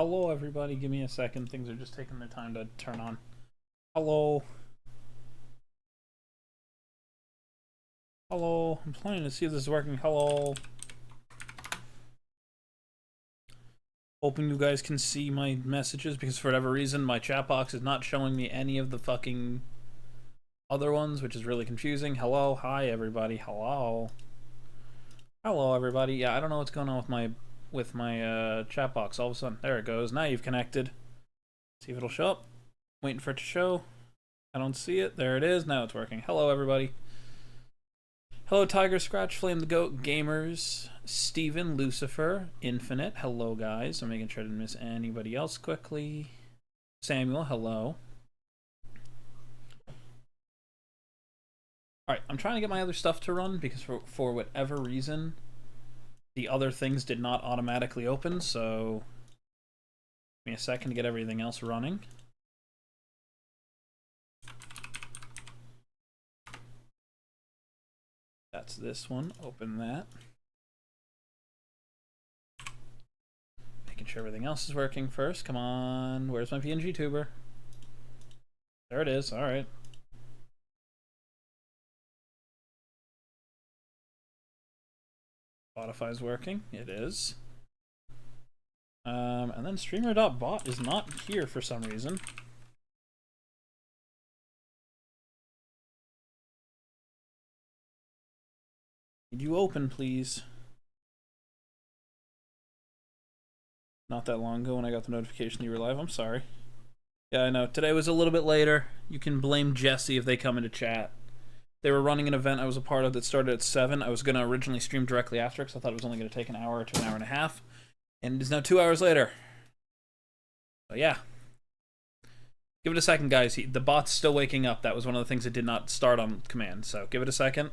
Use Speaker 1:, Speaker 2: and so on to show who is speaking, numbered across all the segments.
Speaker 1: Hello, everybody. Give me a second. Things are just taking their time to turn on. Hello. Hello. I'm planning to see if this is working. Hello. Hoping you guys can see my messages because for whatever reason my chat box is not showing me any of the fucking other ones, which is really confusing. Hello. Hi, everybody. Hello. Hello, everybody. Yeah, I don't know what's going on with my chat box. All of a sudden, there it goes. Now you've connected. See if it'll show up. Waiting for it to show. I don't see it. There it is. Now it's working. Hello, everybody. Hello, Tiger, Scratch, Flame the Goat, Gamers, Steven, Lucifer, Infinite. Hello, guys. I'm making sure I didn't miss anybody else quickly. Samuel, hello. Alright, I'm trying to get my other stuff to run because for whatever reason, the other things did not automatically open, so give me a second to get everything else running. That's this one. Open that. Making sure everything else is working first. Come on. Where's my PNG tuber? There it is. Alright. Spotify's working. It is. And then streamer.bot is not here for some reason. Need you open, please? Not that long ago when I got the notification you were live. I'm sorry. Yeah, I know. Today was a little bit later. You can blame Jesse if they come into chat. They were running an event I was a part of that started at 7. I was going to originally stream directly after because I thought it was only going to take an hour to an hour and a half. And it is now 2 hours later. So yeah. Give it a second, guys. The bot's still waking up. That was one of the things that did not start on command. So give it a second.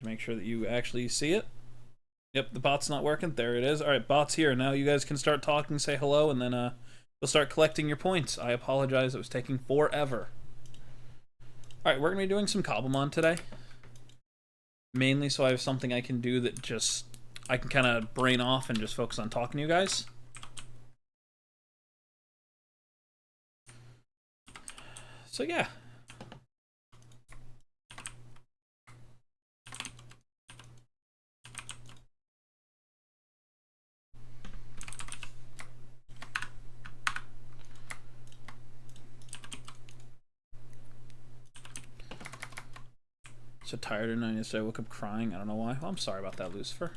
Speaker 1: Make sure that you actually see it. Yep, the bot's not working. There it is. Alright, bot's here. Now you guys can start talking, say hello, and then we'll start collecting your points. I apologize. It was taking forever. Alright, we're going to be doing some Cobblemon today. Mainly so I have something I can do that just I can kind of brain off and just focus on talking to you guys. So yeah. So tired and yesterday I woke up crying. I don't know why. Well, I'm sorry about that, Lucifer.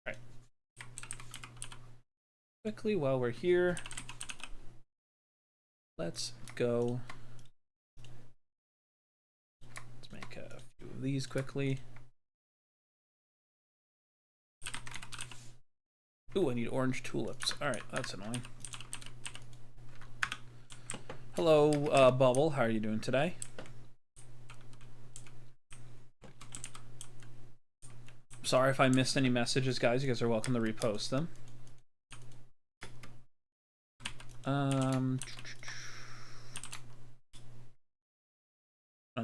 Speaker 1: Alright. Quickly, while we're here, let's go. Let's make a few of these quickly. Ooh, I need orange tulips. Alright, that's annoying. Hello, Bubble. How are you doing today? Sorry if I missed any messages, guys. You guys are welcome to repost them. On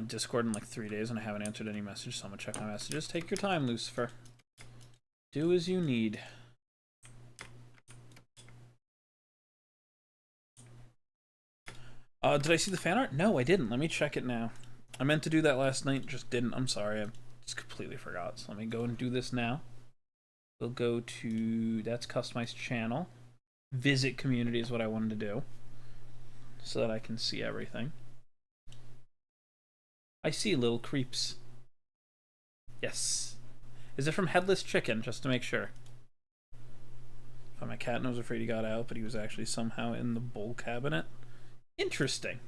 Speaker 1: Discord in like 3 days and I haven't answered any messages, so I'm gonna check my messages. Take your time, Lucifer. Do as you need. Did I see the fan art? No, I didn't. Let me check it now. I meant to do that last night, just didn't. I'm sorry. I just completely forgot. So let me go and do this now. We'll go to... That's customized channel. Visit community is what I wanted to do. So that I can see everything. I see little creeps. Yes. Is it from Headless Chicken, just to make sure? My cat, and I was afraid he got out, but he was actually somehow in the bowl cabinet. Interesting.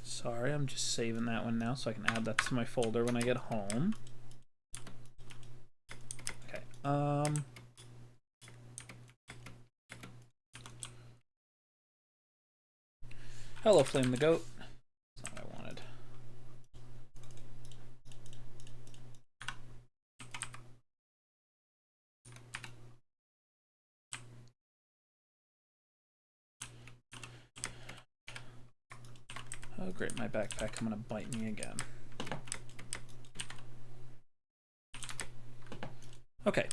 Speaker 1: Sorry, I'm just saving that one now so I can add that to my folder when I get home. Hello, Flame the Goat. That's not what I wanted. Oh, great, my backpack. I'm gonna bite me again. Okay.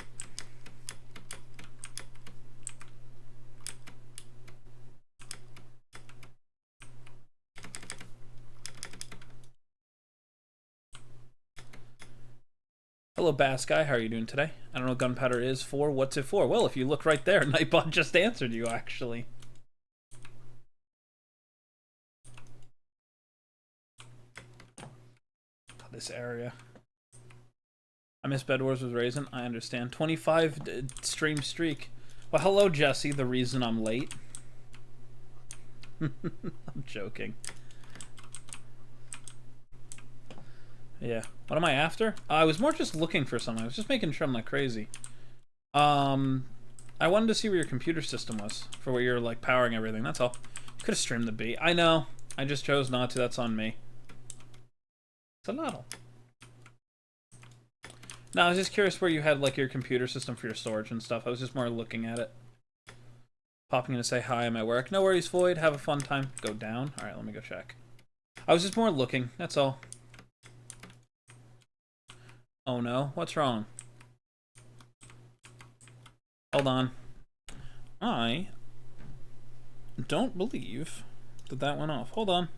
Speaker 1: Hello, Bass Guy. How are you doing today? I don't know what gunpowder is for. What's it for? Well, if you look right there, Nightbot just answered you, actually. This area. I miss Bed Wars with Raisin. I understand. 25 stream streak. Well, hello, Jesse. The reason I'm late. I'm joking. Yeah. What am I after? I was more just looking for something. I was just making sure I'm not crazy. I wanted to see where your computer system was for where you're like powering everything. That's all. You could have streamed the beat. I know. I just chose not to. That's on me. It's a lot. No, I was just curious where you had like your computer system for your storage and stuff. I was just more looking at it. Popping in to say hi, I'm at work. No worries, Floyd. Have a fun time. Go down. All right, let me go check. I was just more looking. That's all. Oh no, what's wrong? Hold on. I don't believe that that went off. Hold on.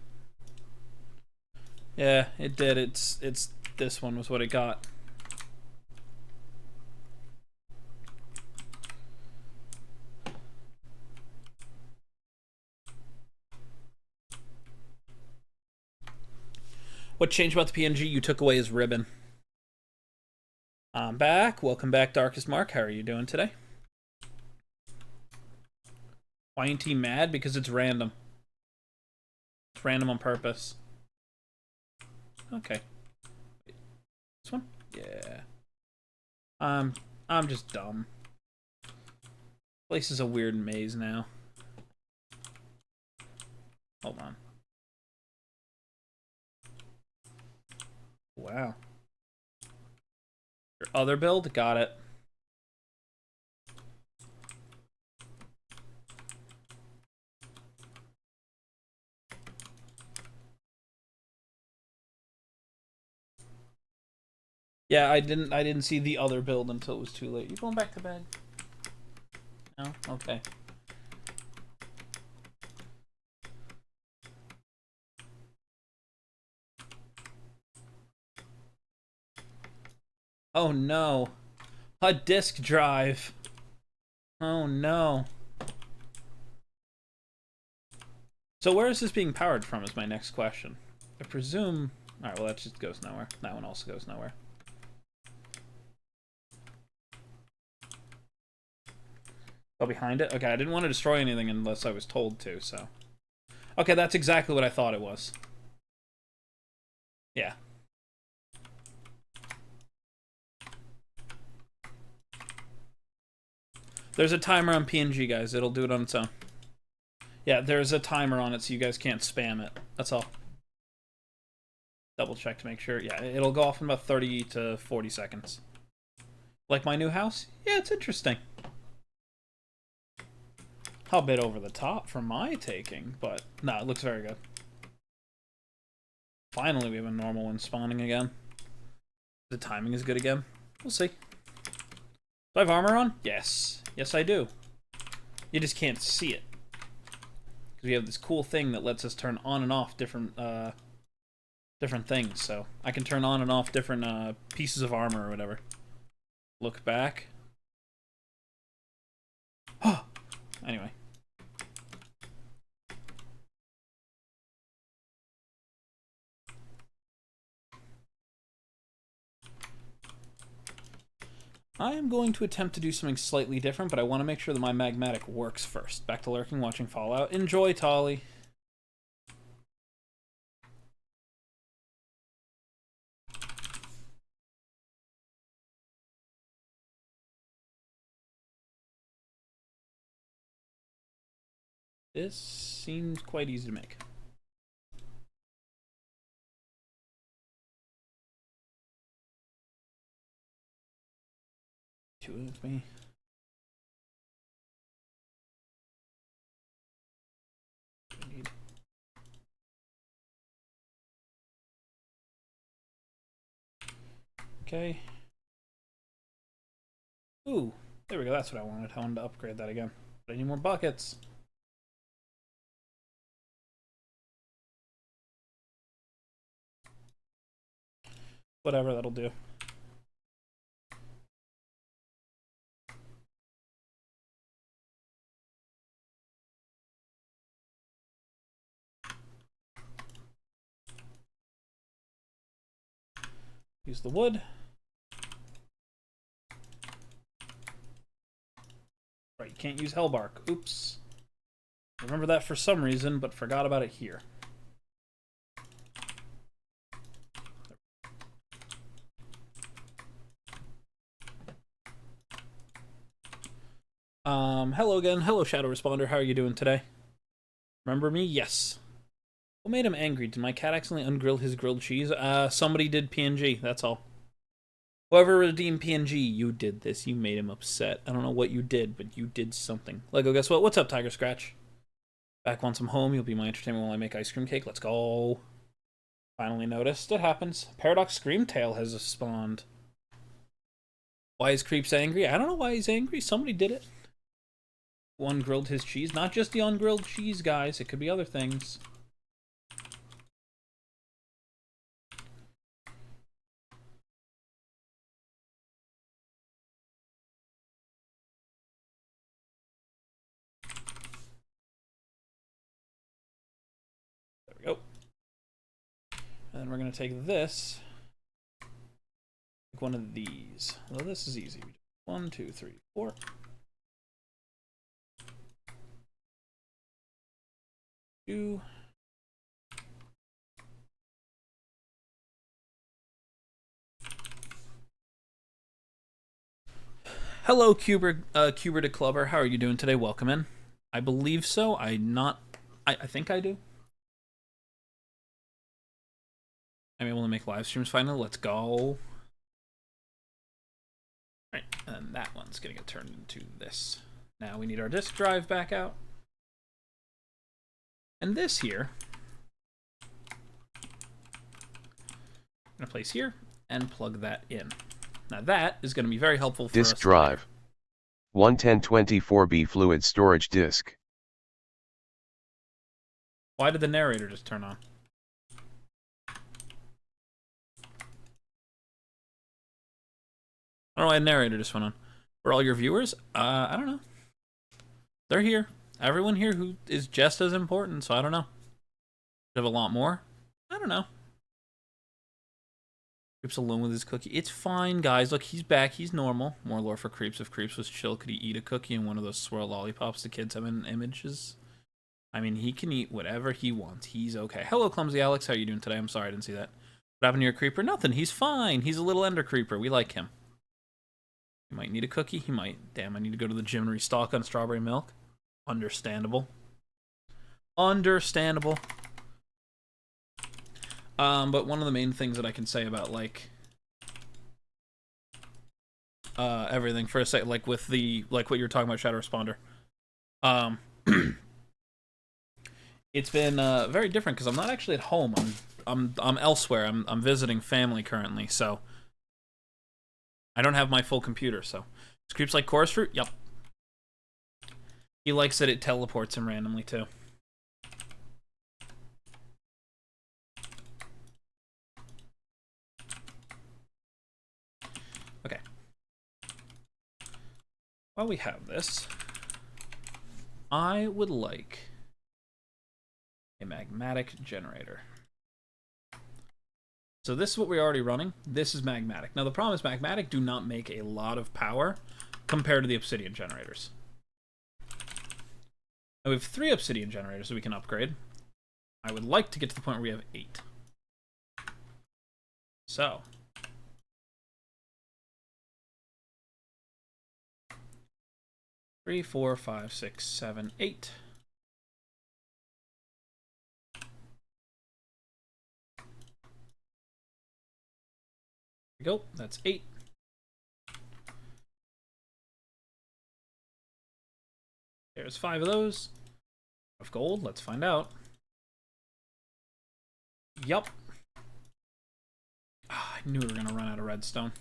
Speaker 1: Yeah, it did. It's this one was what it got. What changed about the PNG? You took away his ribbon. I'm back. Welcome back, Darkest Mark. How are you doing today? Why ain't he mad? Because it's random. It's random on purpose. Okay. This one? Yeah. I'm just dumb. Place is a weird maze now. Hold on. Wow. Your other build? Got it. Yeah, I didn't see the other build until it was too late. You going back to bed? No? Okay. Oh no. A disk drive. Oh no. So where is this being powered from is my next question. I presume... Alright, well that just goes nowhere. That one also goes nowhere. Go behind it? Okay, I didn't want to destroy anything unless I was told to, so... Okay, that's exactly what I thought it was. Yeah. There's a timer on PNG, guys. It'll do it on its own. Yeah, there's a timer on it so you guys can't spam it. That's all. Double check to make sure. Yeah, it'll go off in about 30 to 40 seconds. Like my new house? Yeah, it's interesting. A bit over the top for my taking, but no, it looks very good. Finally, we have a normal one spawning again. The timing is good again. We'll see. Do I have armor on? Yes. Yes, I do. You just can't see it. Because we have this cool thing that lets us turn on and off different different things. So I can turn on and off different pieces of armor or whatever. Look back. Oh! Anyway. I am going to attempt to do something slightly different, but I want to make sure that my magmatic works first. Back to lurking, watching Fallout. Enjoy, Tolly. This seems quite easy to make. Two with me. Okay. Ooh, there we go. That's what I wanted. I wanted to upgrade that again. But I need more buckets. Whatever, that'll do. Use the wood. Right, you can't use hellbark. Oops. Remember that for some reason, but forgot about it here. Hello again. Hello, Shadow Responder. How are you doing today? Remember me? Yes. What made him angry? Did my cat accidentally ungrill his grilled cheese? Somebody did PNG, that's all. Whoever redeemed PNG, you did this. You made him upset. I don't know what you did, but you did something. Lego, guess what? What's up, Tiger Scratch? Back once I'm home, you'll be my entertainment while I make ice cream cake. Let's go. Finally noticed. It happens. Paradox Screamtail has spawned. Why is Creeps angry? I don't know why he's angry. Somebody did it. Who ungrilled his cheese? Not just the ungrilled cheese, guys. It could be other things. There we go. And then we're going to take this. Take one of these. Well, this is easy. 1, 2, 3, 4. Two. Hello, Cuber de Clubber. How are you doing today? Welcome in. I believe so. I think I do. I'm able to make live streams finally. Let's go. Right, and that one's gonna get turned into this. Now we need our disk drive back out. And this here, I'm gonna place here and plug that in. Now that is gonna be very helpful for
Speaker 2: disk drive. 11024B fluid storage disk.
Speaker 1: Why did the narrator just turn on? I don't know why a narrator just went on. For all your viewers, I don't know. They're here. Everyone here who is just as important, so I don't know. Have a lot more? I don't know. Creeps alone with his cookie. It's fine, guys. Look, he's back. He's normal. More lore for Creeps. If Creeps was chill, could he eat a cookie and one of those swirl lollipops the kids have in images? I mean, he can eat whatever he wants. He's okay. Hello, Clumsy Alex. How are you doing today? I'm sorry I didn't see that. What happened to your creeper? Nothing. He's fine. He's a little ender creeper. We like him. He might need a cookie. He might. Damn, I need to go to the gym and restock on strawberry milk. Understandable. Understandable. But one of the main things that I can say about, like, everything for a sec, like with the, like what you were talking about, Shadow Responder. It's been very different because I'm not actually at home. I'm elsewhere. I'm visiting family currently, so I don't have my full computer. So does Creeps like chorus fruit? Yep. He likes that it teleports him randomly too. Okay. While we have this, I would like a magmatic generator. So this is what we're already running. This is magmatic. Now the problem is magmatic do not make a lot of power compared to the obsidian generators. Now we have 3 obsidian generators that we can upgrade. I would like to get to the point where we have 8. So 3, 4, 5, 6, 7, 8. There we go. That's 8. There's 5 of those. Of gold, let's find out. Yup. I knew we were gonna run out of redstone.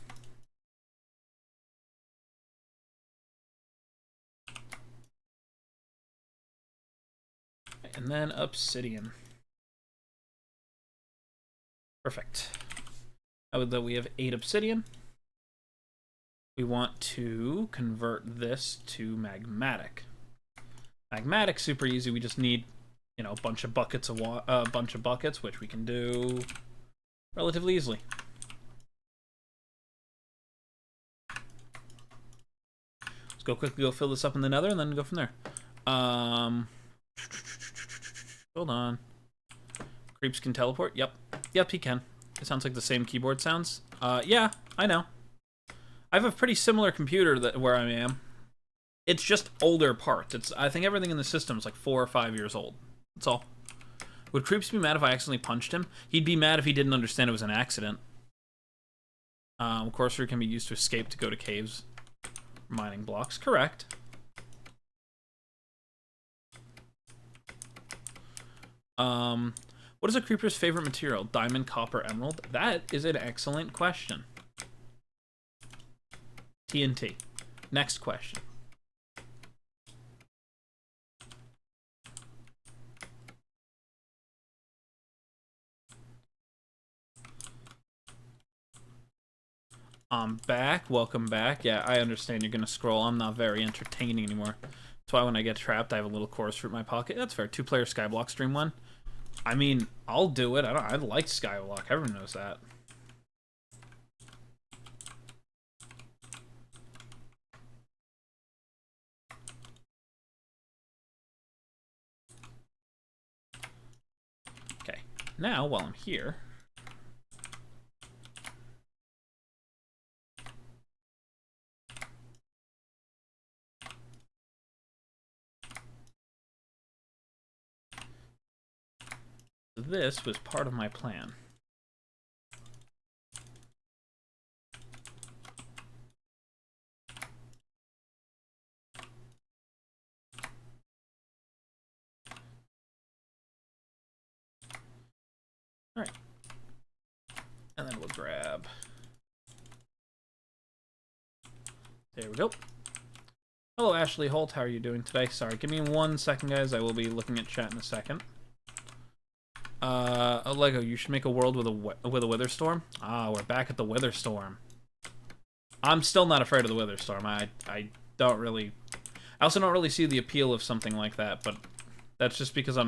Speaker 1: And then obsidian. Perfect. Now that we have 8 obsidian, we want to convert this to magmatic. Magmatic, super easy. We just need, you know, a bunch of buckets of buckets, which we can do relatively easily. Let's go quickly fill this up in the nether and then go from there. Hold on. Creeps can teleport? Yep. Yep, he can. It sounds like the same keyboard sounds. Yeah, I know. I have a pretty similar computer where I am. It's just older parts. I think everything in the system is like 4 or 5 years old. That's all. Would Creeps be mad if I accidentally punched him? He'd be mad if he didn't understand it was an accident. Corsair can be used to escape to go to caves. Mining blocks. Correct. What is a creeper's favorite material? Diamond, copper, emerald? That is an excellent question. TNT. Next question. I'm back. Welcome back. Yeah, I understand you're gonna scroll. I'm not very entertaining anymore. That's why when I get trapped, I have a little chorus fruit in my pocket. That's fair. 2-player Skyblock stream one. I mean, I'll do it. I like Skyblock. Everyone knows that. Okay. Now, while I'm here, this was part of my plan. All right. And then we'll grab. There we go. Hello, Ashley Holt. How are you doing today? Sorry, give me 1 second, guys. I will be looking at chat in a second. Lego, you should make a world with a wither storm. Ah, we're back at the wither storm. I'm still not afraid of the wither storm. I don't really. I also don't really see the appeal of something like that, but that's just because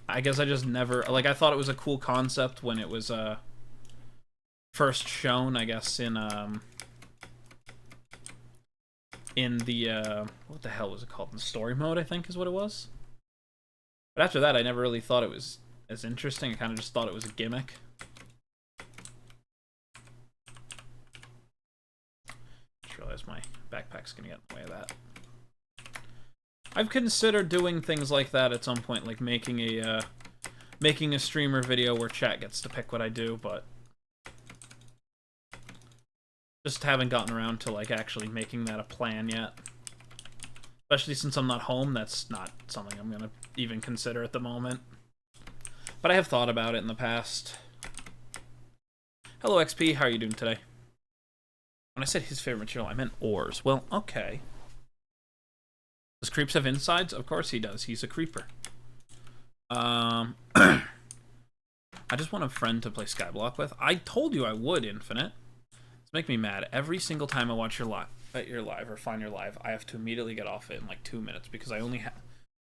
Speaker 1: I guess I just never like. I thought it was a cool concept when it was first shown. I guess in the what the hell was it called? In story mode, I think is what it was. But after that, I never really thought it was as interesting. I kind of just thought it was a gimmick. Just realized my backpack's gonna get in the way of that. I've considered doing things like that at some point, like making a streamer video where chat gets to pick what I do, but just haven't gotten around to like actually making that a plan yet. Especially since I'm not home, that's not something I'm gonna even consider at the moment. But I have thought about it in the past. Hello, XP. How are you doing today? When I said his favorite material, I meant ores. Well, okay. Does Creeps have insides? Of course he does. He's a creeper. I just want a friend to play Skyblock with. I told you I would, Infinite. It's making me mad. Every single time I watch your live or find your live, I have to immediately get off it in like 2 minutes because I only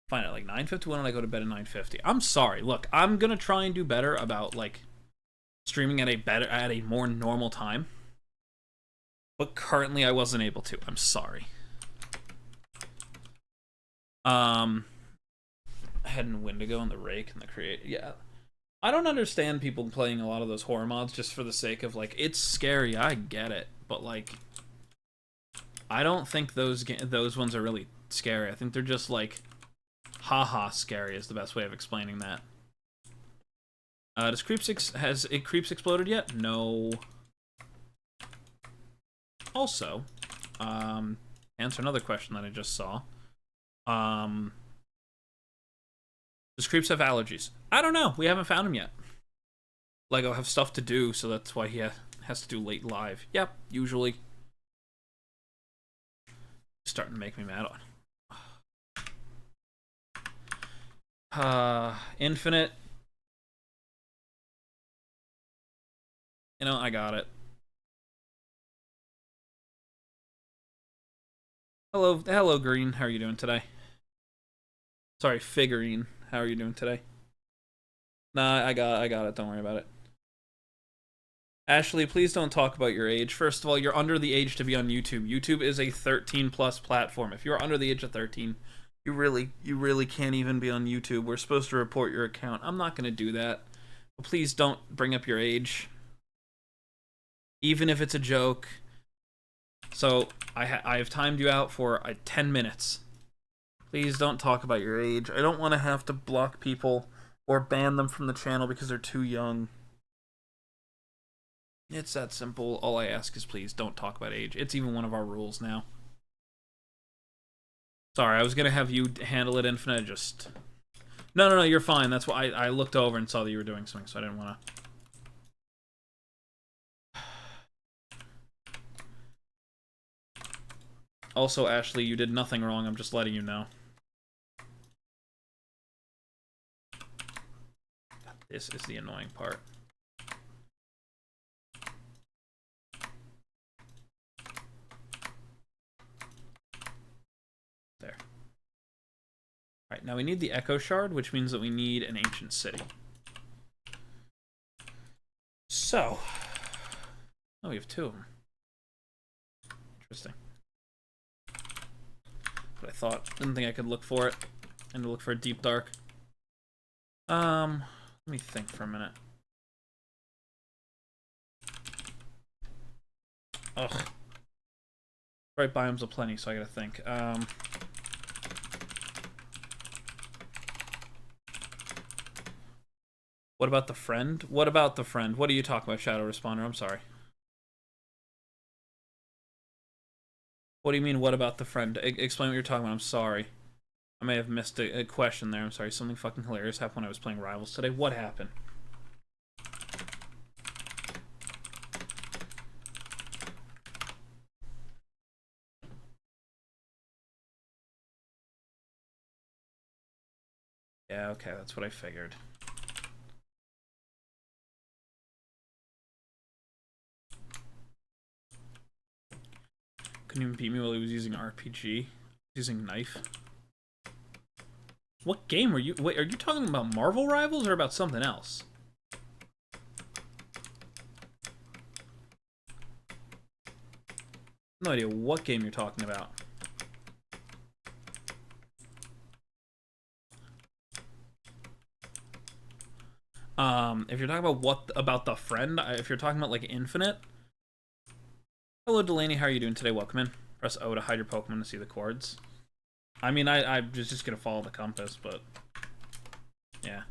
Speaker 1: find it like 9:51 and I go to bed at 9:50. I'm sorry. Look, I'm gonna try and do better about like streaming at a more normal time. But currently I wasn't able to. I'm sorry. Head and Wendigo and the Rake and the Create. Yeah. I don't understand people playing a lot of those horror mods just for the sake of like it's scary. I get it, but like I don't think those ones are really scary. I think they're just like haha scary is the best way of explaining that. Has Creeps exploded yet? No. Also, answer another question that I just saw. Does Creeps have allergies? I don't know. We haven't found him yet. Lego have stuff to do, so that's why he has to do late live. Yep, usually. Starting to make me mad on. Infinite. You know, I got it. Hello, Green. How are you doing today? Sorry, Figurine. How are you doing today? Nah, I got it. Don't worry about it. Ashley, please don't talk about your age. First of all, you're under the age to be on YouTube. YouTube is a 13 plus platform. If you're under the age of 13, you really can't even be on YouTube. We're supposed to report your account. I'm not going to do that. But please don't bring up your age. Even if it's a joke. So, I have timed you out for 10 minutes. Please don't talk about your age. I don't want to have to block people or ban them from the channel because they're too young. It's that simple. All I ask is please don't talk about age. It's even one of our rules now. Sorry, I was going to have you handle it, Infinite. Just... No, you're fine. That's why I looked over and saw that you were doing something, so I didn't want to... Also, Ashley, you did nothing wrong. I'm just letting you know. This is the annoying part. There. Alright, now we need the Echo Shard, which means that we need an ancient city. So... Oh, we have two of them. Interesting. But I thought. Didn't think I could look for it. And to look for a deep dark. Let me think for a minute. Ugh. Right, biomes aplenty, so I gotta think. What about the friend? What about the friend? What are you talking about, Shadow Responder? I'm sorry. What do you mean, what about the friend? Explain what you're talking about. I'm sorry. I may have missed a question there. I'm sorry. Something fucking hilarious happened when I was playing Rivals today. What happened? Yeah, okay, that's what I figured. Couldn't even beat me while he was using RPG. Using knife. What game are you... Wait, are you talking about Marvel Rivals or about something else? No idea what game you're talking about. If you're talking about what about the friend, if you're talking about like Infinite. Hello Delaney, how are you doing today? Welcome in. Press O to hide your Pokemon to see the chords. I mean, I was just gonna follow the compass, but yeah.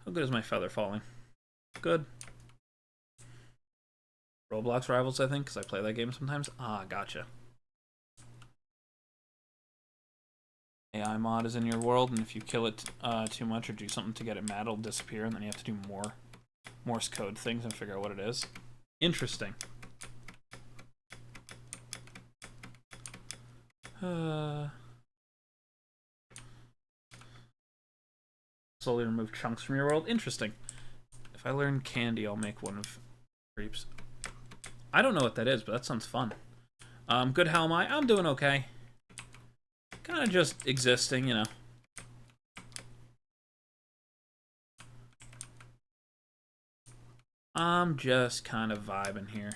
Speaker 1: How good is my feather falling? Good. Roblox Rivals, I think, because I play that game sometimes. Ah, gotcha. AI mod is in your world, and if you kill it too much or do something to get it mad, it'll disappear, and then you have to do more Morse code things and figure out what it is. Interesting. Slowly remove chunks from your world. Interesting. If I learn candy, I'll make one of Creeps. I don't know what that is, but that sounds fun. Good, how am I? I'm doing okay. Kind of just existing, you know. I'm just kind of vibing here.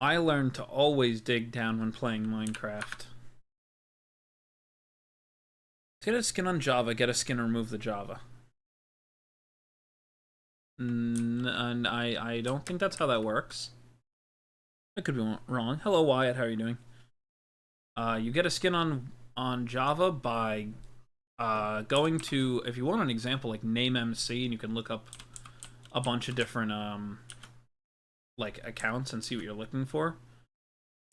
Speaker 1: I learned to always dig down when playing Minecraft. Get a skin on Java, get a skin, remove the Java. And I don't think that's how that works. I could be wrong. Hello, Wyatt. How are you doing? You get a skin on Java by going to, if you want an example, like name MC, and you can look up a bunch of different like accounts and see what you're looking for.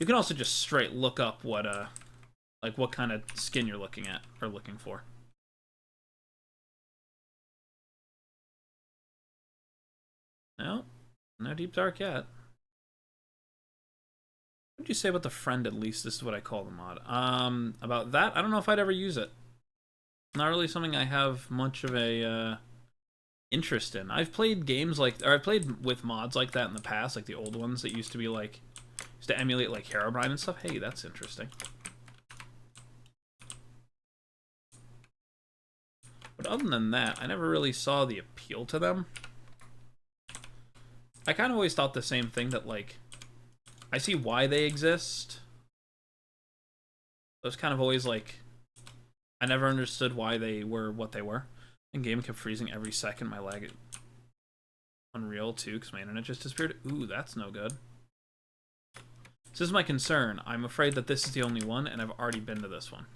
Speaker 1: You can also just straight look up what like what kind of skin you're looking at or looking for. No, no deep dark yet. What did you say about the friend? At least this is what I call the mod. About that, I don't know if I'd ever use it. Not really something I have much of a interest in. I've played games like, or I've played with mods like that in the past, like the old ones that used to be like, used to emulate like Herobrine and stuff. Hey, that's interesting. But other than that, I never really saw the appeal to them. I kind of always thought the same thing, that like, I see why they exist. It was kind of always like, I never understood why they were what they were. And game kept freezing every second. My lag Unreal too, because my internet just disappeared. Ooh, that's no good. This is my concern. I'm afraid that this is the only one, and I've already been to this one.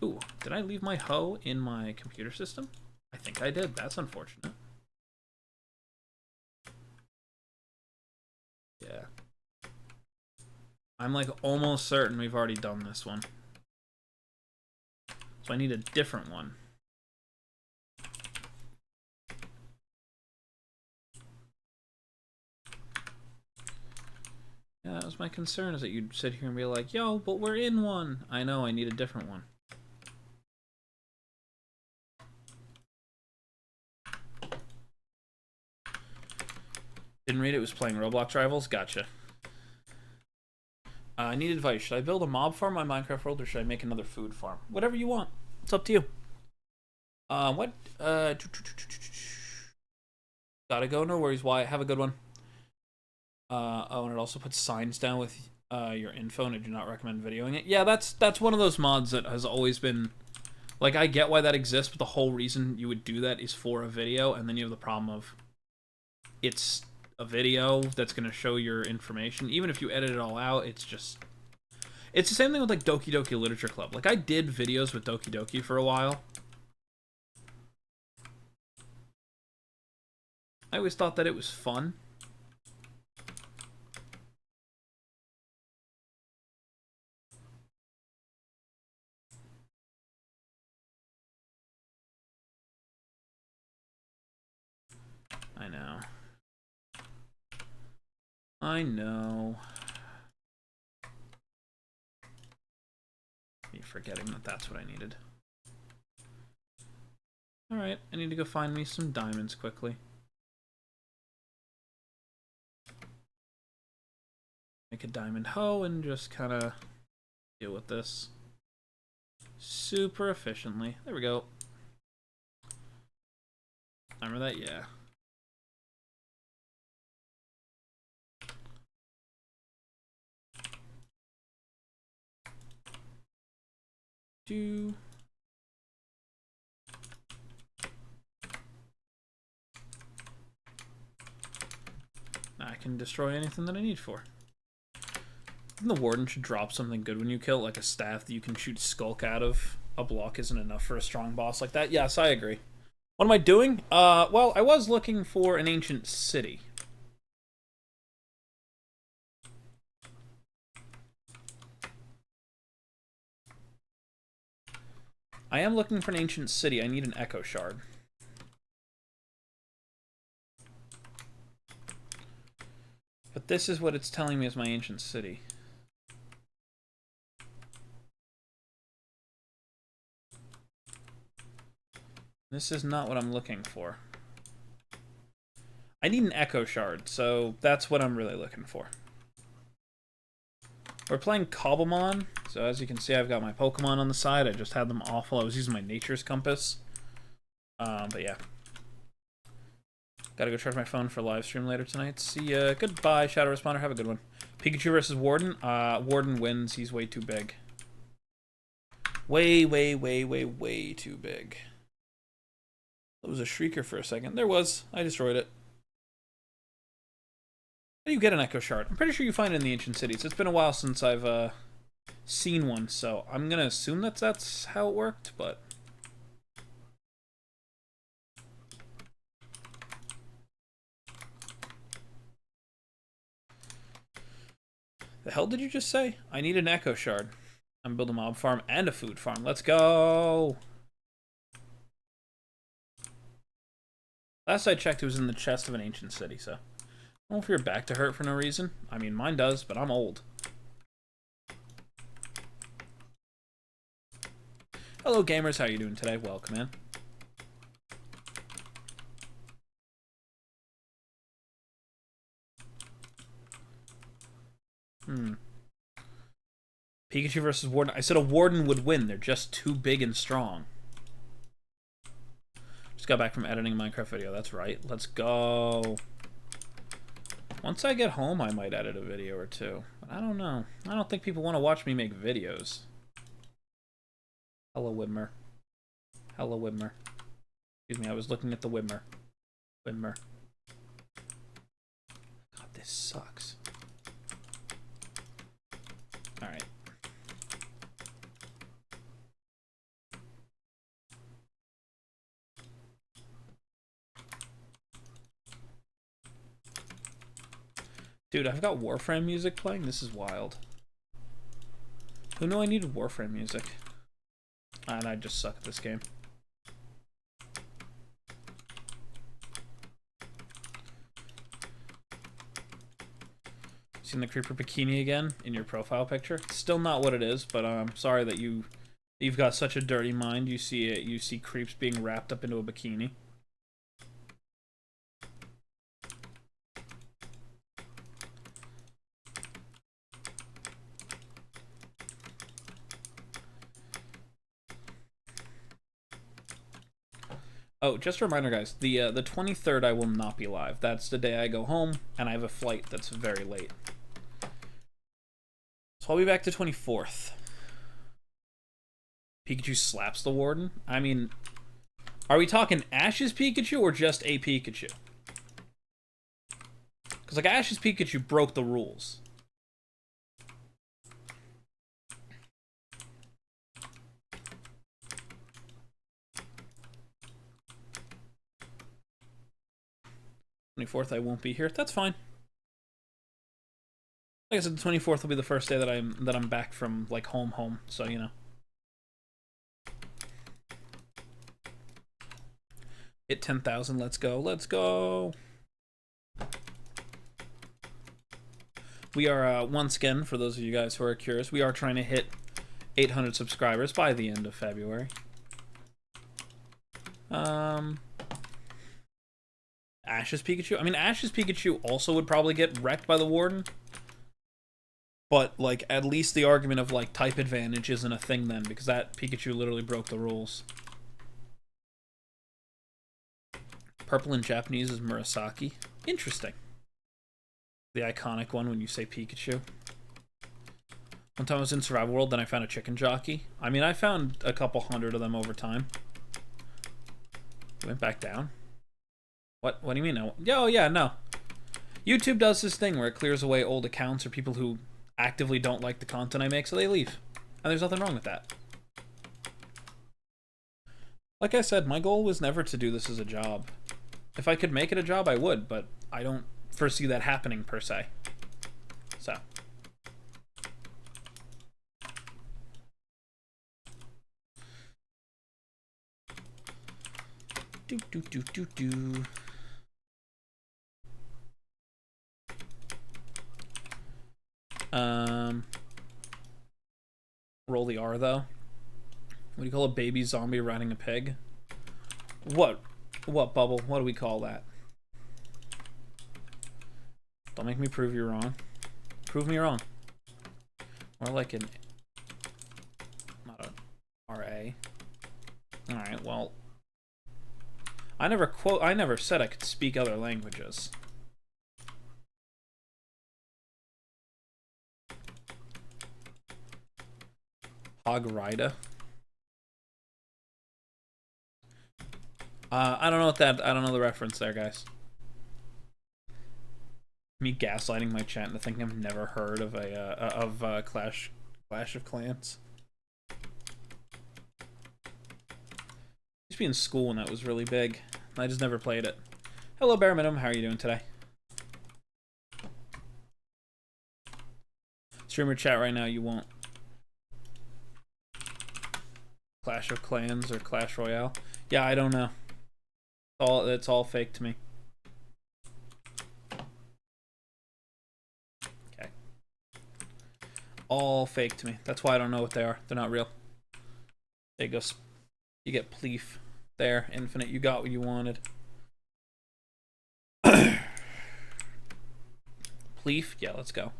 Speaker 1: Ooh, did I leave my hoe in my computer system? I think I did. That's unfortunate. Yeah. I'm like almost certain we've already done this one. So I need a different one. Yeah, that was my concern, is that you'd sit here and be like, yo, but we're in one. I know, I need a different one. Didn't read it, was playing Roblox Rivals? Gotcha. I need advice. Should I build a mob farm on Minecraft World, or should I make another food farm? Whatever you want. It's up to you. What? Gotta go. No worries, Wyatt. Have a good one. Oh, and it also puts signs down with your info, and I do not recommend videoing it. Yeah, that's one of those mods that has always been... Like, I get why that exists, but the whole reason you would do that is for a video, and then you have the problem of... It's a video that's going to show your information. Even if you edit it all out, it's just... It's the same thing with, like, Doki Doki Literature Club. Like, I did videos with Doki Doki for a while. I always thought that it was fun. I know. I know. Me forgetting that that's what I needed. Alright, I need to go find me some diamonds quickly. Make a diamond hoe and just kind of deal with this super efficiently. There we go. Remember that? Yeah. Now I can destroy anything that I need for. The warden should drop something good when you kill, like a staff that you can shoot skulk out of. A block isn't enough for a strong boss like that. Yes, I agree. What am I doing? Well, I was looking for an ancient city. I am looking for an ancient city. I need an echo shard. But this is what it's telling me is my ancient city. This is not what I'm looking for. I need an echo shard, so that's what I'm really looking for. We're playing Cobblemon, so as you can see, I've got my Pokemon on the side. I just had them off while I was using my Nature's Compass. But yeah. Gotta go charge my phone for live stream later tonight. See ya. Goodbye, Shadow Responder. Have a good one. Pikachu versus Warden. Warden wins. He's way too big. Way, way, way, way, way too big. There was a shrieker for a second. There was. I destroyed it. How do you get an echo shard? I'm pretty sure you find it in the ancient cities. It's been a while since I've seen one, so I'm gonna assume that's how it worked, but... The hell did you just say? I need an echo shard. I'm building a mob farm and a food farm. Let's go! Last I checked, it was in the chest of an ancient city, so... I don't know if your back to hurt for no reason. I mean, mine does, but I'm old. Hello, gamers. How you doing today? Welcome in. Pikachu versus Warden. I said a Warden would win. They're just too big and strong. Just got back from editing a Minecraft video. That's right. Let's go. Once I get home, I might edit a video or two. But I don't know. I don't think people want to watch me make videos. Hello, Widmer. Hello, Widmer. Excuse me, I was looking at the Widmer. Widmer. God, this sucks. Alright. Dude, I've got Warframe music playing? This is wild. Who knew I needed Warframe music? And I just suck at this game. Seen the creeper bikini again in your profile picture? It's still not what it is, but I'm sorry that you've got such a dirty mind. You see it. You see creeps being wrapped up into a bikini. Oh, just a reminder, guys. The 23rd I will not be live. That's the day I go home, and I have a flight that's very late. So I'll be back to 24th. Pikachu slaps the Warden? I mean, are we talking Ash's Pikachu or just a Pikachu? Because, like, Ash's Pikachu broke the rules. I won't be here. That's fine. Like I said, the 24th will be the first day that I'm back from like home. So you know. Hit 10,000. Let's go. Let's go. We are once again, for those of you guys who are curious, we are trying to hit 800 subscribers by the end of February. Ash's Pikachu? I mean, Ash's Pikachu also would probably get wrecked by the Warden. But, like, at least the argument of, like, type advantage isn't a thing then, because that Pikachu literally broke the rules. Purple in Japanese is Murasaki. Interesting. The iconic one when you say Pikachu. One time I was in Survival World, then I found a chicken jockey. I mean, I found a couple hundred of them over time. Went back down. What do you mean no? Oh, yeah, no. YouTube does this thing where it clears away old accounts or people who actively don't like the content I make, so they leave. And there's nothing wrong with that. Like I said, my goal was never to do this as a job. If I could make it a job, I would, but I don't foresee that happening, per se. So. Do. Roll the R, though. What do you call a baby zombie riding a pig? What, Bubble? What do we call that? Don't make me prove you wrong. Prove me wrong. More like an... not a R-A. Alright, well... I never said I could speak other languages. Hog Rida. I don't know what that. I don't know the reference there, guys. Me gaslighting my chat into thinking I've never heard of Clash of Clans. Used to be in school when that was really big. I just never played it. Hello, Bare Minimum. How are you doing today? Streamer chat right now. You won't. Clash of Clans or Clash Royale. Yeah, I don't know. It's all fake to me. Okay. All fake to me. That's why I don't know what they are. They're not real. There you go. You get Pleaf. There, Infinite. You got what you wanted. Pleaf? Yeah, let's go.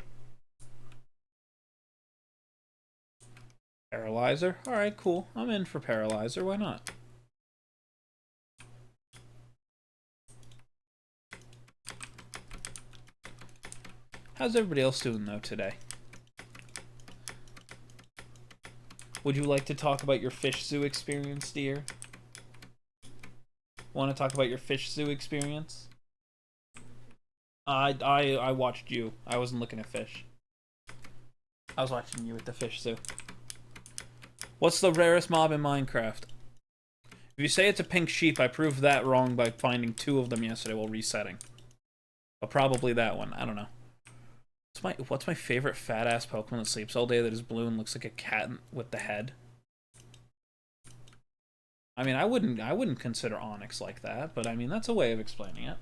Speaker 1: Paralyzer? Alright, cool. I'm in for Paralyzer. Why not? How's everybody else doing, though, today? Would you like to talk about your fish zoo experience, dear? Want to talk about your fish zoo experience? I watched you. I wasn't looking at fish. I was watching you at the fish zoo. What's the rarest mob in Minecraft? If you say it's a pink sheep, I proved that wrong by finding 2 of them yesterday while resetting. But probably that one. I don't know. What's my favorite fat ass Pokemon that sleeps all day that is blue and looks like a cat with the head? I mean, I wouldn't consider Onyx like that, but I mean that's a way of explaining it.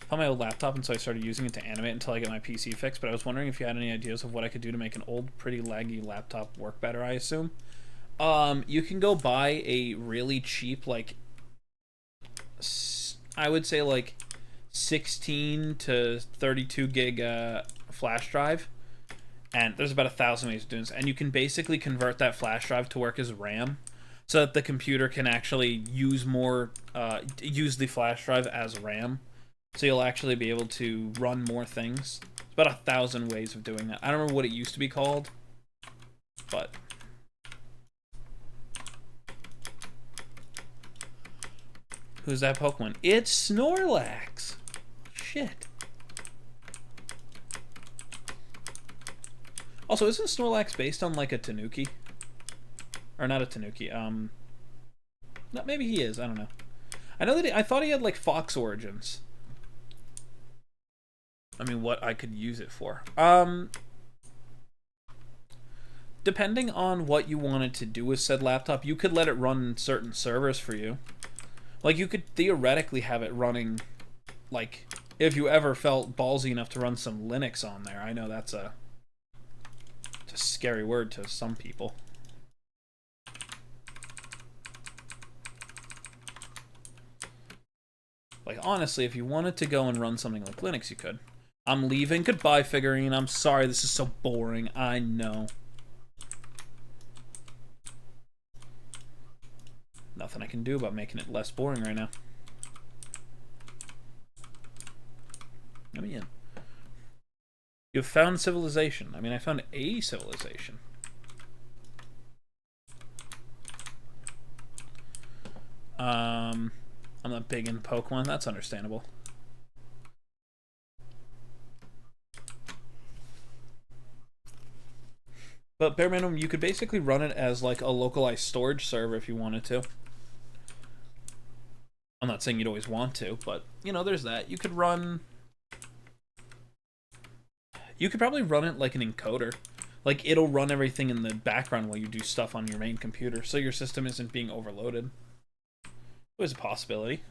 Speaker 1: I found my old laptop, and so I started using it to animate until I get my PC fixed, but I was wondering if you had any ideas of what I could do to make an old, pretty laggy laptop work better, I assume. You can go buy a really cheap, like, I would say, like, 16 to 32 gig flash drive, and there's about 1,000 ways of doing this, and you can basically convert that flash drive to work as RAM, so that the computer can actually use more, use the flash drive as RAM. So you'll actually be able to run more things. It's about 1,000 ways of doing that. I don't remember what it used to be called, but who's that Pokemon? It's Snorlax. Shit. Also, isn't Snorlax based on like a Tanuki? Or not a Tanuki? No, maybe he is. I don't know. I know that I thought he had like fox origins. I mean, what I could use it for. Depending on what you wanted to do with said laptop, you could let it run certain servers for you. Like, you could theoretically have it running, like, if you ever felt ballsy enough to run some Linux on there. I know it's a scary word to some people. Like, honestly, if you wanted to go and run something like Linux, you could. I'm leaving. Goodbye, figurine. I'm sorry, this is so boring. I know. Nothing I can do about making it less boring right now. Let me in. You've found civilization. I mean, I found a civilization. I'm not big in Pokemon. That's understandable. But bare minimum, you could basically run it as like a localized storage server if you wanted to. I'm not saying you'd always want to, but you know, there's that. You could probably run it like an encoder. Like, it'll run everything in the background while you do stuff on your main computer, so your system isn't being overloaded. It was a possibility.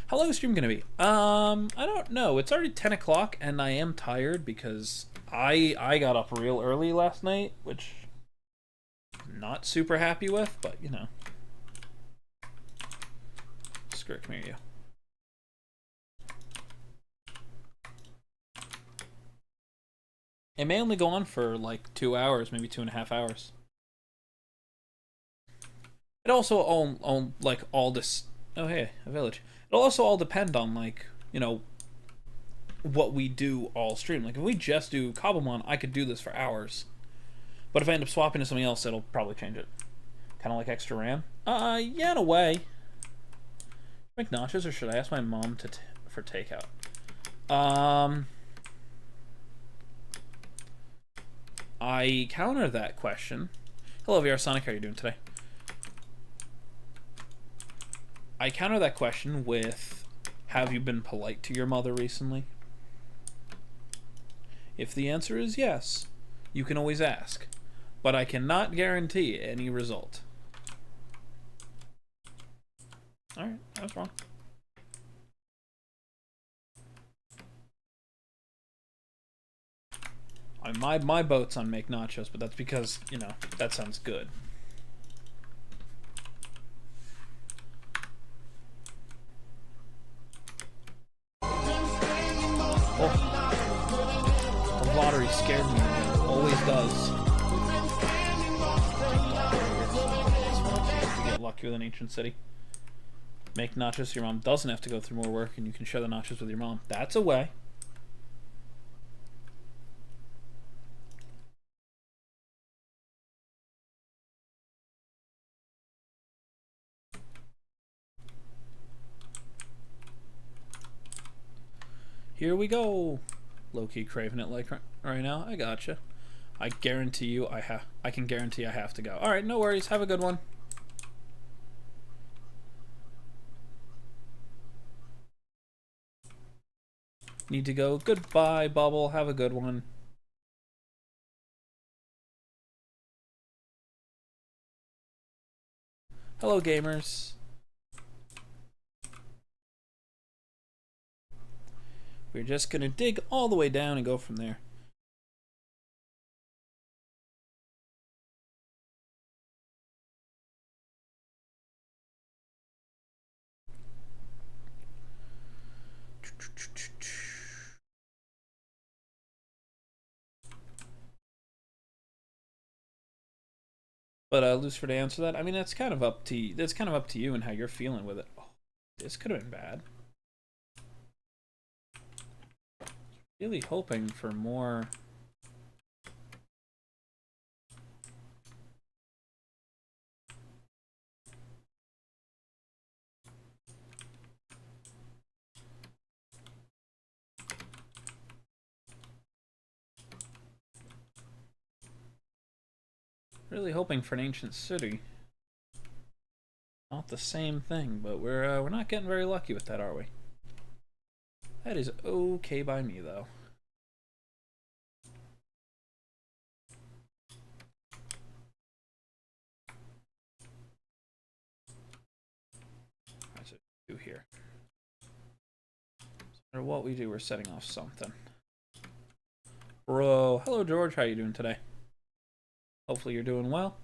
Speaker 1: How long is stream gonna be? I don't know. It's already 10 o'clock, and I am tired because I got up real early last night, which I'm not super happy with, but you know. Screw it, come here, you. It may only go on for like 2 hours, maybe 2.5 hours. It also all this. Oh hey, a village. It'll also all depend on, like, you know, what we do all stream. Like, if we just do Cobblemon, I could do this for hours. But if I end up swapping to something else, it'll probably change it. Kind of like extra RAM. Yeah, in a way. Make nachos, or should I ask my mom to for takeout? I counter that question. Hello, VR Sonic. How are you doing today? I counter that question with, have you been polite to your mother recently? If the answer is yes, you can always ask, but I cannot guarantee any result. Alright, I was wrong. My boat's on make nachos, but that's because, you know, that sounds good. Oh, the lottery scared me. It always does. You get lucky with an ancient city. Make nachos so your mom doesn't have to go through more work, and you can share the nachos with your mom. That's a way. Here we go. Low-key craving it like right now. I gotcha. I guarantee you I can guarantee I have to go. Alright, no worries. Have a good one. Need to go. Goodbye, Bubble. Have a good one. Hello, gamers. We're just gonna dig all the way down and go from there. But Lucifer, to answer that, I mean that's kind of up to you. That's kind of up to you and how you're feeling with it. Oh, this could have been bad. Really hoping for more. Really hoping for an ancient city. Not the same thing, but we're not getting very lucky with that, are we? That is okay by me, though. That's what we do here. No matter what we do, we're setting off something. Bro, hello George, how you doing today? Hopefully you're doing well.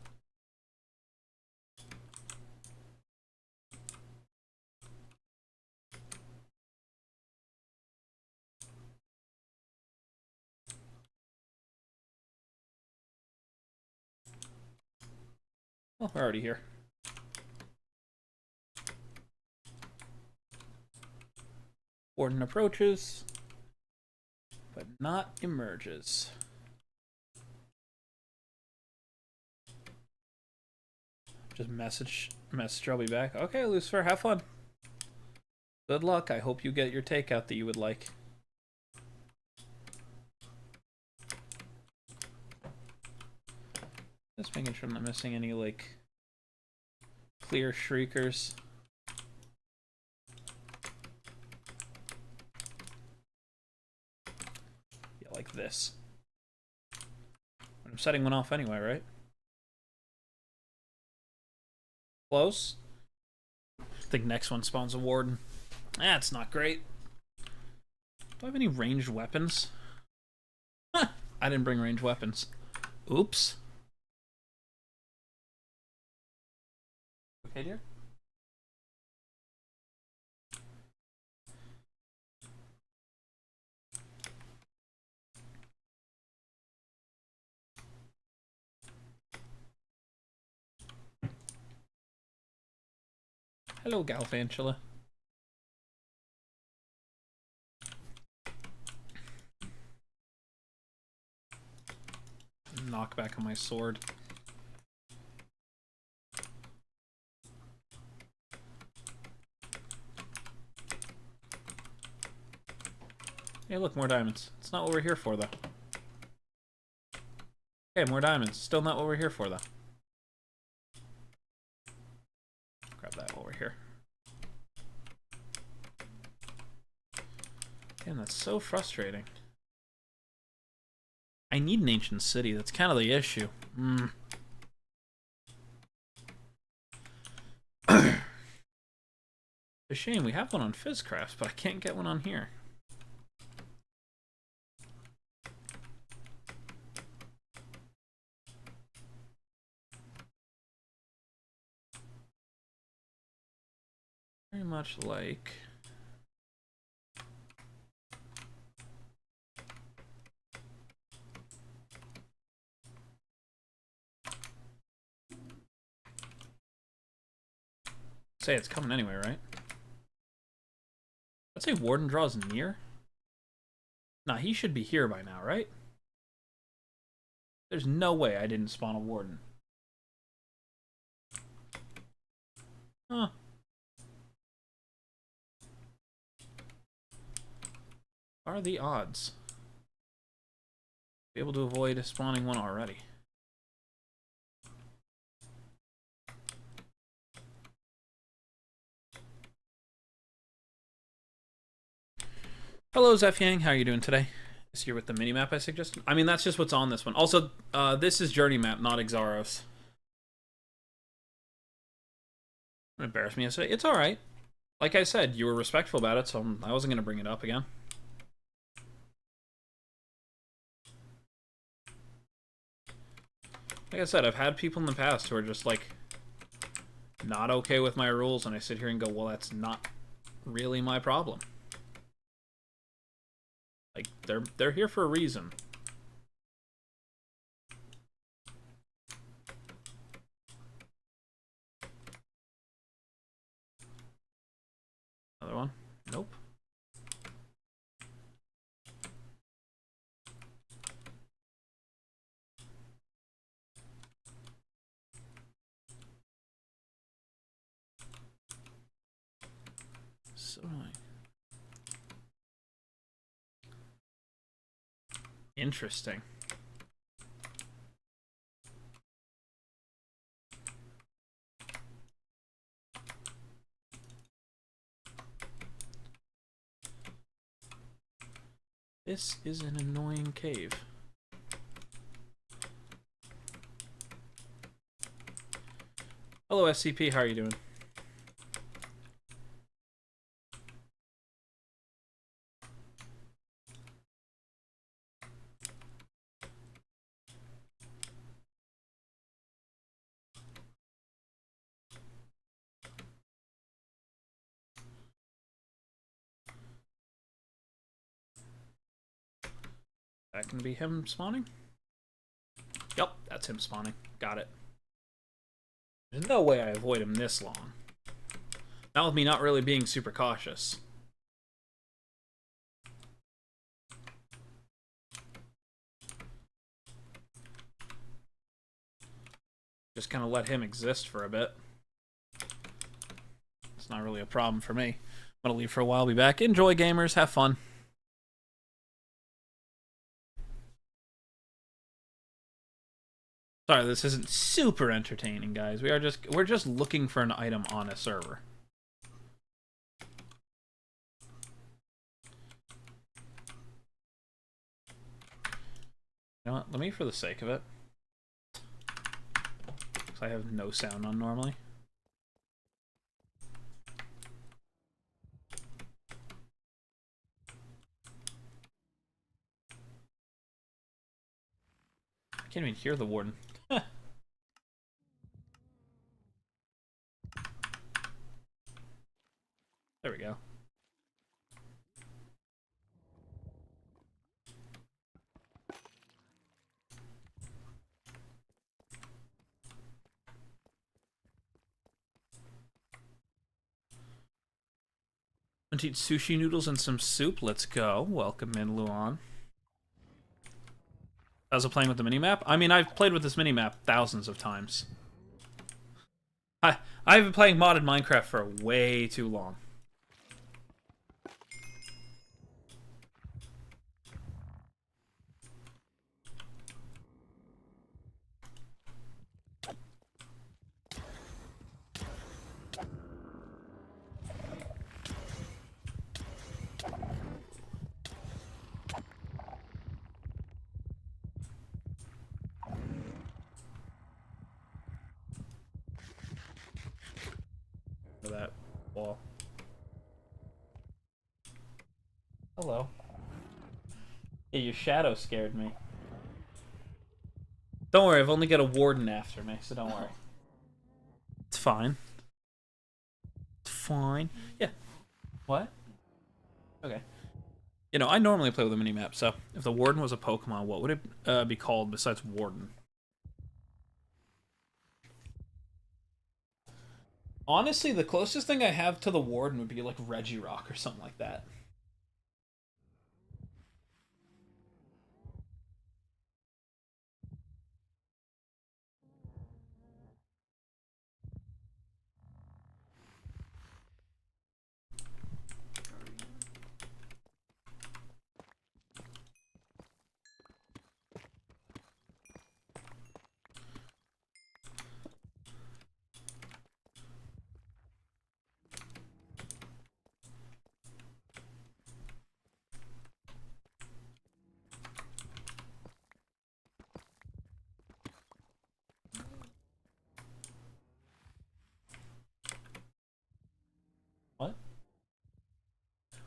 Speaker 1: Well, we're already here. Warden approaches, but not emerges. Just message, I'll be back. Okay, Lucifer, have fun. Good luck. I hope you get your takeout that you would like. Just making sure I'm not missing any, like, clear shriekers. Yeah, like this. I'm setting one off anyway, right? Close. I think next one spawns a warden. That's not great. Do I have any ranged weapons? Huh, I didn't bring ranged weapons. Oops. Okay, dear? Hello, Galvantula. knockback on my sword. Hey, look, more diamonds. It's not what we're here for, though. Okay, more diamonds. Still not what we're here for, though. Grab that while we're here. Damn, that's so frustrating. I need an ancient city. That's kind of the issue. It's a shame. We have one on Fizzcrafts, but I can't get one on here. Very much like... Say it's coming anyway, right? Let's say Warden draws near. Nah, he should be here by now, right? There's no way I didn't spawn a Warden. Huh. What are the odds? Be able to avoid spawning one already. Hello, Zeph Yang. How are you doing today? This year with the minimap I suggested. I mean, that's just what's on this one. Also, this is Journey Map, not Exaros. It embarrassed me yesterday. It's alright. Like I said, you were respectful about it, so I wasn't going to bring it up again. Like I said, I've had people in the past who are just, like, not okay with my rules, and I sit here and go, well, that's not really my problem. Like, they're here for a reason. Another one? Nope. So annoying. Interesting. This is an annoying cave. Hello, SCP. How are you doing? That can be him spawning? Yep, that's him spawning. Got it. There's no way I avoid him this long. Not with me not really being super cautious. Just kind of let him exist for a bit. It's not really a problem for me. I'm gonna leave for a while, be back. Enjoy, gamers. Have fun. Sorry, this isn't super entertaining, guys. We're just looking for an item on a server. You know what? Let me, for the sake of it, because I have no sound on normally. I can't even hear the warden. There we go. Want to eat sushi noodles and some soup? Let's go. Welcome in, Luan. As of playing with the minimap? I mean, I've played with this minimap thousands of times. I've been playing modded Minecraft for way too long. That wall. Hello. Yeah, your shadow scared me. Don't worry, I've only got a warden after me, so don't worry. It's fine. It's fine. Yeah. What? Okay. You know, I normally play with a minimap, so if the warden was a Pokemon, what would it be called besides warden? Honestly, the closest thing I have to the warden would be like Regirock or something like that. What?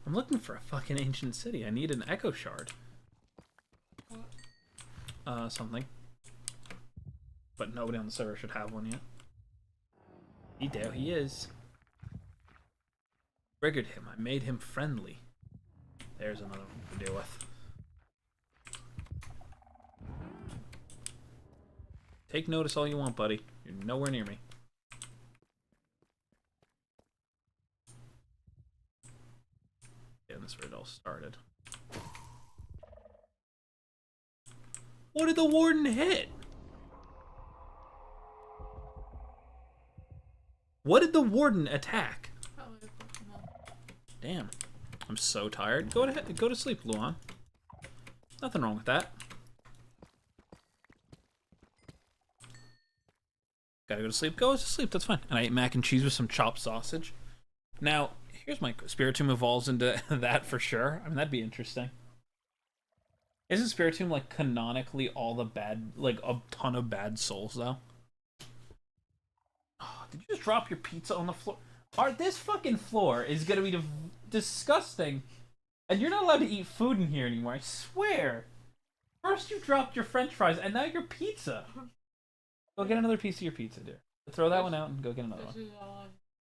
Speaker 1: I'm looking for a fucking ancient city. I need an echo shard. Something. But nobody on the server should have one yet. There he is. Triggered him. I made him friendly. There's another one to deal with. Take notice all you want, buddy. You're nowhere near me. Yeah, that's where it all started. What did the warden hit? What did the warden attack?
Speaker 3: Probably a Pokemon.
Speaker 1: Damn. I'm so tired. Go to sleep, Luan. Nothing wrong with that. Gotta go to sleep. Go to sleep. That's fine. And I ate mac and cheese with some chopped sausage. Now, here's my Spiritomb evolves into that for sure. I mean, that'd be interesting. Isn't Spiritomb like canonically all the bad, like a ton of bad souls though? Oh, did you just drop your pizza on the floor? This fucking floor is gonna be disgusting, and you're not allowed to eat food in here anymore. I swear. First you dropped your French fries, and now your pizza. Go get another piece of your pizza, dear. Throw that one out and go get another one.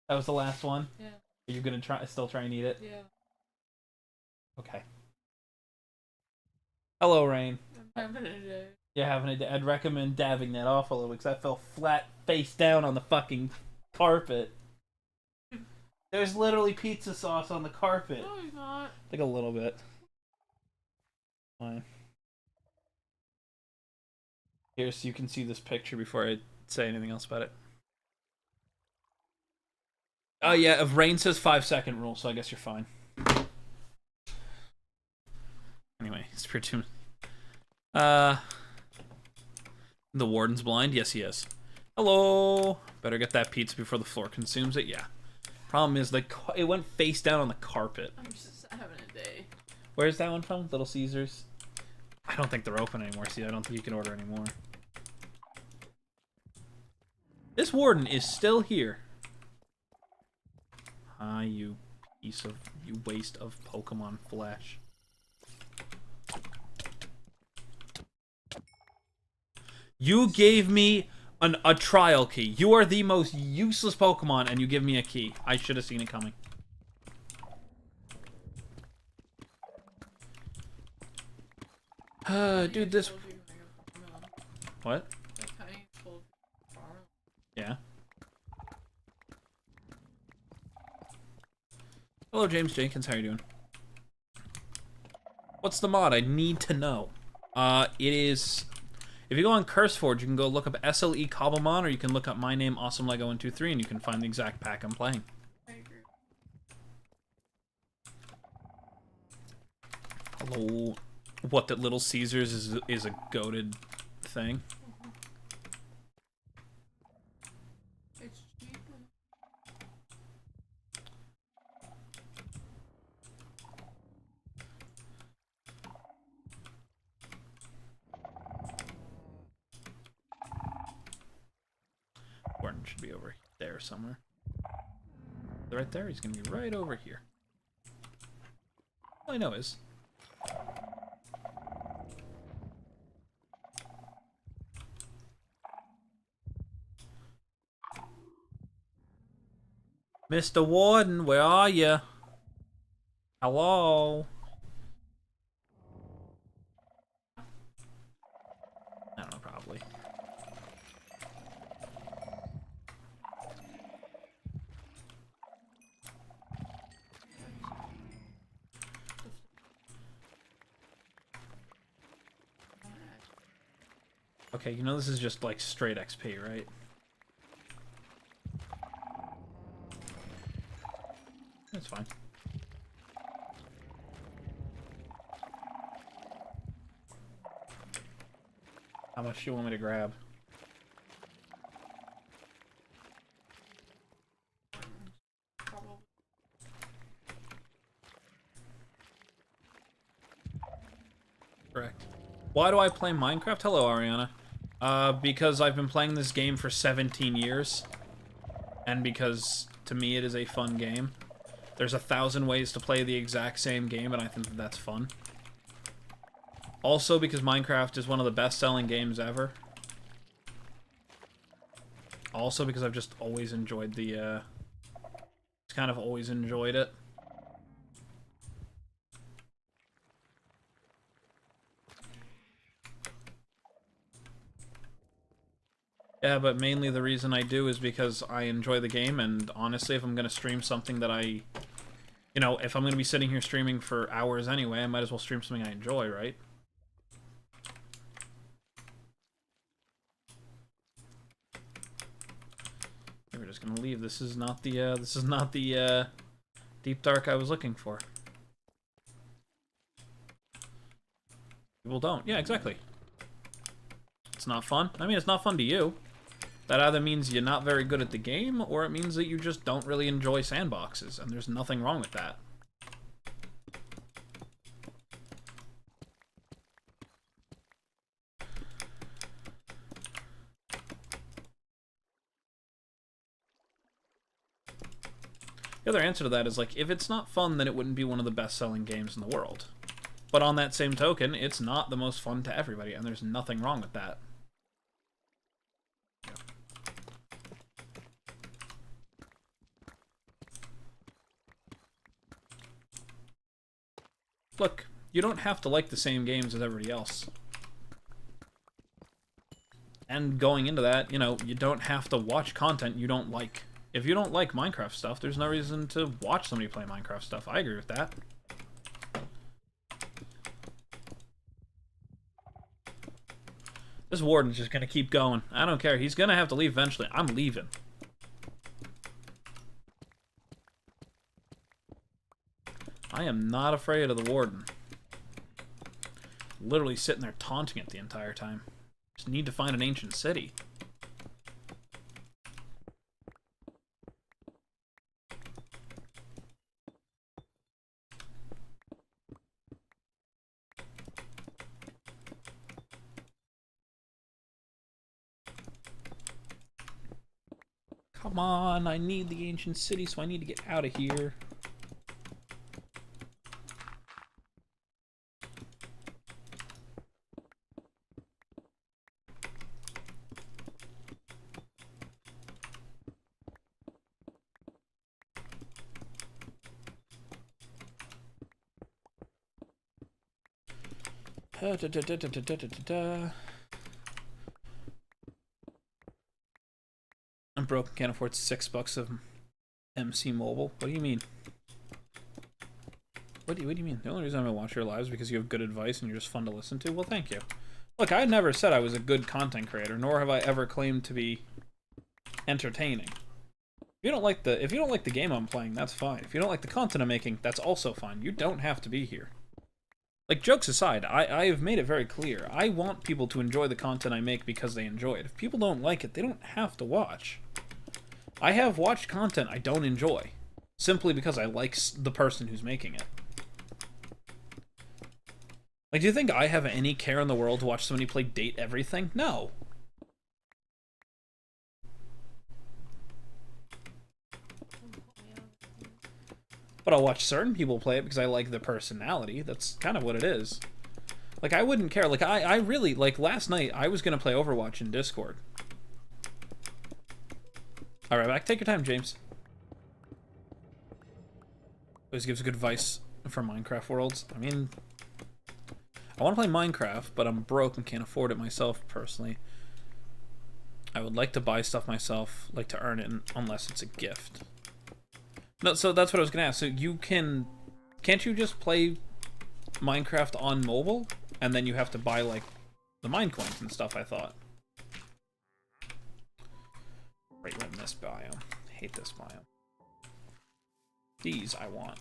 Speaker 1: That was the last one?
Speaker 3: Yeah.
Speaker 1: Are you gonna still try and eat it?
Speaker 3: Yeah.
Speaker 1: Okay. Hello, Rain.
Speaker 3: I'm having a day.
Speaker 1: You're having a day. I'd recommend dabbing that off a little because I fell flat face down on the fucking carpet. There's literally pizza sauce on the carpet.
Speaker 3: No, he's not.
Speaker 1: Like a little bit. Fine. Here, so you can see this picture before I say anything else about it. Oh yeah, if Rain says 5-second rule, so I guess you're fine. Anyway, it's pretty too. The warden's blind? Yes, he is. Hello! Better get that pizza before the floor consumes it? Yeah. Problem is, it went face down on the carpet.
Speaker 3: I'm just having a day.
Speaker 1: Where's that one from? Little Caesars? I don't think they're open anymore. See, I don't think you can order anymore. This warden is still here. Ah, you waste of Pokemon flesh. You gave me a trial key. You are the most useless Pokemon, and you give me a key. I should have seen it coming. Dude, this... What? Yeah. Hello, James Jenkins. How are you doing? What's the mod? I need to know. It is. If you go on CurseForge, you can go look up SLE Cobblemon, or you can look up my name, Awesome Lego 123, and you can find the exact pack I'm playing.
Speaker 3: I agree.
Speaker 1: Hello. What, that Little Caesars is a goated thing?
Speaker 3: It's cheap.
Speaker 1: Gordon should be over there somewhere. Right there? He's gonna be right over here. All I know is... Mr. Warden, where are you? Hello? I don't know, probably. Okay, you know this is just like straight XP, right? That's fine. How much do you want me to grab?
Speaker 3: Probably.
Speaker 1: Correct. Why do I play Minecraft? Hello, Ariana. Because I've been playing this game for 17 years. And because, to me, it is a fun game. There's 1,000 ways to play the exact same game, and I think that that's fun. Also, because Minecraft is one of the best-selling games ever. Also, because I've just always enjoyed the, just kind of always enjoyed it. Yeah, but mainly the reason I do is because I enjoy the game, and honestly, if I'm going to stream something that I... You know, if I'm going to be sitting here streaming for hours anyway, I might as well stream something I enjoy, right? We're just going to leave. This is not the deep dark I was looking for. People don't. Yeah, exactly. It's not fun. I mean, it's not fun to you. That either means you're not very good at the game, or it means that you just don't really enjoy sandboxes, and there's nothing wrong with that. The other answer to that is, like, if it's not fun, then it wouldn't be one of the best-selling games in the world. But on that same token, it's not the most fun to everybody, and there's nothing wrong with that. Look, you don't have to like the same games as everybody else. And going into that, you know, you don't have to watch content you don't like. If you don't like Minecraft stuff, there's no reason to watch somebody play Minecraft stuff. I agree with that. This warden's just gonna keep going. I don't care. He's gonna have to leave eventually. I'm leaving. I am not afraid of the warden. Literally sitting there taunting it the entire time. Just need to find an ancient city. Come on, I need the ancient city, so I need to get out of here. I'm broke, can't afford $6 of MC Mobile. What do you mean? What do you mean? The only reason I'm gonna watch your lives is because you have good advice and you're just fun to listen to? Well, thank you. Look, I never said I was a good content creator, nor have I ever claimed to be entertaining. If you don't like the game I'm playing, that's fine. If you don't like the content I'm making, that's also fine. You don't have to be here. Like, jokes aside, I have made it very clear. I want people to enjoy the content I make because they enjoy it. If people don't like it, they don't have to watch. I have watched content I don't enjoy, simply because I like the person who's making it. Like, do you think I have any care in the world to watch somebody play Date Everything? No. But I'll watch certain people play it because I like the personality. That's kind of what it is. Like, I wouldn't care. Like, I really, like, last night, I was going to play Overwatch in Discord. Alright, back. Take your time, James. Always gives good advice for Minecraft Worlds. I mean, I want to play Minecraft, but I'm broke and can't afford it myself, personally. I would like to buy stuff myself, like to earn it, unless it's a gift. No, so that's what I was gonna ask. So you can't you just play Minecraft on mobile, and then you have to buy, like, the mine coins and stuff, I thought. Right in this biome. I hate this biome. These I want.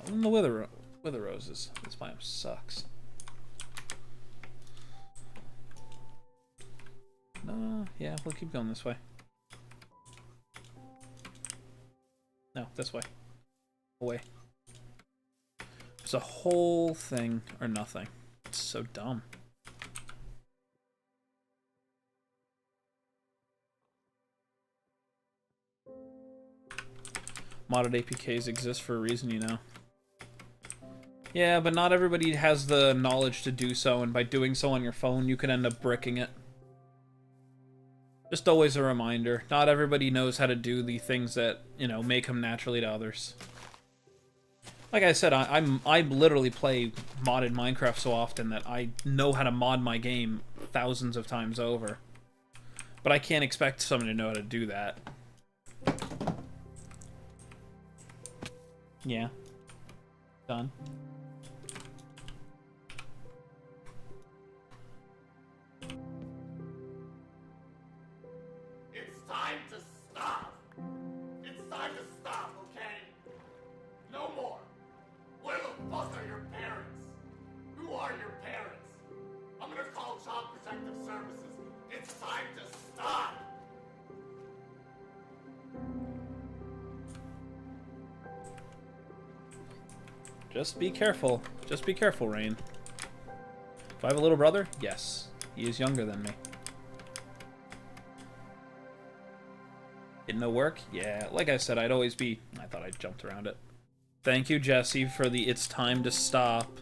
Speaker 1: And the wither roses. This biome sucks. No, yeah, we'll keep going this way. No, this way. Away. It's a whole thing or nothing. It's so dumb. Modded APKs exist for a reason, you know. Yeah, but not everybody has the knowledge to do so, and by doing so on your phone, you could end up bricking it. Just always a reminder, not everybody knows how to do the things that, you know, may come naturally to others. Like I said, I literally play modded Minecraft so often that I know how to mod my game thousands of times over. But I can't expect someone to know how to do that. Yeah. Done.
Speaker 4: It's time to stop. It's time to stop, okay? No more. Where the fuck are your parents? Who are your parents? I'm gonna call Child Protective Services. It's time to stop.
Speaker 1: Just be careful. Just be careful, Rain. Do I have a little brother? Yes. He is younger than me. Didn't know work? Yeah, like I said, I'd always be... I thought I jumped around it. Thank you, Jesse, for the it's time to stop.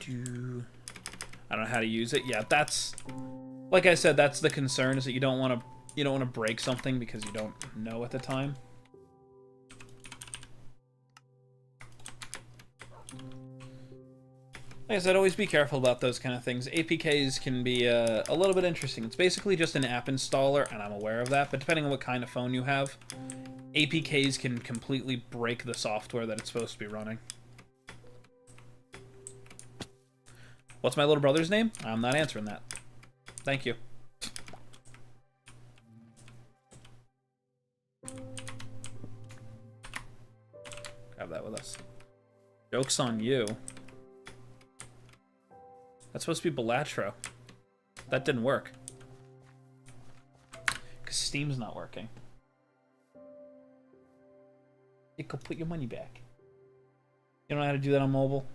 Speaker 1: I don't know how to use it. Yeah, that's... Like I said, that's the concern, is that you don't want to break something because you don't know at the time. Like I said, always be careful about those kind of things. APKs can be a little bit interesting. It's basically just an app installer, and I'm aware of that, but depending on what kind of phone you have, APKs can completely break the software that it's supposed to be running. What's my little brother's name? I'm not answering that. Thank you. Grab that with us. Joke's on you. That's supposed to be Belatro. That didn't work. Because Steam's not working. You could put your money back. You don't know how to do that on mobile?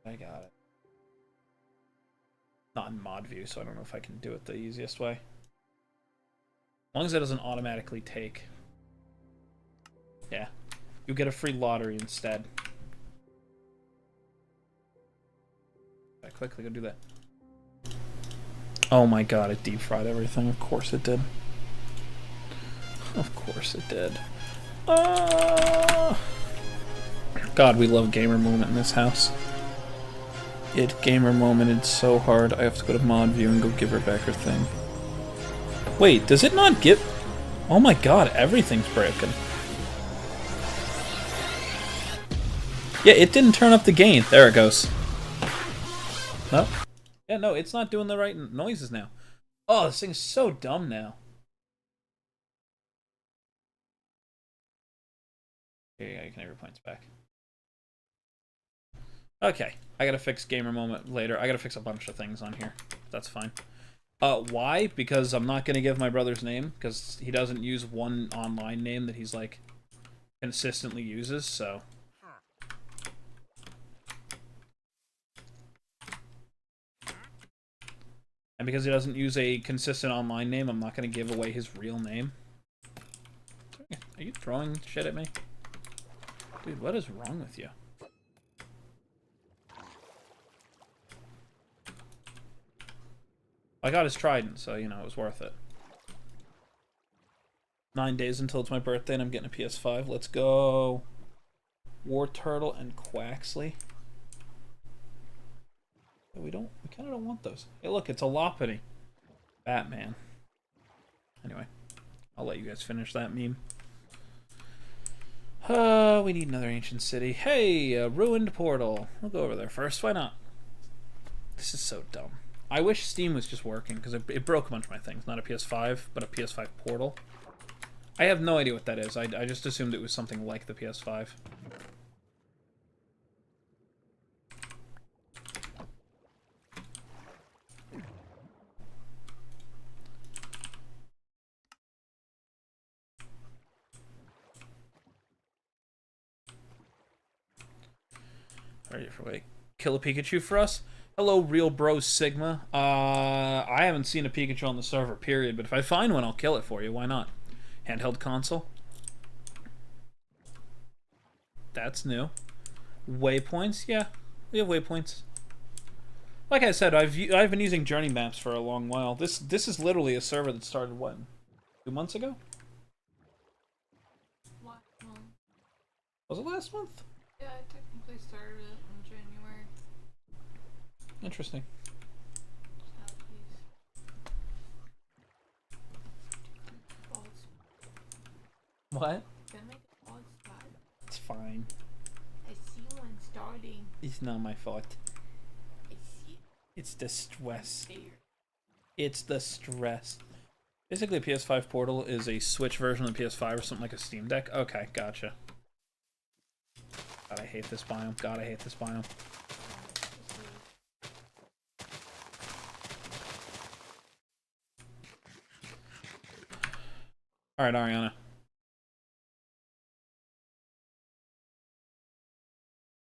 Speaker 1: I got it. Not in mod view, so I don't know if I can do it the easiest way. As long as it doesn't automatically take. Yeah. You get a free lottery instead. I quickly go do that. Oh my god, it deep fried everything. Of course it did. Of course it did. God, we love gamer movement in this house. It gamer momented so hard I have to go to mod view and go give her back her thing. Wait, does it not get... Oh my god, everything's broken. Yeah, it didn't turn up the gain. There it goes. No? Yeah, no, it's not doing the right noises now. Oh, this thing's so dumb now. Yeah, you can have your points back. Okay, I gotta fix gamer moment later. I gotta fix a bunch of things on here. That's fine. Why? Because I'm not gonna give my brother's name, because he doesn't use one online name that he's, like, consistently uses, so... And because he doesn't use a consistent online name, I'm not gonna give away his real name. Are you throwing shit at me? Dude, what is wrong with you? I got his trident, so, you know, it was worth it. 9 days until it's my birthday and I'm getting a PS5. Let's go. War Turtle and Quaxley. We kind of don't want those. Hey, look, it's a Loppity. Batman. Anyway, I'll let you guys finish that meme. We need another ancient city. Hey, a ruined portal. We'll go over there first. Why not? This is so dumb. I wish Steam was just working, because it broke a bunch of my things. Not a PS5, but a PS5 portal. I have no idea what that is. I just assumed it was something like the PS5. Ready for wait. Kill a Pikachu for us? Hello, Real Bro Sigma. I haven't seen a Pikachu on the server, period, but if I find one, I'll kill it for you. Why not? Handheld console? That's new. Waypoints? Yeah, we have waypoints. Like I said, I've been using journey maps for a long while. This is literally a server that started, what, 2 months ago?
Speaker 3: Last month.
Speaker 1: Was it last month?
Speaker 3: Yeah, I technically started it in January.
Speaker 1: Interesting. What?
Speaker 3: Gonna make a bald spot.
Speaker 1: It's fine.
Speaker 3: I see one starting.
Speaker 1: It's not my fault.
Speaker 3: I see
Speaker 1: It's the stress.
Speaker 3: it there.
Speaker 1: It's the stress. Basically, PS5 Portal is a Switch version of the PS5 or something like a Steam Deck. Okay, gotcha. God, I hate this biome. God, I hate this biome. Alright, Ariana.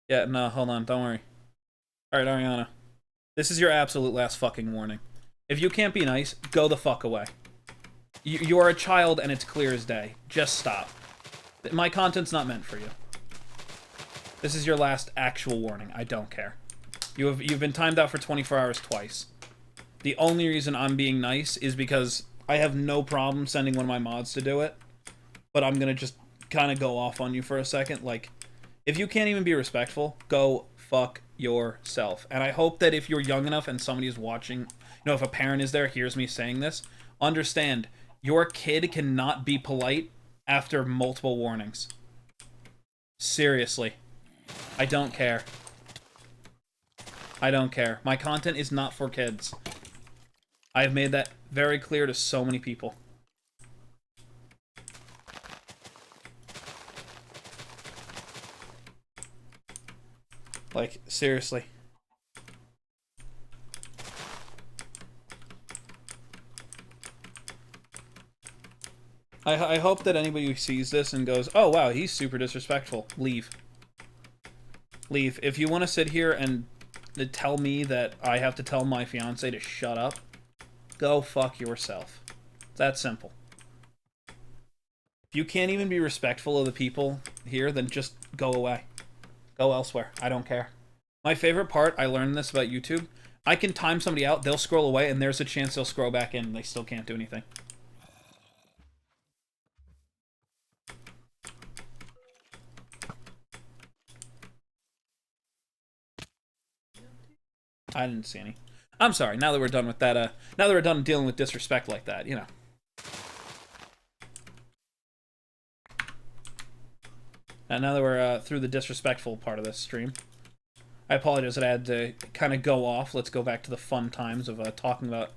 Speaker 1: Yeah, no, hold on, don't worry. Alright, Ariana. This is your absolute last fucking warning. If you can't be nice, go the fuck away. You are a child and it's clear as day. Just stop. My content's not meant for you. This is your last actual warning. I don't care. You've been timed out for 24 hours twice. The only reason I'm being nice is because I have no problem sending one of my mods to do it. But I'm gonna just kind of go off on you for a second. Like, if you can't even be respectful, go fuck yourself. And I hope that if you're young enough and somebody is watching, you know, if a parent is there, hears me saying this, understand, your kid cannot be polite after multiple warnings. Seriously. I don't care. I don't care. My content is not for kids. I've made that very clear to so many people. Like, seriously. I hope that anybody who sees this and goes, oh wow, he's super disrespectful, leave. Leave. If you want to sit here and tell me that I have to tell my fiance to shut up, go fuck yourself. It's that simple. If you can't even be respectful of the people here, then just go away. Go elsewhere. I don't care. My favorite part, I learned this about YouTube, I can time somebody out, they'll scroll away, and there's a chance they'll scroll back in, and they still can't do anything. I didn't see any. I'm sorry. Now that we're done with that, now that we're done dealing with disrespect like that, you know. And now that we're through the disrespectful part of this stream, I apologize that I had to kind of go off. Let's go back to the fun times of talking about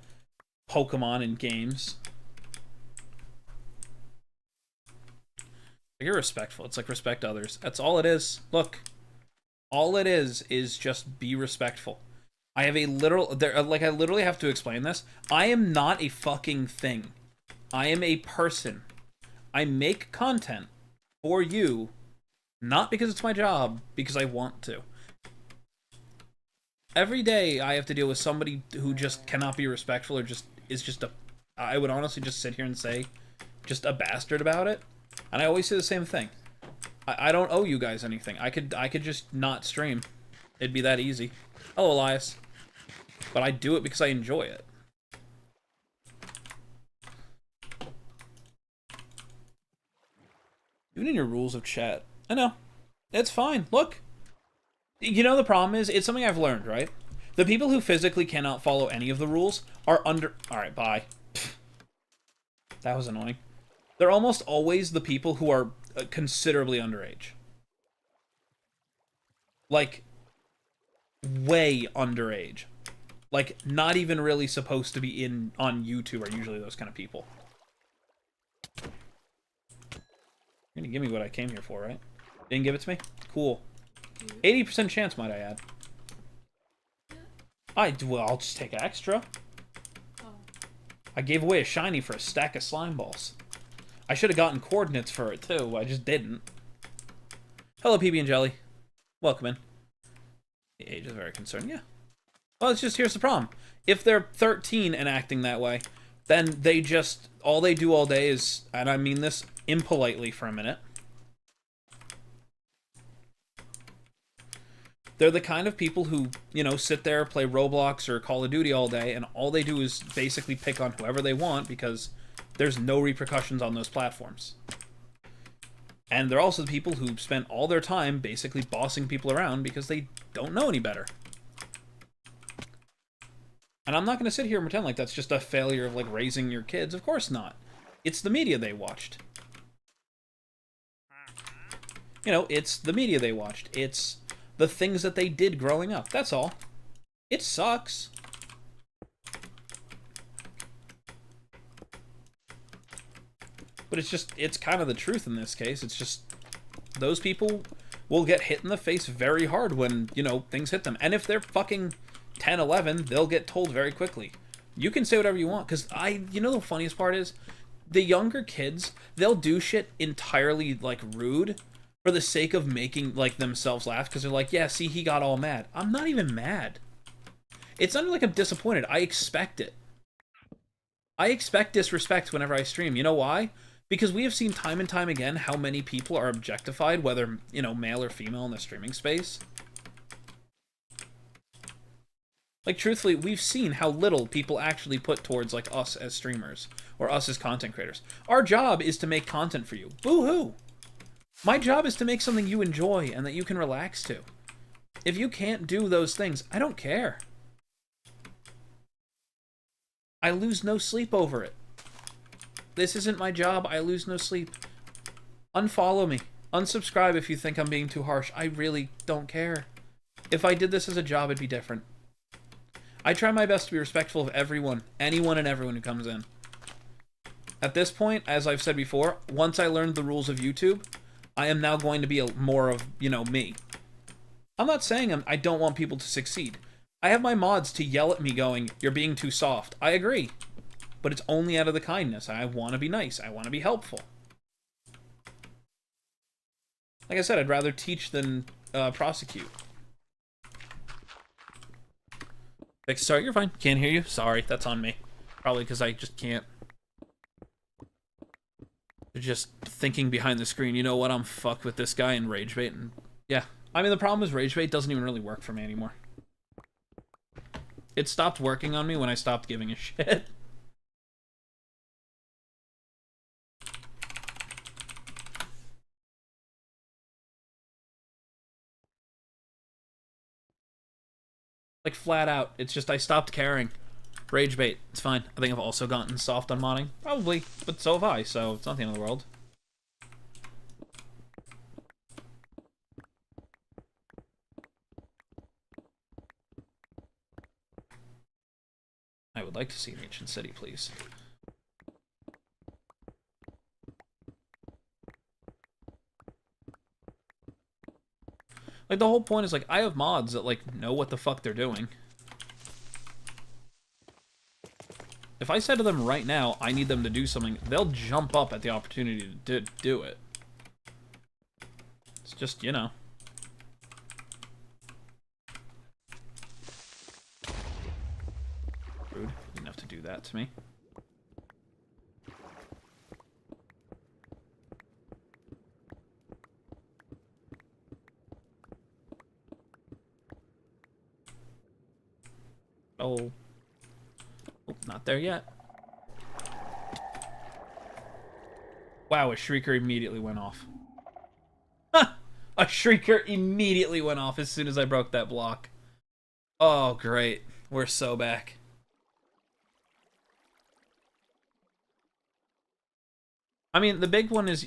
Speaker 1: Pokemon and games. You're respectful. It's like respect others. That's all it is. Look, all it is just be respectful. I have a literal, like I literally have to explain this. I am not a fucking thing. I am a person. I make content for you, not because it's my job, because I want to. Every day I have to deal with somebody who just cannot be respectful or just is just a, I would honestly just sit here and say, just a bastard about it. And I always say the same thing. I don't owe you guys anything. I could just not stream. It'd be that easy. Hello, Elias. But I do it because I enjoy it. Even in your rules of chat. I know. It's fine. Look. You know the problem is, it's something I've learned, right? The people who physically cannot follow any of the rules are under... Alright, bye. That was annoying. They're almost always the people who are considerably underage. Like, way underage. Like, not even really supposed to be on YouTube are usually those kind of people. You're gonna give me what I came here for, right? Didn't give it to me? Cool. 80% chance, might I add. Well, I'll just take extra.
Speaker 3: Oh.
Speaker 1: I gave away a shiny for a stack of slime balls. I should have gotten coordinates for it, too. I just didn't. Hello, PB and Jelly. Welcome in. The age is very concerned. Yeah. Well, it's just, here's the problem. If they're 13 and acting that way, then they just, all they do all day is, and I mean this impolitely for a minute, they're the kind of people who, you know, sit there, play Roblox or Call of Duty all day, and all they do is basically pick on whoever they want because there's no repercussions on those platforms. And they're also the people who spend all their time basically bossing people around because they don't know any better. And I'm not going to sit here and pretend like that's just a failure of, like, raising your kids. Of course not. It's the media they watched. You know, it's the media they watched. It's the things that they did growing up. That's all. It sucks. But it's just, it's kind of the truth in this case. It's just, those people will get hit in the face very hard when, you know, things hit them. And if they're fucking 10, 11, they'll get told very quickly. You can say whatever you want, because you know the funniest part is, the younger kids, they'll do shit entirely, like, rude for the sake of making, like, themselves laugh, because they're like, yeah, see, he got all mad. I'm not even mad. It's not like I'm disappointed. I expect it. I expect disrespect whenever I stream. You know why? Because we have seen time and time again how many people are objectified, whether, you know, male or female in the streaming space. Like, truthfully, we've seen how little people actually put towards, like, us as streamers, or us as content creators. Our job is to make content for you. Boo-hoo! My job is to make something you enjoy and that you can relax to. If you can't do those things, I don't care. I lose no sleep over it. This isn't my job. I lose no sleep. Unfollow me. Unsubscribe if you think I'm being too harsh. I really don't care. If I did this as a job, it'd be different. I try my best to be respectful of everyone. Anyone and everyone who comes in. At this point, as I've said before, once I learned the rules of YouTube, I am now going to be more of, you know, me. I'm not saying I don't want people to succeed. I have my mods to yell at me going, you're being too soft. I agree. But it's only out of the kindness. I want to be nice. I want to be helpful. Like I said, I'd rather teach than prosecute. Sorry, you're fine. Can't hear you. Sorry, that's on me. Probably because I just can't. Just thinking behind the screen, you know what, I'm fucked with this guy and rage bait. And yeah, I mean, the problem is rage bait doesn't even really work for me anymore. It stopped working on me when I stopped giving a shit. Like, flat out. It's just I stopped caring. Rage bait. It's fine. I think I've also gotten soft on modding. Probably, but so have I, so it's not the end of the world. I would like to see an ancient city, please. Like, the whole point is, like, I have mods that, like, know what the fuck they're doing. If I said to them right now, I need them to do something, they'll jump up at the opportunity to do it. It's just, you know. Rude. You didn't have to do that to me. Oh. Oh, not there yet. Wow, a shrieker immediately went off. Ha! A shrieker immediately went off as soon as I broke that block. Oh, great. We're so back. I mean, the big one is,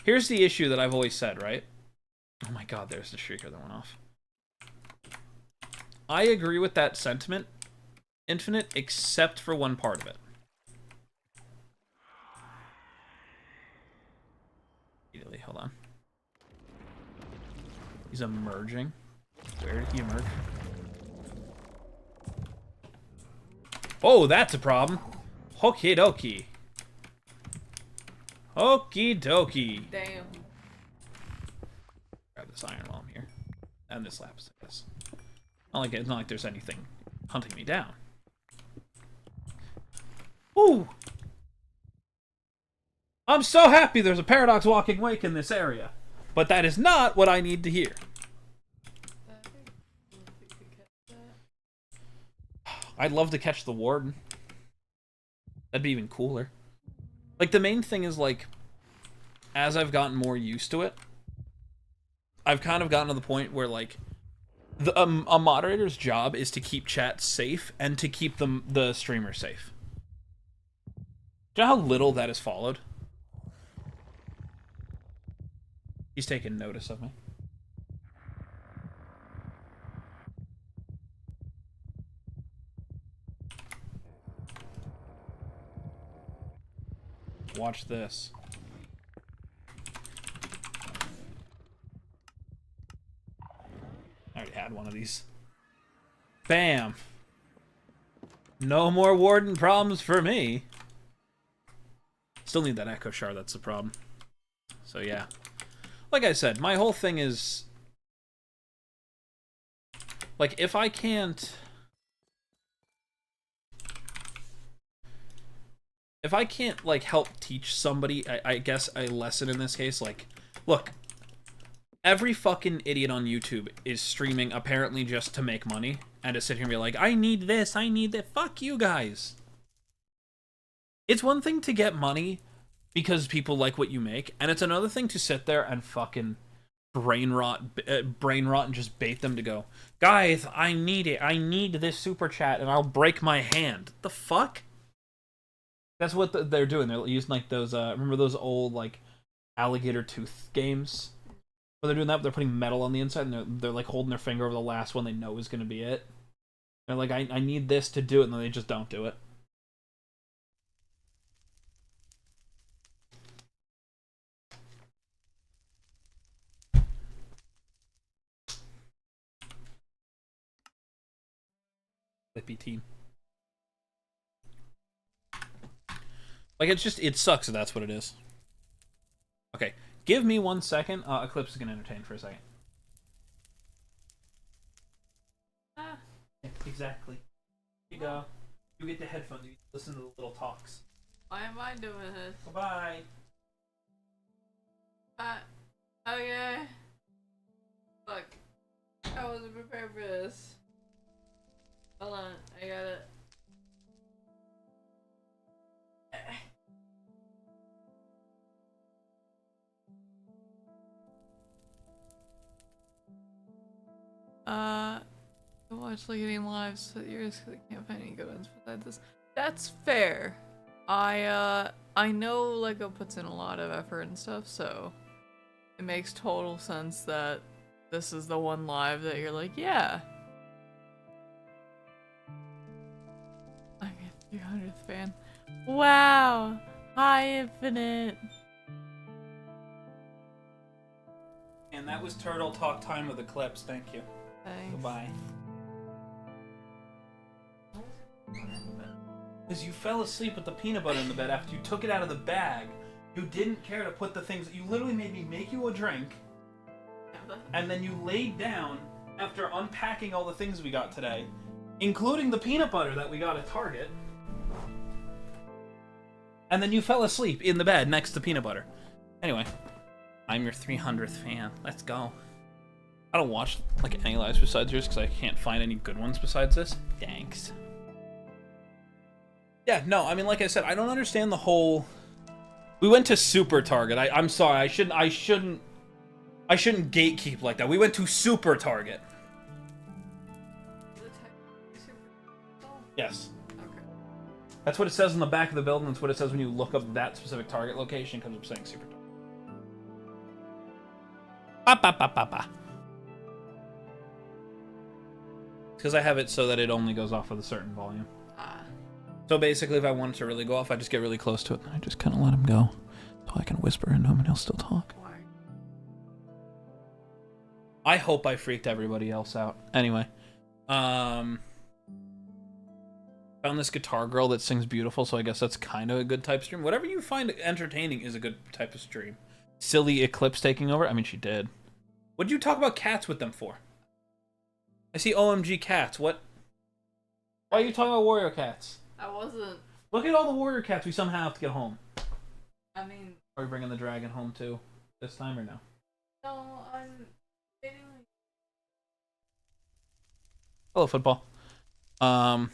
Speaker 1: here's the issue that I've always said, right? Oh my god, there's the shrieker that went off. I agree with that sentiment, Infinite, except for one part of it. Immediately, hold on. He's emerging. Where did he emerge? Oh, that's a problem. Okie dokie. Okie dokie.
Speaker 3: Damn.
Speaker 1: Grab this iron while I'm here. And this lapis, I guess. It's not like there's anything hunting me down. Ooh! I'm so happy there's a Paradox Walking Wake in this area. But that is not what I need to hear. I'd love to catch the Warden. That'd be even cooler. Like, the main thing is, like, as I've gotten more used to it, I've kind of gotten to the point where, like, a moderator's job is to keep chat safe and to keep the streamer safe. Do you know how little that is followed? He's taking notice of me. Watch this. I already had one of these. Bam! No more Warden problems for me. Still need that Echo Shard, that's the problem. So yeah. Like I said, my whole thing is... like, if I can't... if I can't, like, help teach somebody, I guess a lesson in this case, like, look, every fucking idiot on YouTube is streaming apparently just to make money, and to sit here and be like, I need this, I need that. Fuck you guys. It's one thing to get money because people like what you make, and it's another thing to sit there and fucking brain rot and just bait them to go, guys, I need it, I need this super chat, and I'll break my hand. The fuck? That's what they're doing. They're using, like, those, remember those old, like, alligator tooth games? Where they're doing that, but they're putting metal on the inside, and they're like, holding their finger over the last one they know is going to be it. They're like, I need this to do it, and then they just don't do it. Flippy team. Like, it's just, it sucks if that's what it is. Okay, give me 1 second. Eclipse is gonna entertain for a second.
Speaker 3: Ah.
Speaker 1: Yeah, exactly. Here you go. You get the headphones, you listen to the little talks.
Speaker 3: Why am I doing this?
Speaker 1: Bye-bye.
Speaker 3: Okay. Fuck. I wasn't prepared for this. Hold on, I got it. watch like any lives of yours because I can't find any good ones besides this. That's fair. I know Lego puts in a lot of effort and stuff, so it makes total sense that this is the one live that you're like, yeah. I'm your 300th fan. Wow! Hi, Infinite!
Speaker 1: And that was Turtle Talk time with Eclipse. Thank you.
Speaker 3: Thanks.
Speaker 1: Goodbye. Because you fell asleep with the peanut butter in the bed after you took it out of the bag. You didn't care to put the things. You literally made me make you a drink. And then you laid down after unpacking all the things we got today, including the peanut butter that we got at Target. And then you fell asleep in the bed next to peanut butter. Anyway, I'm your 300th fan. Let's go. I don't watch like any lives besides yours because I can't find any good ones besides this. Thanks. Yeah, no, I mean, like I said, I don't understand the whole. We went to Super Target. I'm sorry. I shouldn't gatekeep like that. We went to Super Target. Yes.
Speaker 3: Okay.
Speaker 1: That's what it says on the back of the building. That's what it says when you look up that specific Target location. Comes up saying Super Target. Because I have it so that it only goes off with a certain volume. So basically, if I want it to really go off, I just get really close to it. And I just kind of let him go. So I can whisper into him and he'll still talk.
Speaker 3: Why?
Speaker 1: I hope I freaked everybody else out. Anyway. Found this guitar girl that sings beautiful, so I guess that's kind of a good type stream. Whatever you find entertaining is a good type of stream. Silly Eclipse taking over? I mean, she did. What did you talk about cats with them for? I see OMG cats. What? Why are you talking about warrior cats?
Speaker 3: I wasn't.
Speaker 1: Look at all the warrior cats we somehow have to get home.
Speaker 3: I mean.
Speaker 1: Are we bringing the dragon home too? This time or no?
Speaker 3: No, I'm waiting.
Speaker 1: Hello, football.
Speaker 3: Dragon.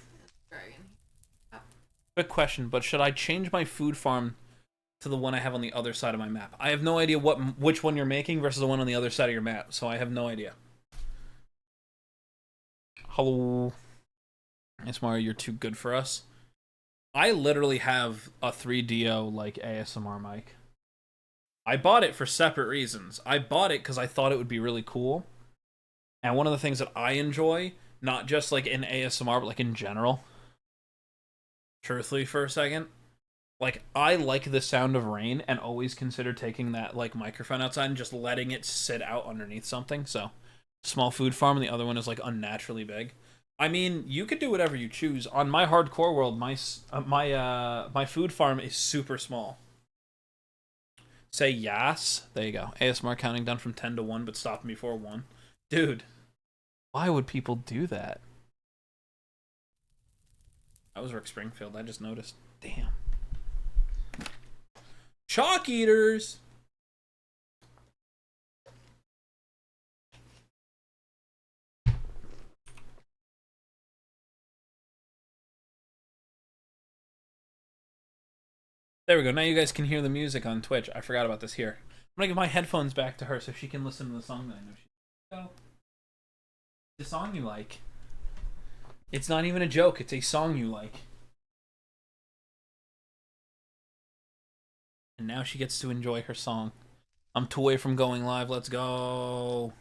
Speaker 1: Quick question, but should I change my food farm to the one I have on the other side of my map? I have no idea which one you're making versus the one on the other side of your map, so I have no idea. Hello. Yes, Mario, you're too good for us. I literally have a 3DO like ASMR mic. I bought it for separate reasons. I bought it because I thought it would be really cool. And one of the things that I enjoy, not just like in ASMR, but like in general, truthfully for a second, like I like the sound of rain and always consider taking that like microphone outside and just letting it sit out underneath something. So small food farm, and the other one is like unnaturally big. I mean, you could do whatever you choose. On my hardcore world, my food farm is super small. Say yes. There you go. ASMR counting down from 10 to 1, but stopping before 1. Dude, why would people do that? That was Rick Springfield. I just noticed. Damn. Chalk eaters! There we go. Now you guys can hear the music on Twitch. I forgot about this here. I'm gonna give my headphones back to her so she can listen to the song that I know she. So, the song you like. It's not even a joke. It's a song you like. And now she gets to enjoy her song. I'm 2 away from going live. Let's go.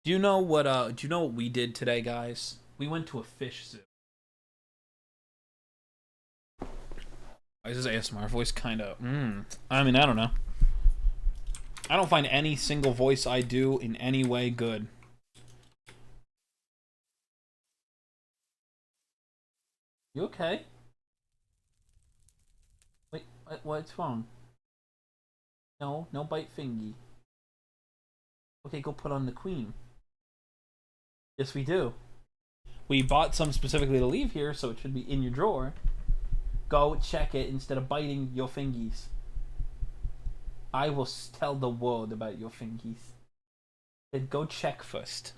Speaker 1: Do you know what we did today, guys? We went to a fish zoo. Why is this ASMR voice kind of... I mean, I don't know. I don't find any single voice I do in any way good. You okay? Wait, what's wrong? No bite fingy. Okay, go put on the queen. Yes, we do. We bought some specifically to leave here, so it should be in your drawer. Go check it instead of biting your fingies. I will tell the world about your fingies. Then go check first.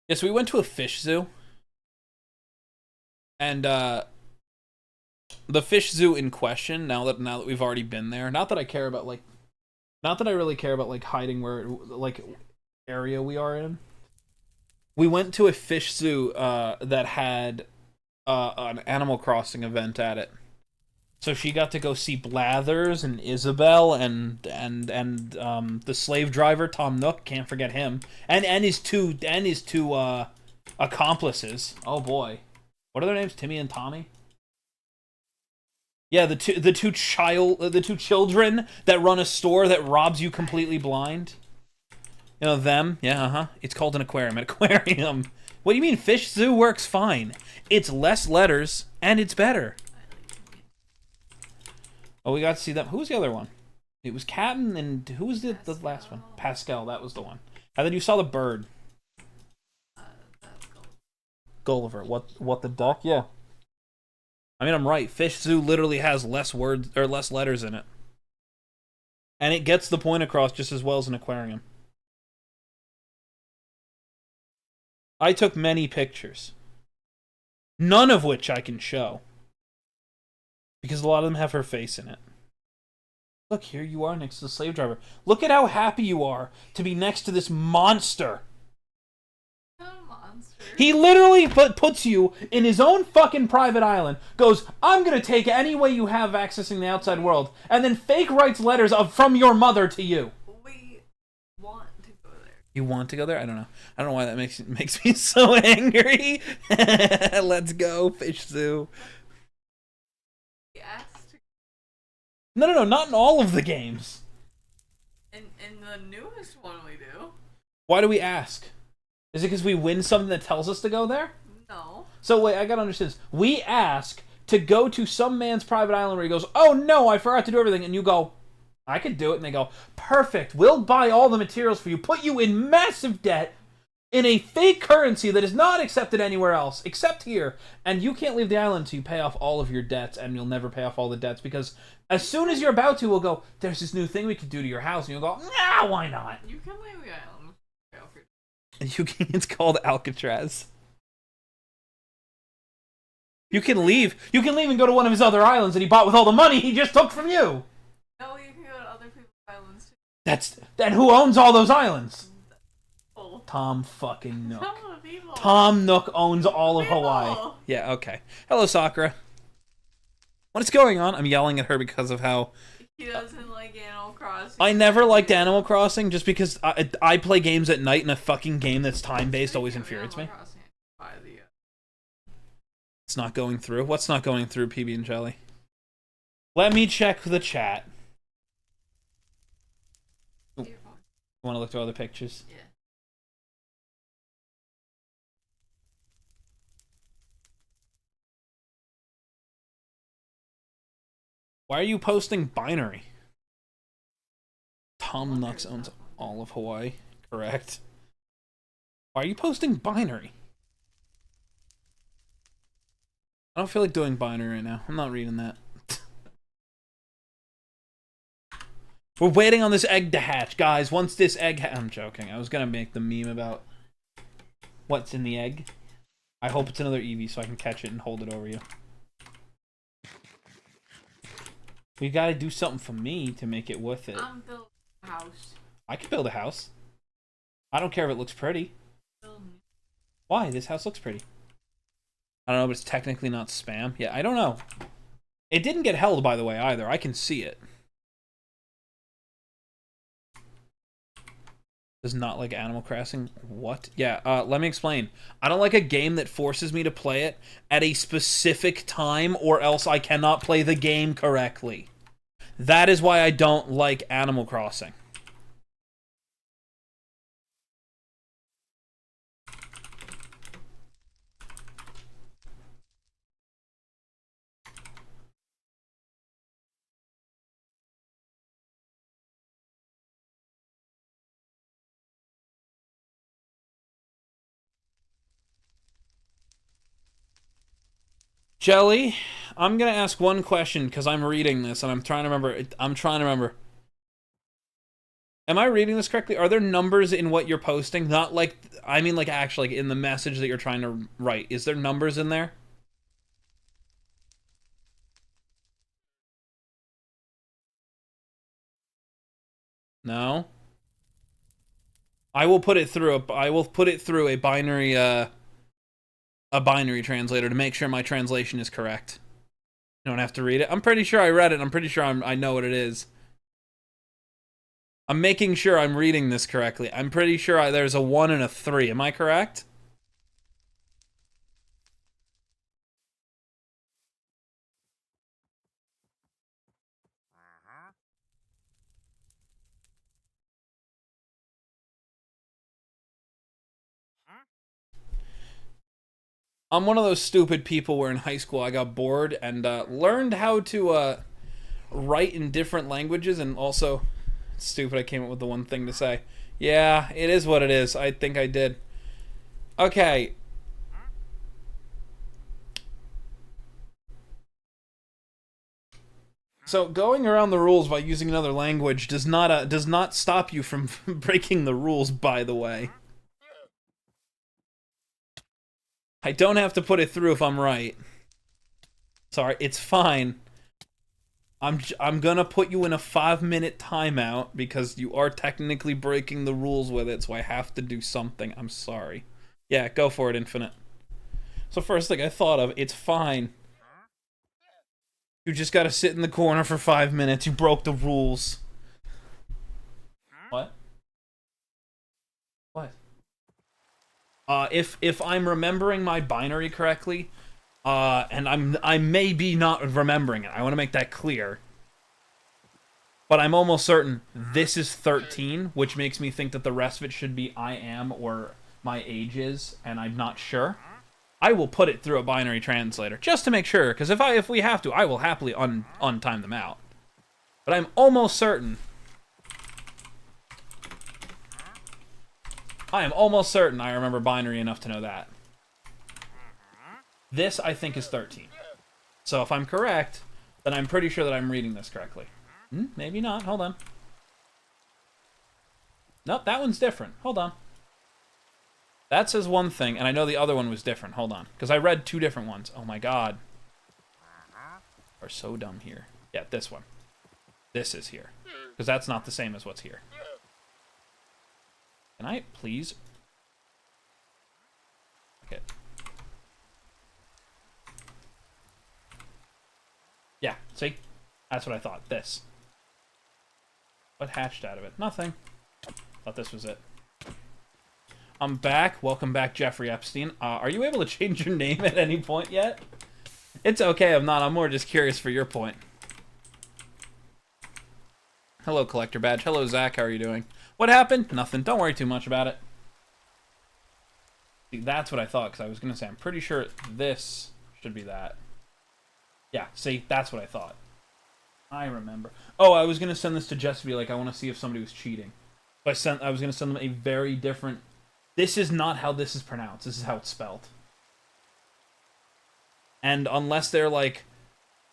Speaker 1: Yes, we went to a fish zoo. And the fish zoo in question, now that we've already been there, not that I care about like Not that I really care about like hiding where like area we are in. We went to a fish zoo that had an Animal Crossing event at it. So she got to go see Blathers and Isabel and the slave driver Tom Nook, can't forget him, and his two accomplices. Oh boy, what are their names? Timmy and Tommy. Yeah, the two children that run a store that robs you completely blind. You know them? Yeah, It's called an aquarium. An aquarium. What do you mean? Fish zoo works fine. It's less letters and it's better. Oh, we got to see them. Who was the other one? It was Captain and who was the last one? Pascal. That was the one. And then you saw the bird. Gulliver. What the duck? Yeah. I mean, I'm right. Fish zoo literally has less words or less letters in it, and it gets the point across just as well as an aquarium. I took many pictures, none of which I can show, because a lot of them have her face in it. Look, here you are next to the slave driver. Look at how happy you are to be next to this monster. He literally puts you in his own fucking private island, goes, I'm gonna take any way you have accessing the outside world, and then fake writes letters from your mother to you.
Speaker 3: We want to go there.
Speaker 1: You want to go there? I don't know. I don't know why that makes me so angry. Let's go, fish zoo.
Speaker 3: Yes.
Speaker 1: No, not in all of the games.
Speaker 3: In the newest one we do.
Speaker 1: Why do we ask? Is it because we win something that tells us to go there?
Speaker 3: No.
Speaker 1: So wait, I gotta understand this. We ask to go to some man's private island where he goes, oh no, I forgot to do everything, and you go, I could do it, and they go, perfect, we'll buy all the materials for you, put you in massive debt, in a fake currency that is not accepted anywhere else, except here, and you can't leave the island until you pay off all of your debts, and you'll never pay off all the debts, because as soon as you're about to, we'll go, there's this new thing we could do to your house, and you'll go, nah, why not?
Speaker 3: You can leave the island.
Speaker 1: It's called Alcatraz. You can leave and go to one of his other islands that he bought with all the money he just took from you.
Speaker 3: No, you can go to other people's islands too.
Speaker 1: And who owns all those islands?
Speaker 3: Oh.
Speaker 1: Tom fucking Nook.
Speaker 3: Some of the people.
Speaker 1: Tom Nook owns all of Hawaii. Yeah, okay. Hello, Sakura. What is going on? I'm yelling at her because of how...
Speaker 3: He doesn't like Animal Crossing.
Speaker 1: I never liked Animal Crossing just because I play games at night and a fucking game that's time-based always infuriates me. It's not going through. What's not going through, PB and Jelly? Let me check the chat. Ooh. You want to look through other pictures?
Speaker 3: Yeah.
Speaker 1: Why are you posting binary? Tom Nook owns all of Hawaii. Correct. Why are you posting binary? I don't feel like doing binary right now. I'm not reading that. We're waiting on this egg to hatch, guys. Once this egg I'm joking. I was gonna make the meme about what's in the egg. I hope it's another Eevee so I can catch it and hold it over you. We gotta do something for me to make it worth it.
Speaker 3: I'm building a house.
Speaker 1: I can build a house. I don't care if it looks pretty. Why? This house looks pretty. I don't know, but it's technically not spam. Yeah, I don't know. It didn't get held, by the way, either. I can see it. Does not like Animal Crossing? What? Yeah, let me explain. I don't like a game that forces me to play it at a specific time or else I cannot play the game correctly. That is why I don't like Animal Crossing. Jelly, I'm gonna ask one question because I'm reading this and I'm trying to remember. Am I reading this correctly? Are there numbers in what you're posting? Not like, I mean like actually like in the message that you're trying to write. Is there numbers in there? No. I will put it through a binary translator to make sure my translation is correct. You don't have to read it. I'm pretty sure I read it. I'm pretty sure I know what it is. I'm making sure I'm reading this correctly. I'm pretty sure there's a 1 and a 3. Am I correct? I'm one of those stupid people where in high school I got bored and learned how to write in different languages, and also, stupid, I came up with the one thing to say. Yeah, it is what it is. I think I did. Okay. So going around the rules by using another language does not stop you from breaking the rules, by the way. I don't have to put it through if I'm right. Sorry, it's fine. I'm gonna put you in a 5-minute timeout because you are technically breaking the rules with it, so I have to do something. I'm sorry. Yeah, go for it, Infinite. So first thing I thought of, it's fine. You just gotta sit in the corner for 5 minutes. You broke the rules. What? What? If I'm remembering my binary correctly, and I may be not remembering it. I want to make that clear. But I'm almost certain this is 13, which makes me think that the rest of it should be I am or my age is, and I'm not sure. I will put it through a binary translator just to make sure, because if we have to, I will happily untime them out. But I'm almost certain. I am almost certain I remember binary enough to know that. This, I think, is 13. So if I'm correct, then I'm pretty sure that I'm reading this correctly. Maybe not. Hold on. Nope, that one's different. Hold on. That says one thing, and I know the other one was different. Hold on. Because I read 2 different ones. Oh my god. We're so dumb here. Yeah, this one. This is here. Because that's not the same as what's here. Can I please? Okay. Yeah, see? That's what I thought. This. What hatched out of it? Nothing. Thought this was it. I'm back. Welcome back, Jeffrey Epstein. Are you able to change your name at any point yet? It's okay, I'm not. I'm more just curious for your point. Hello, Collector Badge. Hello, Zach. How are you doing? What happened? Nothing. Don't worry too much about it. See, that's what I thought, because I was going to say, I'm pretty sure this should be that. Yeah, see, that's what I thought. I remember. Oh, I was going to send this to Jess to be like, I want to see if somebody was cheating. But I was going to send them a very different... This is not how this is pronounced. This is how it's spelled. And unless they're, like,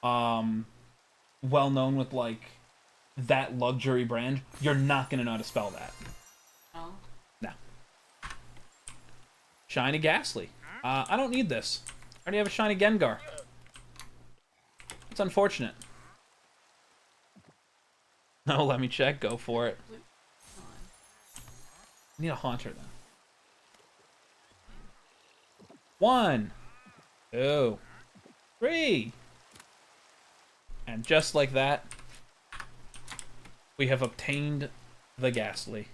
Speaker 1: well-known with, like, that luxury brand, you're not going to know how to spell that.
Speaker 3: Oh.
Speaker 1: No. Shiny Ghastly. I don't need this. I already have a Shiny Gengar. It's unfortunate. No, let me check. Go for it. I need a Haunter, then. 1, 2, 3. And just like that, we have obtained the Ghastly.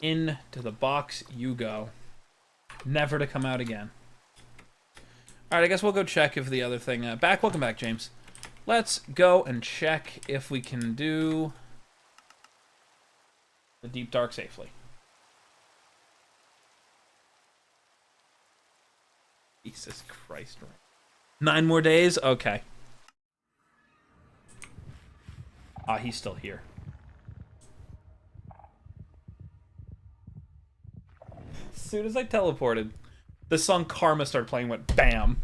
Speaker 1: Into the box you go. Never to come out again. Alright, I guess we'll go check if the other thing... welcome back, James. Let's go and check if we can do the Deep Dark safely. Jesus Christ. 9 more days? Okay. He's still here. As soon as I teleported, the song Karma started playing, went BAM!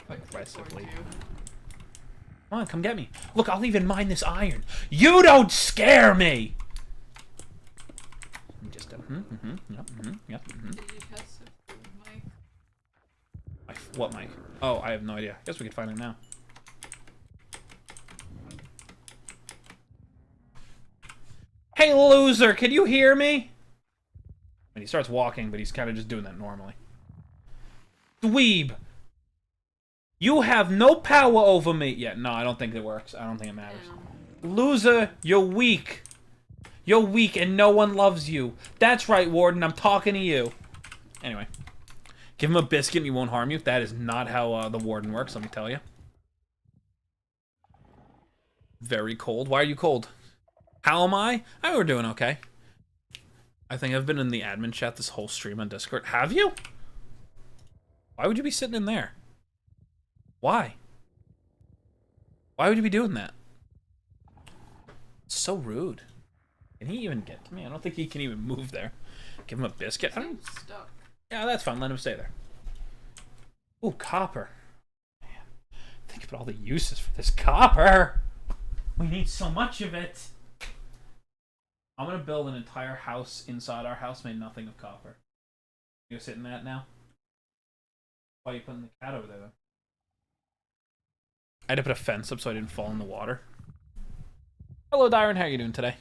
Speaker 1: Aggressively. Come on, come get me. Look, I'll even mine this iron. You don't scare me! Just, yep,
Speaker 3: Did you test if the mic?
Speaker 1: What mic? Oh, I have no idea. Guess we could find it now. Hey, loser, can you hear me? And he starts walking, but he's kind of just doing that normally. Dweeb! You have no power over me! Yeah, no, I don't think it works. I don't think it matters. Loser, you're weak. You're weak and no one loves you. That's right, Warden, I'm talking to you. Anyway. Give him a biscuit and he won't harm you. That is not how the Warden works, let me tell you. Very cold. Why are you cold? How am I? We're doing okay. I think I've been in the admin chat this whole stream on Discord. Have you? Why would you be sitting in there? Why? Why would you be doing that? It's so rude. Can he even get to me? I don't think he can even move there. Give him a biscuit. I don't...
Speaker 3: Stuck.
Speaker 1: Yeah, that's fine. Let him stay there. Ooh, copper. Man, think about all the uses for this copper. We need so much of it. I'm gonna build an entire house inside our house made nothing of copper. You sit in that now? Why are you putting the cat over there, though? I had to put a fence up so I didn't fall in the water. Hello, Dyron. How are you doing today?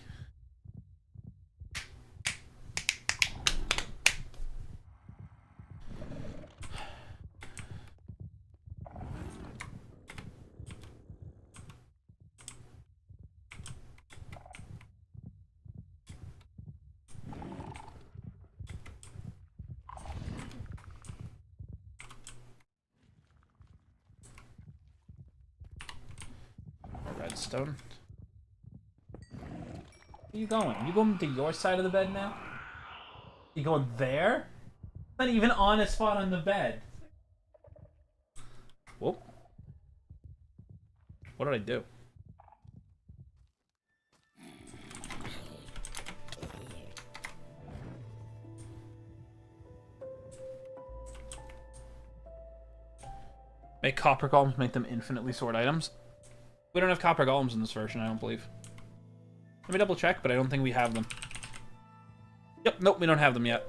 Speaker 1: Redstone. Where are you going? You going to your side of the bed now? You going there? Not even on a spot on the bed. Whoop. What did I do? Make copper golems, make them infinitely stored items. We don't have copper golems in this version, I don't believe. Let me double check, but I don't think we have them. Yep, nope, we don't have them yet.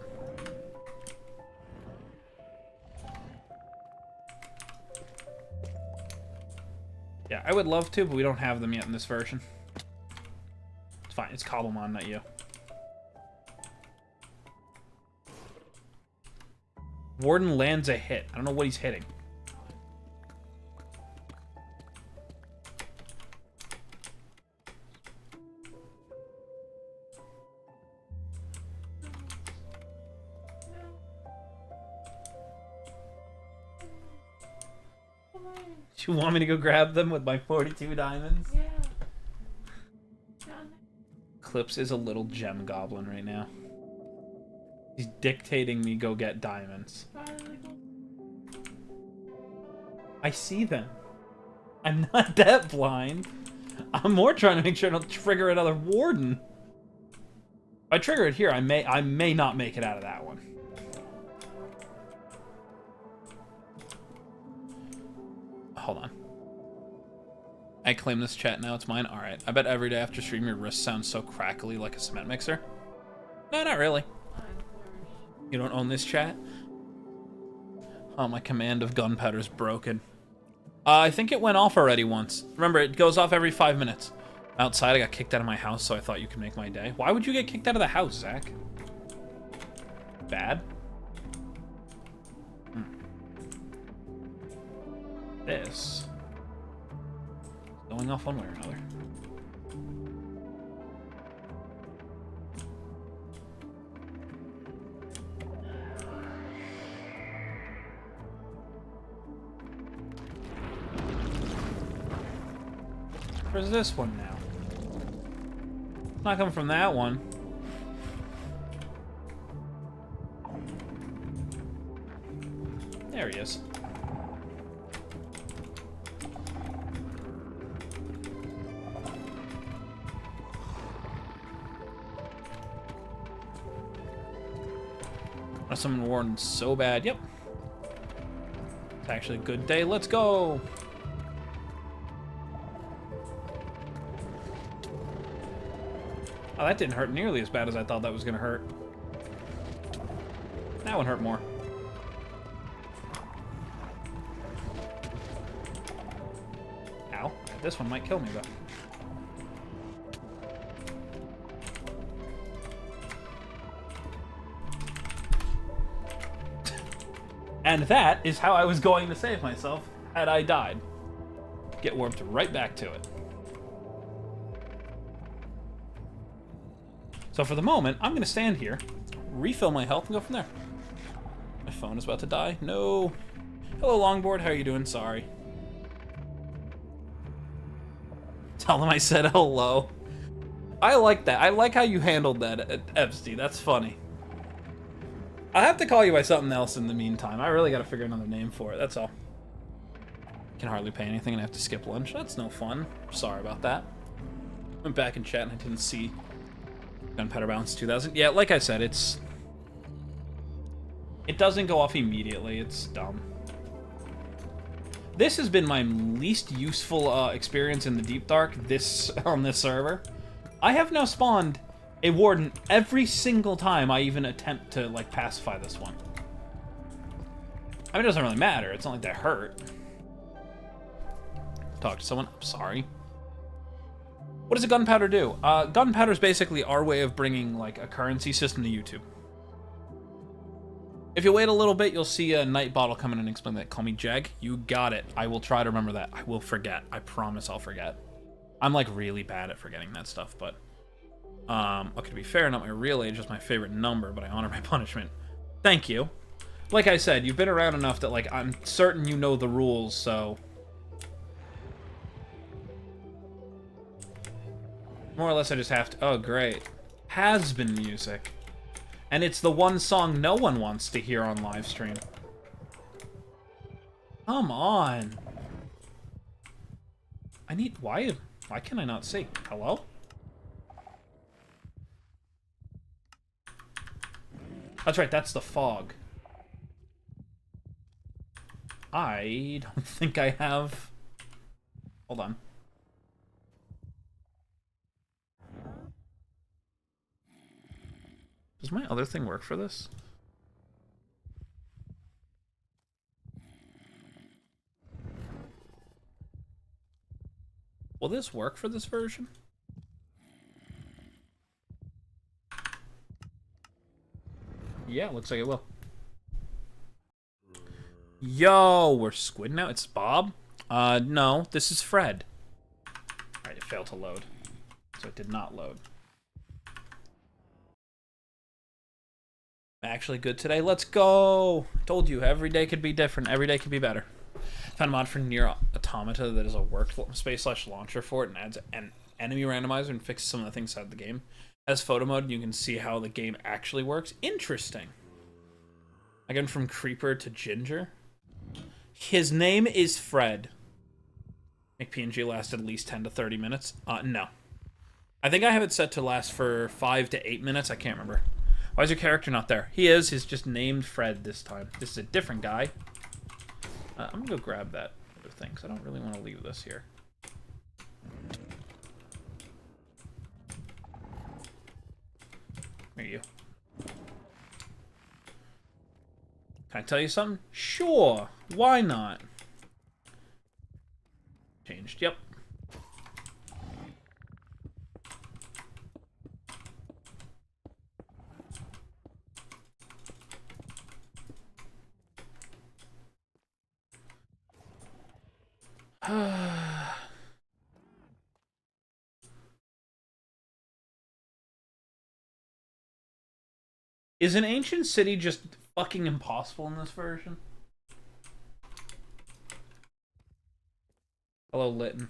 Speaker 1: Yeah, I would love to, but we don't have them yet in this version. It's fine, it's Cobblemon, not you. Warden lands a hit. I don't know what he's hitting. You want me to go grab them with my 42 diamonds?
Speaker 3: Yeah.
Speaker 1: Clips is a little gem goblin right now. He's dictating me go get diamonds. I see them. I'm not that blind. I'm more trying to make sure I don't trigger another warden. If I trigger it here, I may not make it out of that one. Hold on. I claim this chat now, it's mine? Alright. I bet every day after stream your wrist sounds so crackly like a cement mixer. No, not really. You don't own this chat? Oh, my command of gunpowder is broken. I think it went off already once. Remember, it goes off every 5 minutes. Outside, I got kicked out of my house, so I thought you could make my day. Why would you get kicked out of the house, Zach? Bad? This going off one way or another. Where's this one now? Not coming from that one. There he is. I summoned Warden so bad. Yep. It's actually a good day. Let's go. Oh, that didn't hurt nearly as bad as I thought that was going to hurt. That one hurt more. This one might kill me, though. And that is how I was going to save myself had I died. Get warped right back to it. So for the moment, I'm going to stand here, refill my health, and go from there. My phone is about to die. No. Hello, Longboard. How are you doing? Sorry. Tell them I said hello. I like that. I like how you handled that, Epstein. That's funny. I'll have to call you by something else in the meantime. I really got to figure another name for it. That's all. Can hardly pay anything and I have to skip lunch. That's no fun. Sorry about that. Went back in chat and I didn't see Gunpowder Balance 2000. Yeah, like I said, it doesn't go off immediately. It's dumb. This has been my least useful experience in the Deep Dark on this server. I have now spawned a warden every single time I even attempt to, like, pacify this one. I mean, it doesn't really matter. It's not like that hurt. Talk to someone. I'm sorry. What does a gunpowder do? Gunpowder is basically our way of bringing, like, a currency system to YouTube. If you wait a little bit, you'll see a night bottle come in and explain that. Call me Jag. You got it. I will try to remember that. I will forget. I promise I'll forget. I'm, like, really bad at forgetting that stuff, but... okay, to be fair, not my real age is my favorite number, but I honor my punishment. Thank you. Like I said, you've been around enough that, like, I'm certain you know the rules, so... More or less, I just have to... Oh, great. Has been music. And it's the one song no one wants to hear on live stream. Come on. I need... Why can I not see? Hello? That's right, that's the fog. I don't think I have... Hold on. Does my other thing work for this? Will this work for this version? Yeah, looks like it will. Yo, we're squid now? It's Bob? No, this is Fred. Alright, it failed to load. So it did not load. Actually good today. Let's go! Told you, every day could be different. Every day could be better. Found a mod for Nier Automata that is a workspace / launcher for it and adds an enemy randomizer and fixes some of the things inside the game. As photo mode, you can see how the game actually works. Interesting. Again, from Creeper to Ginger. His name is Fred. Make PNG last at least 10 to 30 minutes. No. I think I have it set to last for 5 to 8 minutes. I can't remember. Why is your character not there? He's just named Fred this time. This is a different guy. I'm gonna go grab that other thing, because I don't really want to leave this here. There you go. Can I tell you something? Sure. Why not? Changed. Yep. Is an ancient city just fucking impossible in this version? Hello, Lytton.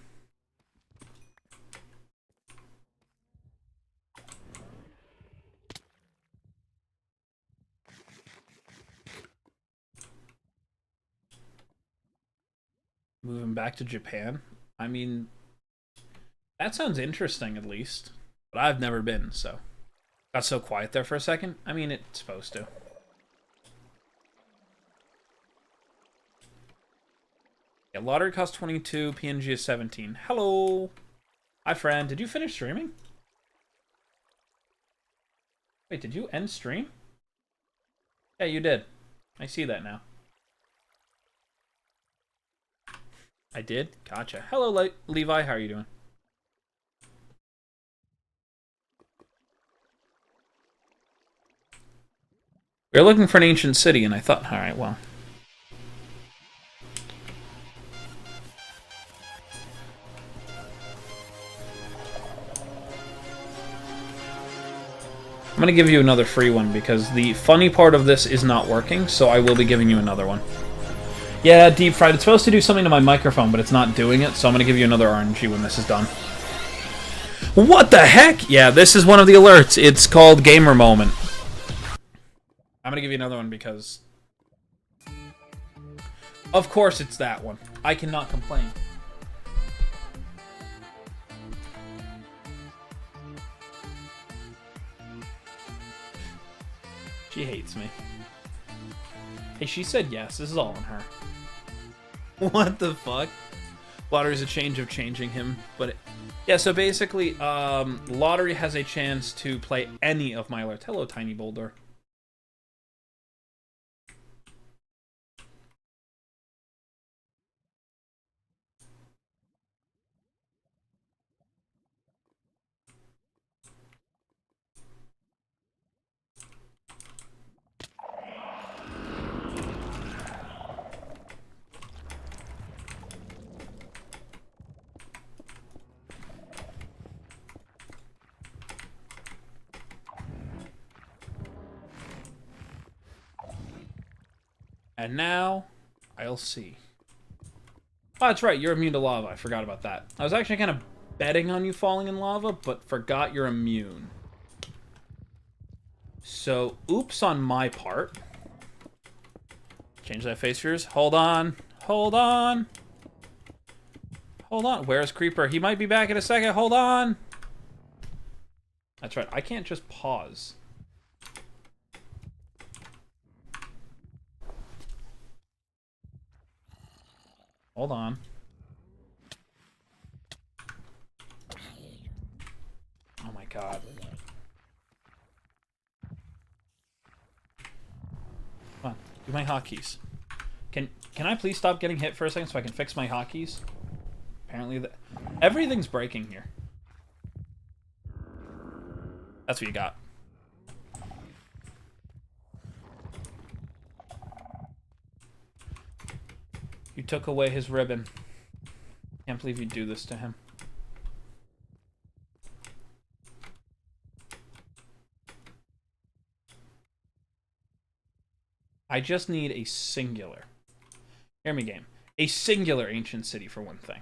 Speaker 1: Moving back to Japan? I mean, that sounds interesting at least. But I've never been, so. Got so quiet there for a second. I mean, it's supposed to. Yeah, lottery costs 22, PNG is 17. Hello! Hi, friend. Did you finish streaming? Wait, did you end stream? Yeah, you did. I see that now. I did? Gotcha. Hello, Levi. How are you doing? We were looking for an ancient city, and I thought, alright, well. I'm going to give you another free one, because the funny part of this is not working, so I will be giving you another one. Yeah, Deep Fried, it's supposed to do something to my microphone, but it's not doing it, so I'm going to give you another RNG when this is done. What the heck? Yeah, this is one of the alerts. It's called Gamer Moment. I'm going to give you another one because... Of course it's that one. I cannot complain. She hates me. Hey, she said yes. This is all on her. What the fuck? Lottery's a change of changing him, but... Yeah, so basically, Lottery has a chance to play any of my alerts. Hello, Tiny Boulder. And now, I'll see. Oh, that's right, you're immune to lava. I forgot about that. I was actually kind of betting on you falling in lava, but forgot you're immune. So, oops on my part. Change that face of yours. Hold on. Hold on. Hold on. Where's Creeper? He might be back in a second. Hold on. That's right. I can't just pause. Hold on. Oh my god. Come on, do my hotkeys. Can I please stop getting hit for a second so I can fix my hotkeys? Apparently everything's breaking here. That's what you got. You took away his ribbon. Can't believe you'd do this to him. I just need a singular. Hear me, game. A singular ancient city for one thing.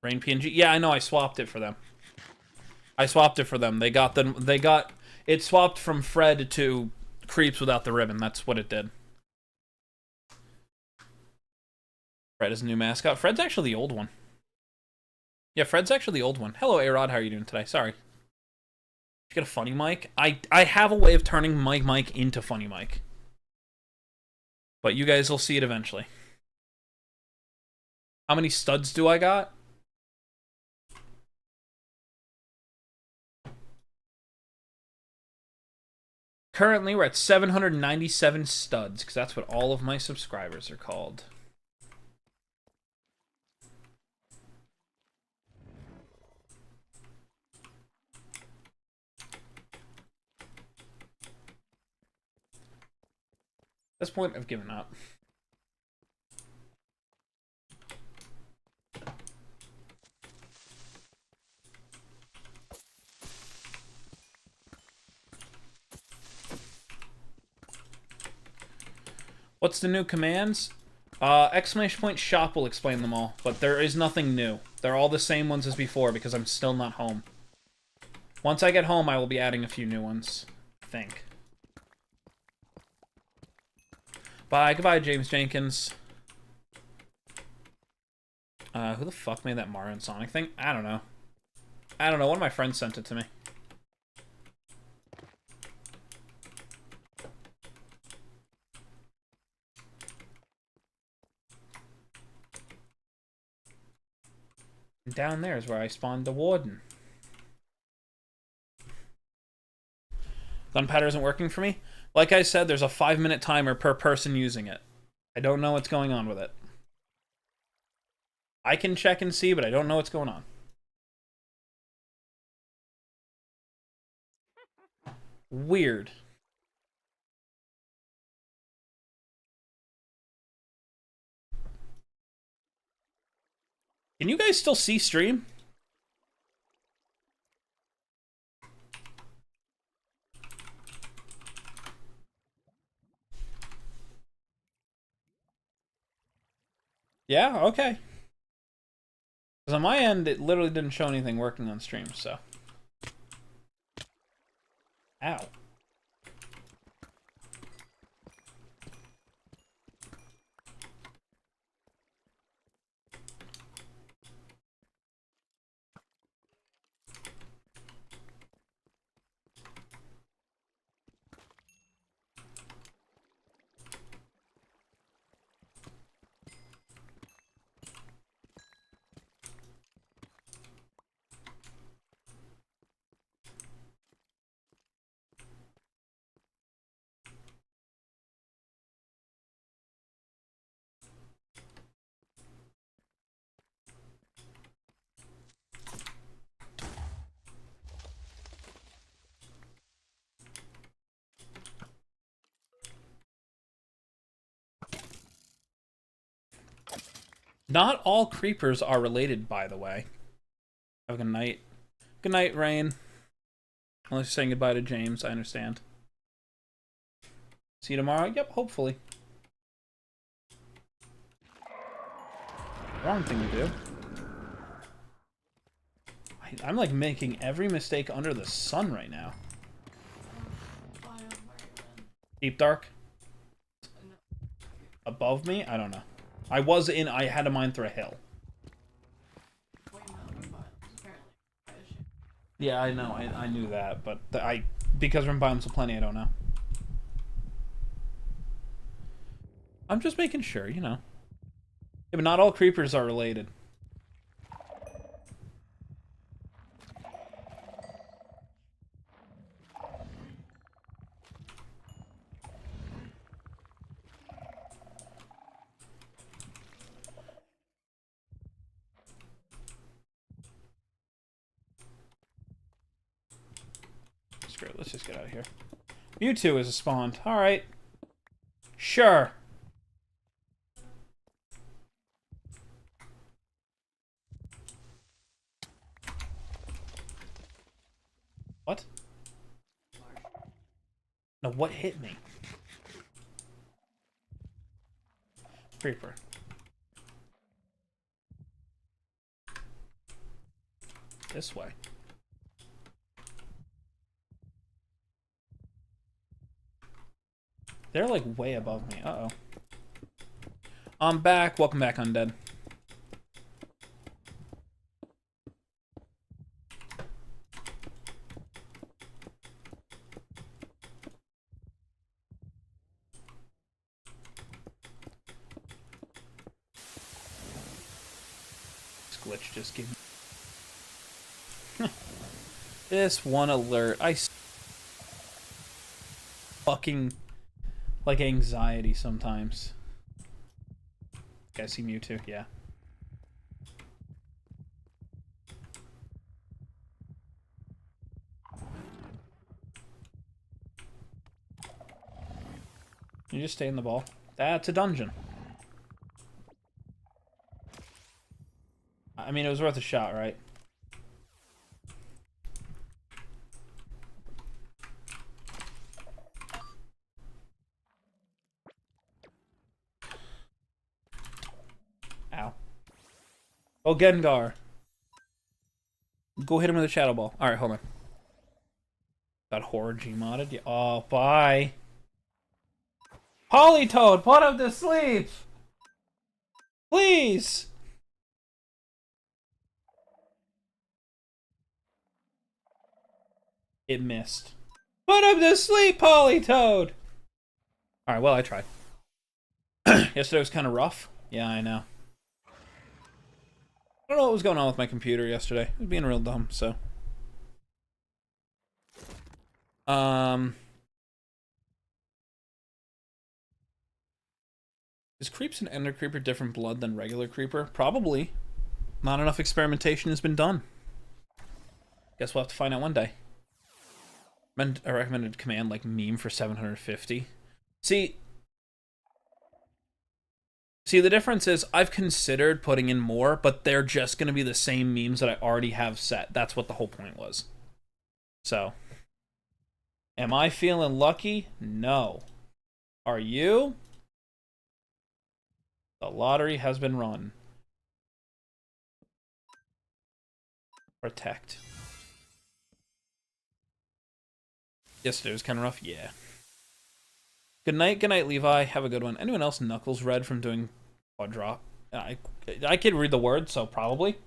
Speaker 1: Rain PNG. Yeah, I know. I swapped it for them. I swapped it for them. They got it swapped from Fred to Creeps without the ribbon. That's what it did. Fred is a new mascot. Fred's actually the old one. Yeah, Fred's actually the old one. Hello, A-Rod. How are you doing today? Sorry. You get a funny mic? I have a way of turning my mic into funny mic. But you guys will see it eventually. How many studs do I got? Currently, we're at 797 studs, because that's what all of my subscribers are called. At this point, I've given up. What's the new commands? Exclamation point shop will explain them all, but there is nothing new. They're all the same ones as before because I'm still not home. Once I get home, I will be adding a few new ones, I think. Bye. Goodbye, James Jenkins. Who the fuck made that Mario and Sonic thing? I don't know. I don't know. One of my friends sent it to me. And down there is where I spawned the warden. Gunpowder isn't working for me. Like I said, there's a 5-minute timer per person using it. I don't know what's going on with it. I can check and see, but I don't know what's going on. Weird. Can you guys still see stream? Yeah, okay. Because on my end, it literally didn't show anything working on stream, so. Ow. Not all creepers are related, by the way. Have a good night. Good night, Rain. Unless you're saying goodbye to James, I understand. See you tomorrow? Yep, hopefully. Wrong thing to do. I'm like making every mistake under the sun right now. Deep dark? Above me? I don't know. I had to mine through a hill. Yeah, I know. I knew that, but because we're in biomes aplenty, I don't know. I'm just making sure, you know. Yeah, but not all creepers are related. Screw it, let's just get out of here. Mewtwo is a spawned. Alright. Sure. What? No, what hit me? Creeper. This way. They're like way above me. Uh-oh. I'm back. Welcome back, Undead. This glitch just gave me... This one alert. Fucking... like anxiety sometimes. Okay, I see Mewtwo, yeah. You just stay in the ball. That's a dungeon. I mean, it was worth a shot, right? Ow. Oh, Gengar. Go hit him with a Shadow Ball. Alright, hold on. Got horror G-modded? Yeah. Oh, bye. Polytoad, put him to sleep! Please! It missed. Put him to sleep, Polytoad! Alright, well, I tried. Yesterday was kind of rough. Yeah, I know. I don't know what was going on with my computer yesterday. It was being real dumb, so. Is Is Creeps and Ender Creeper different blood than regular Creeper? Probably. Not enough experimentation has been done. Guess we'll have to find out one day. A recommended command like meme for 750. See, the difference is I've considered putting in more, but they're just going to be the same memes that I already have set. That's what the whole point was. So, am I feeling lucky? No. Are you? The lottery has been run. Protect. Yesterday was kind of rough. Yeah. Good night, Levi. Have a good one. Anyone else knuckles red from doing quad drop? I could read the word, so probably.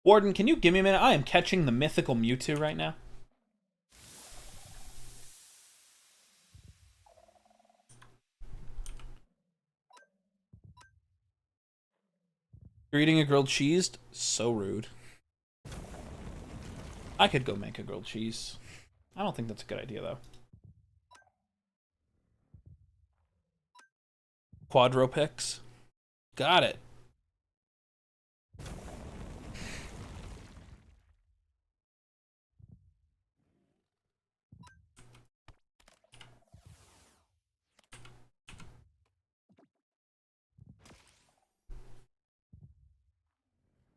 Speaker 1: Warden, can you give me a minute? I am catching the mythical Mewtwo right now. You're eating a grilled cheese? So rude. I could go make a grilled cheese. I don't think that's a good idea, though. Quadropix. Got it.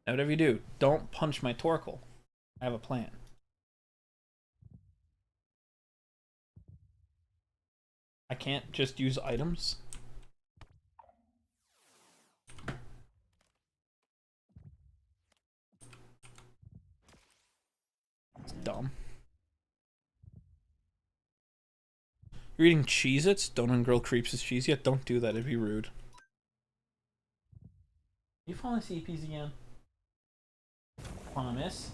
Speaker 1: Now, whatever you do, don't punch my Torkoal. I have a plan. I can't just use items. It's dumb. You're eating Cheez-Its? Don't ungrill Creeps' cheese yet? Don't do that, it'd be rude. You falling CPs again? Promise.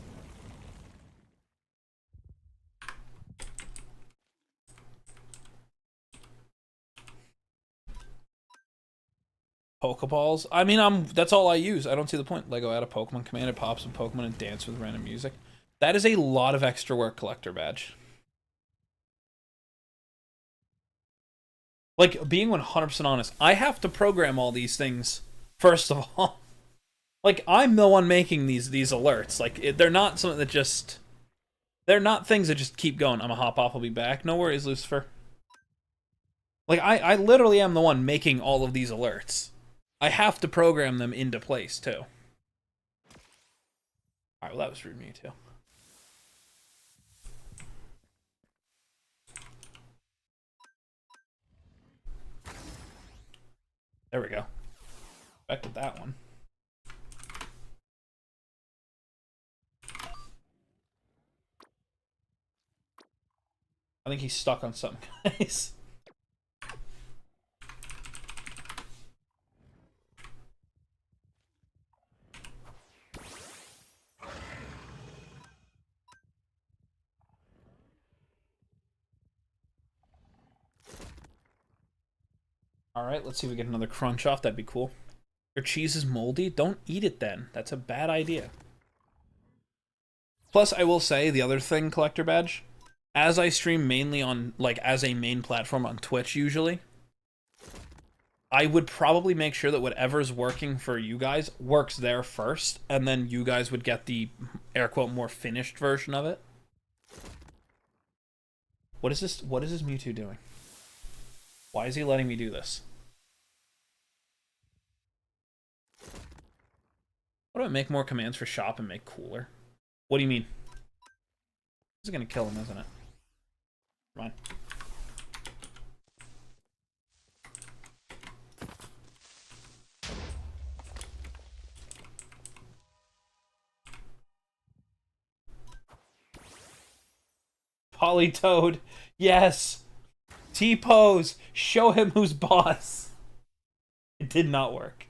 Speaker 1: Pokeballs? I mean, that's all I use. I don't see the point. Lego add a Pokemon command, it pops a Pokemon and dance with random music. That is a lot of extra work, Collector Badge. Like, being 100% honest, I have to program all these things, first of all. Like, I'm the one making these alerts. Like, they're not something that just... They're not things that just keep going. I'm gonna hop off, I'll be back. No worries, Lucifer. Like, I literally am the one making all of these alerts. I have to program them into place, too. Alright, well, that was rude of me, too. There we go. Back to that one. I think he's stuck on something, guys. Alright, let's see if we get another crunch off. That'd be cool. Your cheese is moldy? Don't eat it then. That's a bad idea. Plus, I will say, the other thing, Collector Badge, as I stream mainly on, like, as a main platform on Twitch usually, I would probably make sure that whatever's working for you guys works there first, and then you guys would get the, air quote, more finished version of it. What is this? What is this Mewtwo doing? Why is he letting me do this? What do I make more commands for shop and make cooler? What do you mean? This is gonna kill him, isn't it? Come on. Polytoad, yes! T-pose, show him who's boss. It did not work.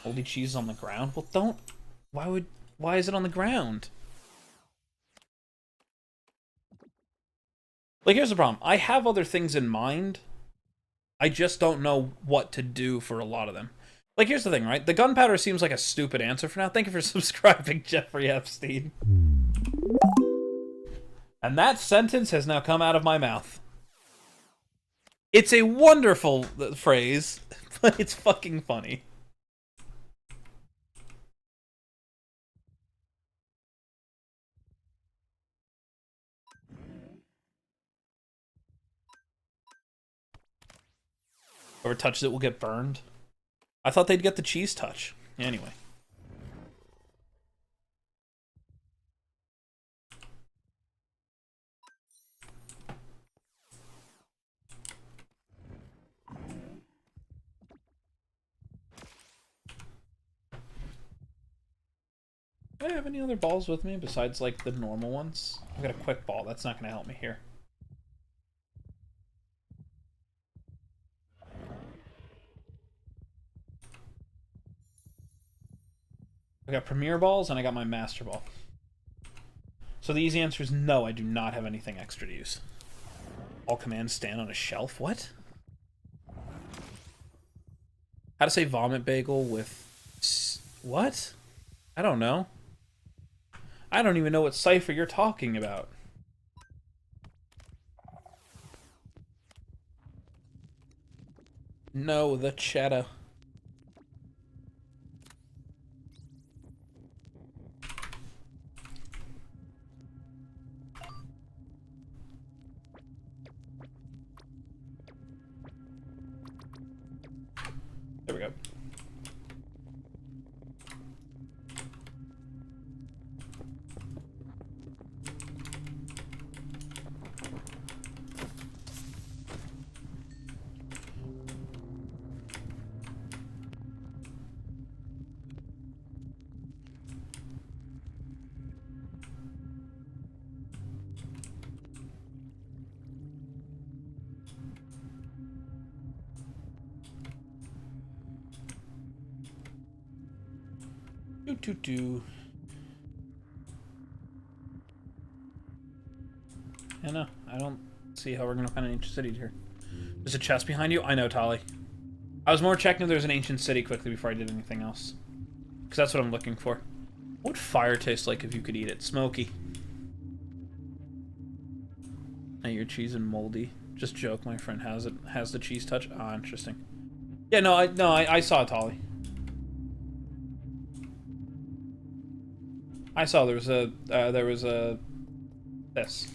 Speaker 1: Moldy cheese on the ground? Well, don't. Why is it on the ground? Like, here's the problem. I have other things in mind. I just don't know what to do for a lot of them. Like, here's the thing, right? The gunpowder seems like a stupid answer for now. Thank you for subscribing, Jeffrey Epstein. And that sentence has now come out of my mouth. It's a wonderful phrase, but it's fucking funny. Whoever touches it will get burned. I thought they'd get the cheese touch. Anyway. Do I have any other balls with me besides, like, the normal ones? I've got a quick ball. That's not going to help me here. I got Premier Balls, and I got my Master Ball. So the easy answer is no, I do not have anything extra to use. All commands stand on a shelf? What? How to say vomit bagel with... What? I don't know. I don't even know what cipher you're talking about. No, the cheddar. There we go. Do. Yeah, no, I don't see how we're gonna find an ancient city here. There's a chest behind you? I know, Tali. I was more checking if there's an ancient city quickly before I did anything else. Because that's what I'm looking for. What would fire taste like if you could eat it? Smoky. Now your cheese and moldy. Just joke, my friend has the cheese touch. Ah, interesting. Yeah, no, I saw it, Tali. I saw there was a this.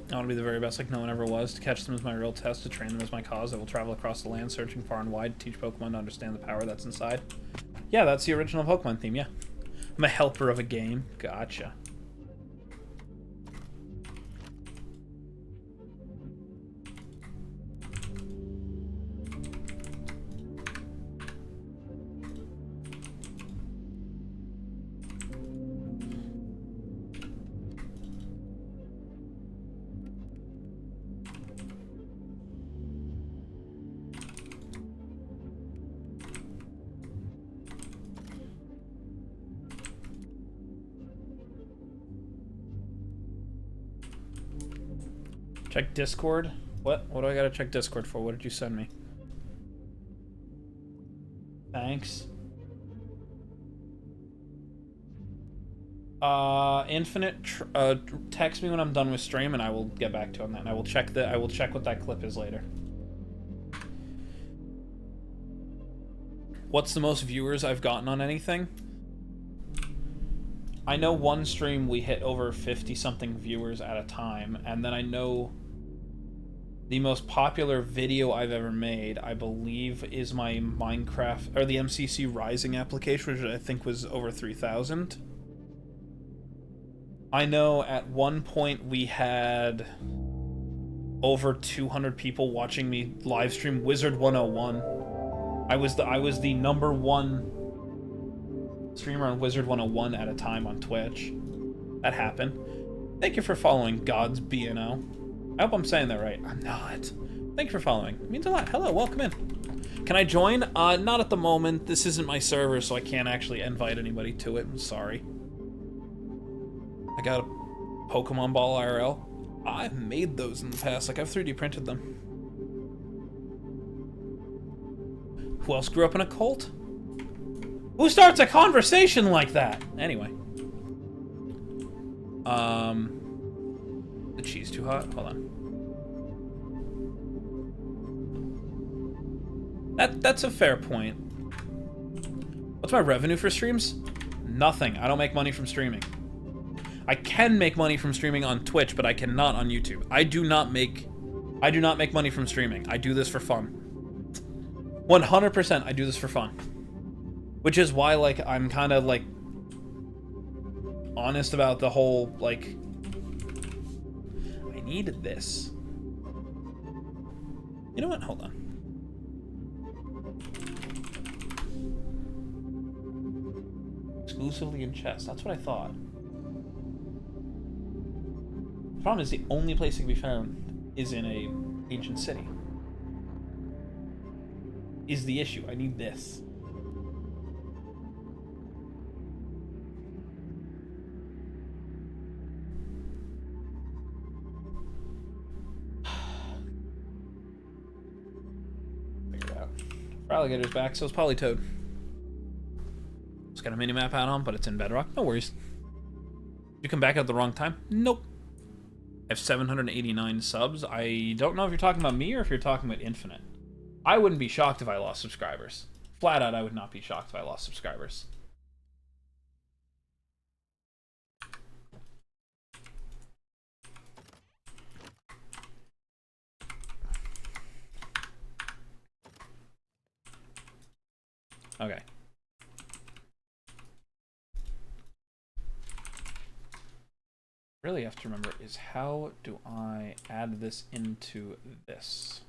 Speaker 1: I want to be the very best like no one ever was. To catch them is my real test. To train them is my cause. I will travel across the land, searching far and wide, to teach Pokemon to understand the power that's inside. Yeah, that's the original Pokemon theme, yeah. I'm a helper of a game. Gotcha. Check Discord? What? What do I gotta check Discord for? What did you send me? Thanks. Infinite, text me when I'm done with stream and I will get back to you on that. And I will check what that clip is later. What's the most viewers I've gotten on anything? I know one stream we hit over 50-something viewers at a time, and then I know the most popular video I've ever made, I believe, is my Minecraft, or the MCC Rising application, which I think was over 3,000. I know at one point we had over 200 people watching me live stream Wizard 101. I was the number one streamer on Wizard 101 at a time on Twitch. That happened. Thank you for following God's BNO. I hope I'm saying that right. I'm not. Thank you for following. It means a lot. Hello, welcome in. Can I join? Not at the moment. This isn't my server, so I can't actually invite anybody to it. I'm sorry. I got a Pokemon Ball IRL. I've made those in the past. Like, I've 3D printed them. Who else grew up in a cult? Who starts a conversation like that? Anyway. The cheese too hot? Hold on. That's a fair point. What's my revenue for streams? Nothing. I don't make money from streaming. I can make money from streaming on Twitch, but I cannot on YouTube. I do not make money from streaming. I do this for fun. 100% I do this for fun. Which is why, like, I'm kind of, like, honest about the whole, like, I needed this. You know what? Hold on. Exclusively in chess. That's what I thought. The problem is the only place it can be found is in a ancient city. Is the issue. I need this. Figure it out. Alligator's back, so it's Polytoad. It's got a mini-map hat on, but it's in Bedrock. No worries. You come back at the wrong time? Nope. I have 789 subs. I don't know if you're talking about me or if you're talking about Infinite. I wouldn't be shocked if I lost subscribers. Flat out, I would not be shocked if I lost subscribers. Okay. Really have to remember is how do I add this into this?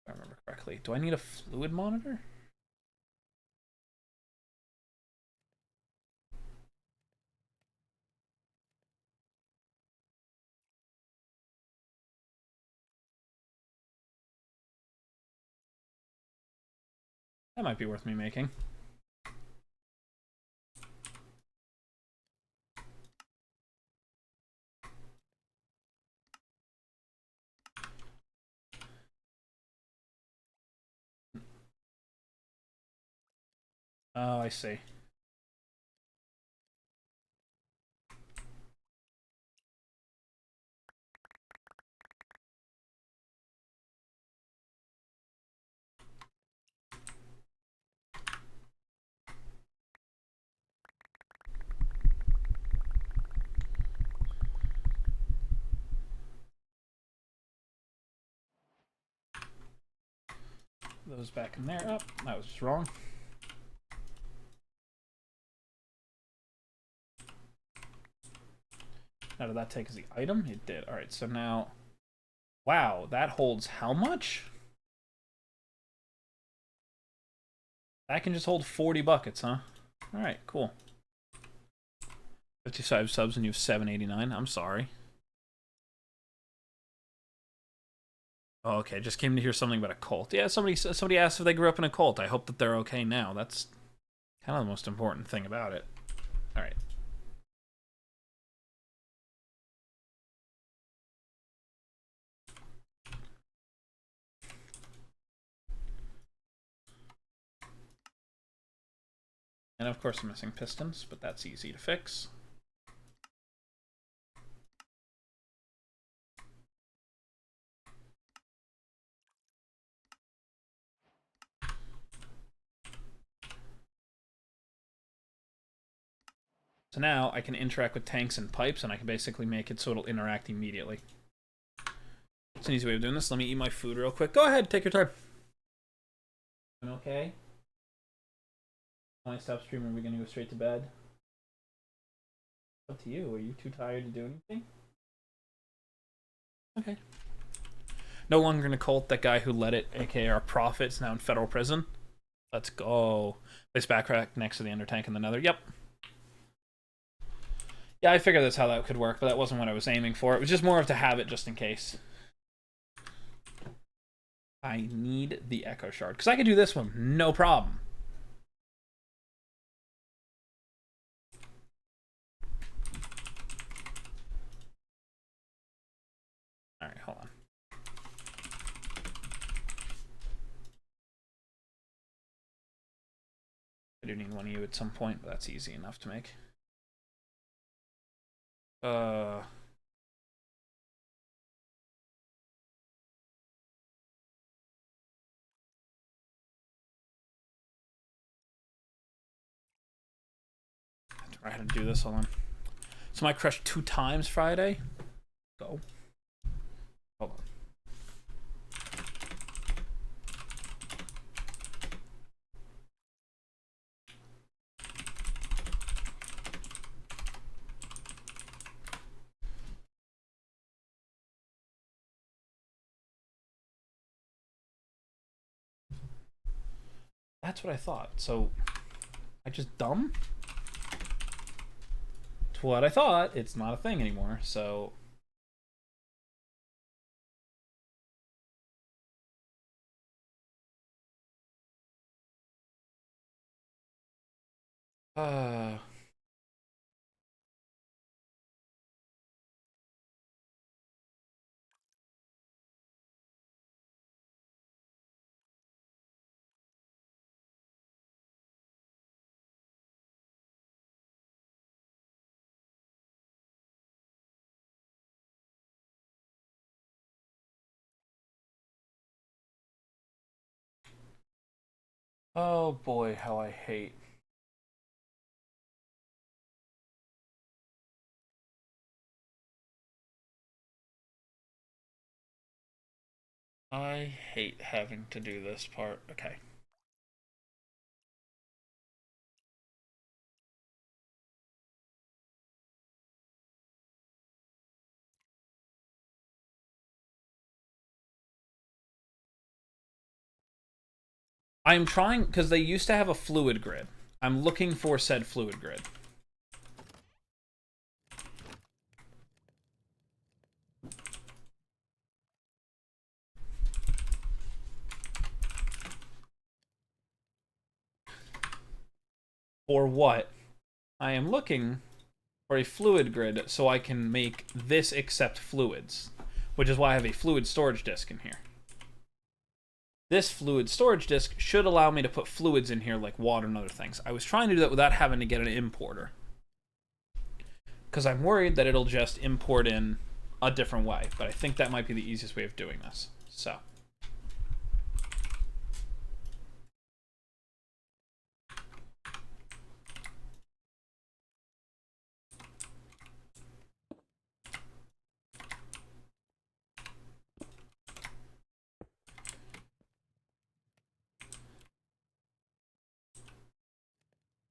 Speaker 1: If I remember correctly. Do I need a fluid monitor? That might be worth me making. Oh, I see. Those back in there. Oh, that was just wrong. Now, did that take as the item? It did. Alright, so now... Wow, that holds how much? That can just hold 40 buckets, huh? Alright, cool. 55 subs and you have 789. I'm sorry. Oh, okay, just came to hear something about a cult. Yeah, somebody asked if they grew up in a cult. I hope that they're okay now. That's kind of the most important thing about it. Alright. And of course I'm missing pistons, but that's easy to fix. So now I can interact with tanks and pipes, and I can basically make it so it'll interact immediately. It's an easy way of doing this. Let me eat my food real quick. Go ahead, take your time. Okay? When I stop streaming, are we gonna go straight to bed? Up to you. Are you too tired to do anything? Okay. No longer in a cult. That guy who led it, aka our prophet, is now in federal prison. Let's go. Place backpack next to the ender tank in the nether. Yep. Yeah, I figured that's how that could work, but that wasn't what I was aiming for. It was just more of to have it just in case. I need the echo shard, because I could do this one, no problem. Alright, hold on. I do need one of you at some point, but that's easy enough to make. I had to do this, hold on. So I crushed 2 times Friday. Go. Hold on. That's what I thought. So, I just dumb? To what I thought, it's not a thing anymore, so... Oh boy, how I hate. I hate having to do this part. Okay. I'm trying, because they used to have a fluid grid. I'm looking for said fluid grid. For what? I am looking for a fluid grid so I can make this accept fluids, which is why I have a fluid storage disk in here. This fluid storage disk should allow me to put fluids in here like water and other things. I was trying to do that without having to get an importer, because I'm worried that it'll just import in a different way, but I think that might be the easiest way of doing this. So.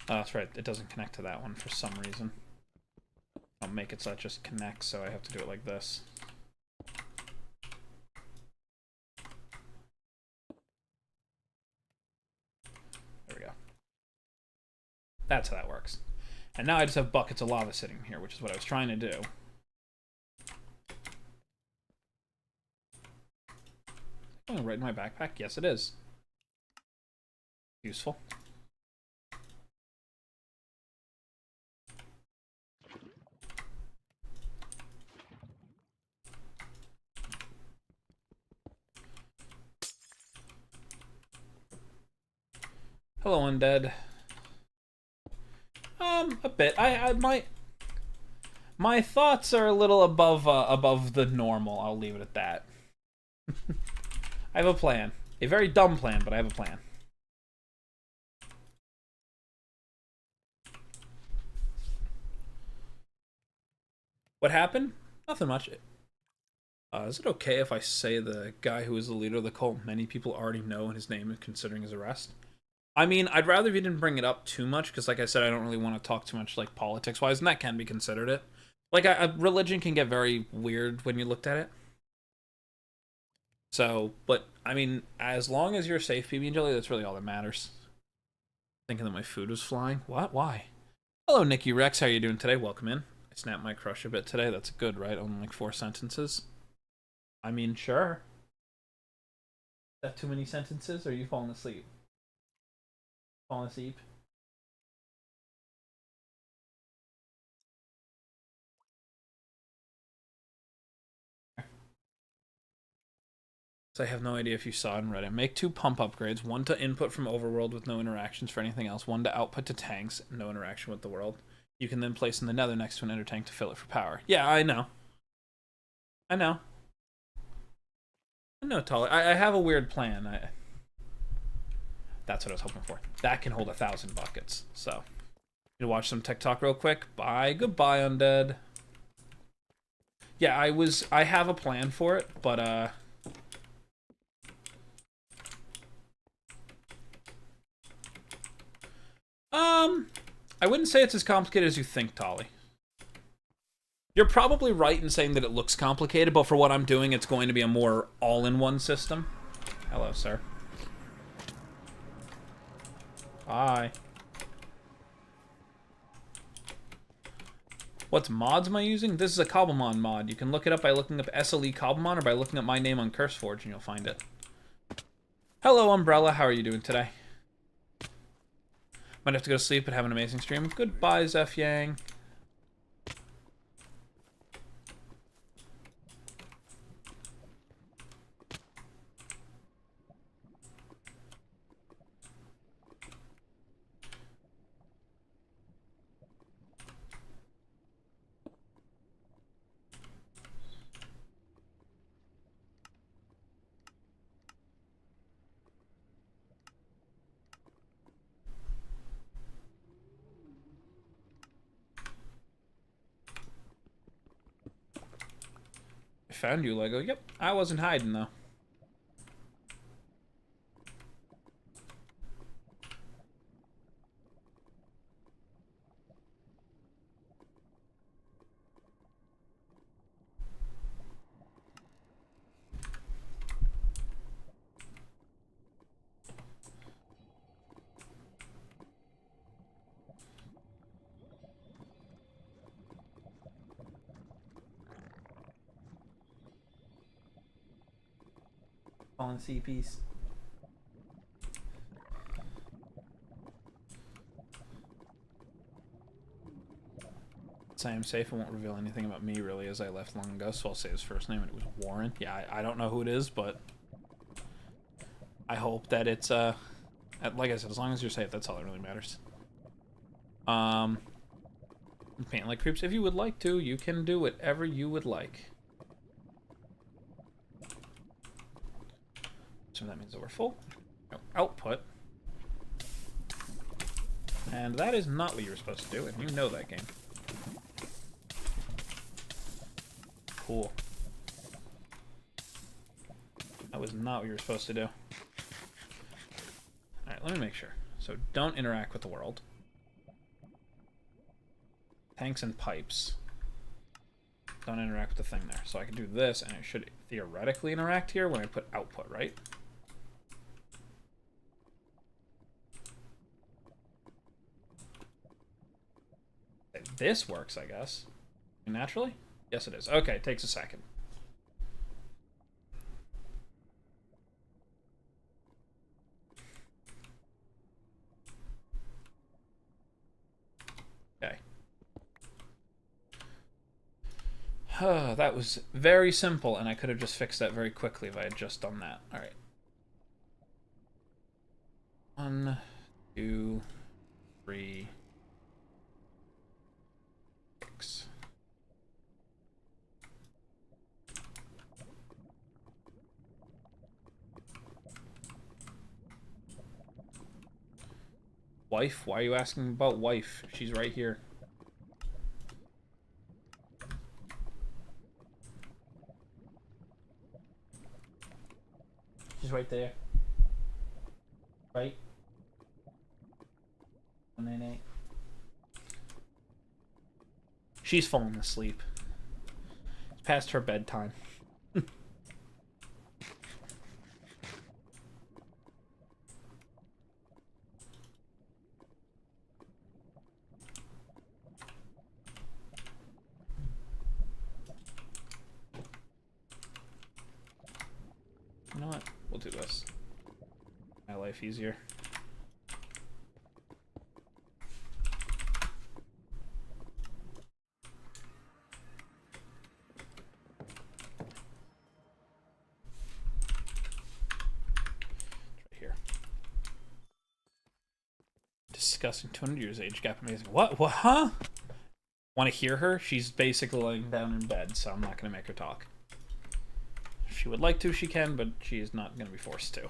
Speaker 1: Oh, that's right. It doesn't connect to that one for some reason. I'll make it so it just connects, so I have to do it like this. There we go. That's how that works. And now I just have buckets of lava sitting here, which is what I was trying to do. Oh, right in my backpack? Yes, it is. Useful. Hello, undead. A bit. My thoughts are a little above the normal. I'll leave it at that. I have a plan. A very dumb plan, but I have a plan. What happened? Nothing much. Is it okay if I say the guy who is the leader of the cult many people already know and his name is considering his arrest? I mean, I'd rather if you didn't bring it up too much, because like I said, I don't really want to talk too much like politics-wise, and that can be considered it. Like, religion can get very weird when you looked at it. So, but I mean, as long as you're safe, PB and Jelly, that's really all that matters. Thinking that my food was flying. What? Why? Hello, Nikki Rex. How are you doing today? Welcome in. I snapped my crush a bit today. That's good, right? Only like 4 sentences. I mean, sure. Is that too many sentences? Or are you falling asleep? Falling asleep? So I have no idea if you saw in Reddit. Make 2 pump upgrades. 1 to input from overworld with no interactions for anything else. 1 to output to tanks, no interaction with the world. You can then place in the nether next to an ender tank to fill it for power. Yeah, I know. I know. I know, Tully. I have a weird plan. That's what I was hoping for. That can hold 1,000 buckets. So, you watch some TikTok real quick. Bye. Goodbye, undead. Yeah, I have a plan for it, but I wouldn't say it's as complicated as you think, Tolly. You're probably right in saying that it looks complicated, but for what I'm doing, it's going to be a more all-in-one system. Hello, sir. Bye. What mods am I using? This is a Cobblemon mod. You can look it up by looking up SLE Cobblemon or by looking up my name on CurseForge and you'll find it. Hello, Umbrella. How are you doing today? Might have to go to sleep, but have an amazing stream. Goodbye, Zeph Yang. Found you, Lego. Yep, I wasn't hiding, though. Fallen CPs. I am safe. I won't reveal anything about me, really, as I left long ago, so I'll say his first name, and it was Warren. Yeah, I don't know who it is, but I hope that it's, like I said, as long as you're safe, that's all that really matters. Paint like creeps. If you would like to, you can do whatever you would like. So that means that we're full. No output. And that is not what you were supposed to do, and you know that game. Cool. That was not what you were supposed to do. Alright, let me make sure. So don't interact with the world. Tanks and pipes. Don't interact with the thing there. So I can do this, and it should theoretically interact here when I put output, right? This works, I guess. Naturally? Yes, it is. Okay, it takes a second. Okay. That was very simple, and I could have just fixed that very quickly if I had just done that. All right. 1, 2, 3, 6. Wife? Why are you asking about wife? She's right here. She's right there. Right? 198. She's falling asleep. It's past her bedtime. You know what? We'll do this. My life easier. Right here. Disgusting. 200 years age gap. Amazing. What? What? Huh? Want to hear her? She's basically laying down in bed, so I'm not going to make her talk. If she would like to, she can, but she is not going to be forced to.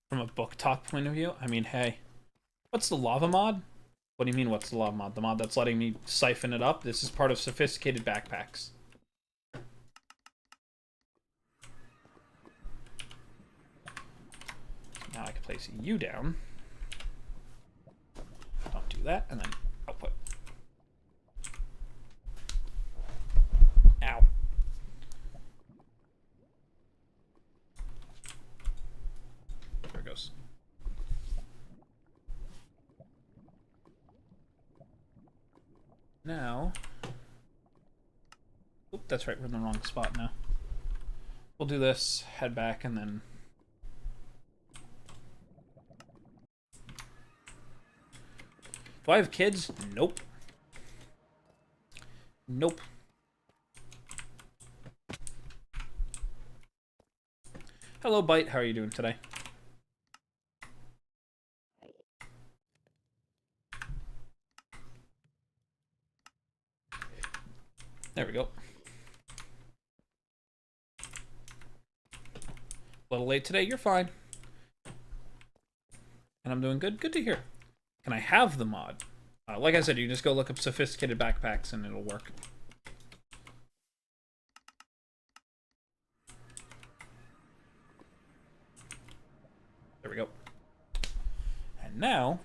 Speaker 1: From a book talk point of view, I mean, hey, what's the lava mod? What do you mean, what's the lava mod? The mod that's letting me siphon it up? This is part of sophisticated backpacks. Now I can place you down. Don't do that, and then output. Ow. There it goes. Now, oop, that's right, we're in the wrong spot now. We'll do this, head back, and then do I have kids? Nope. Nope. Hello, Bite. How are you doing today? There we go. A little late today. You're fine. And I'm doing good. Good to hear. Can I have the mod? Like I said, you can just go look up sophisticated backpacks and it'll work. There we go. And now,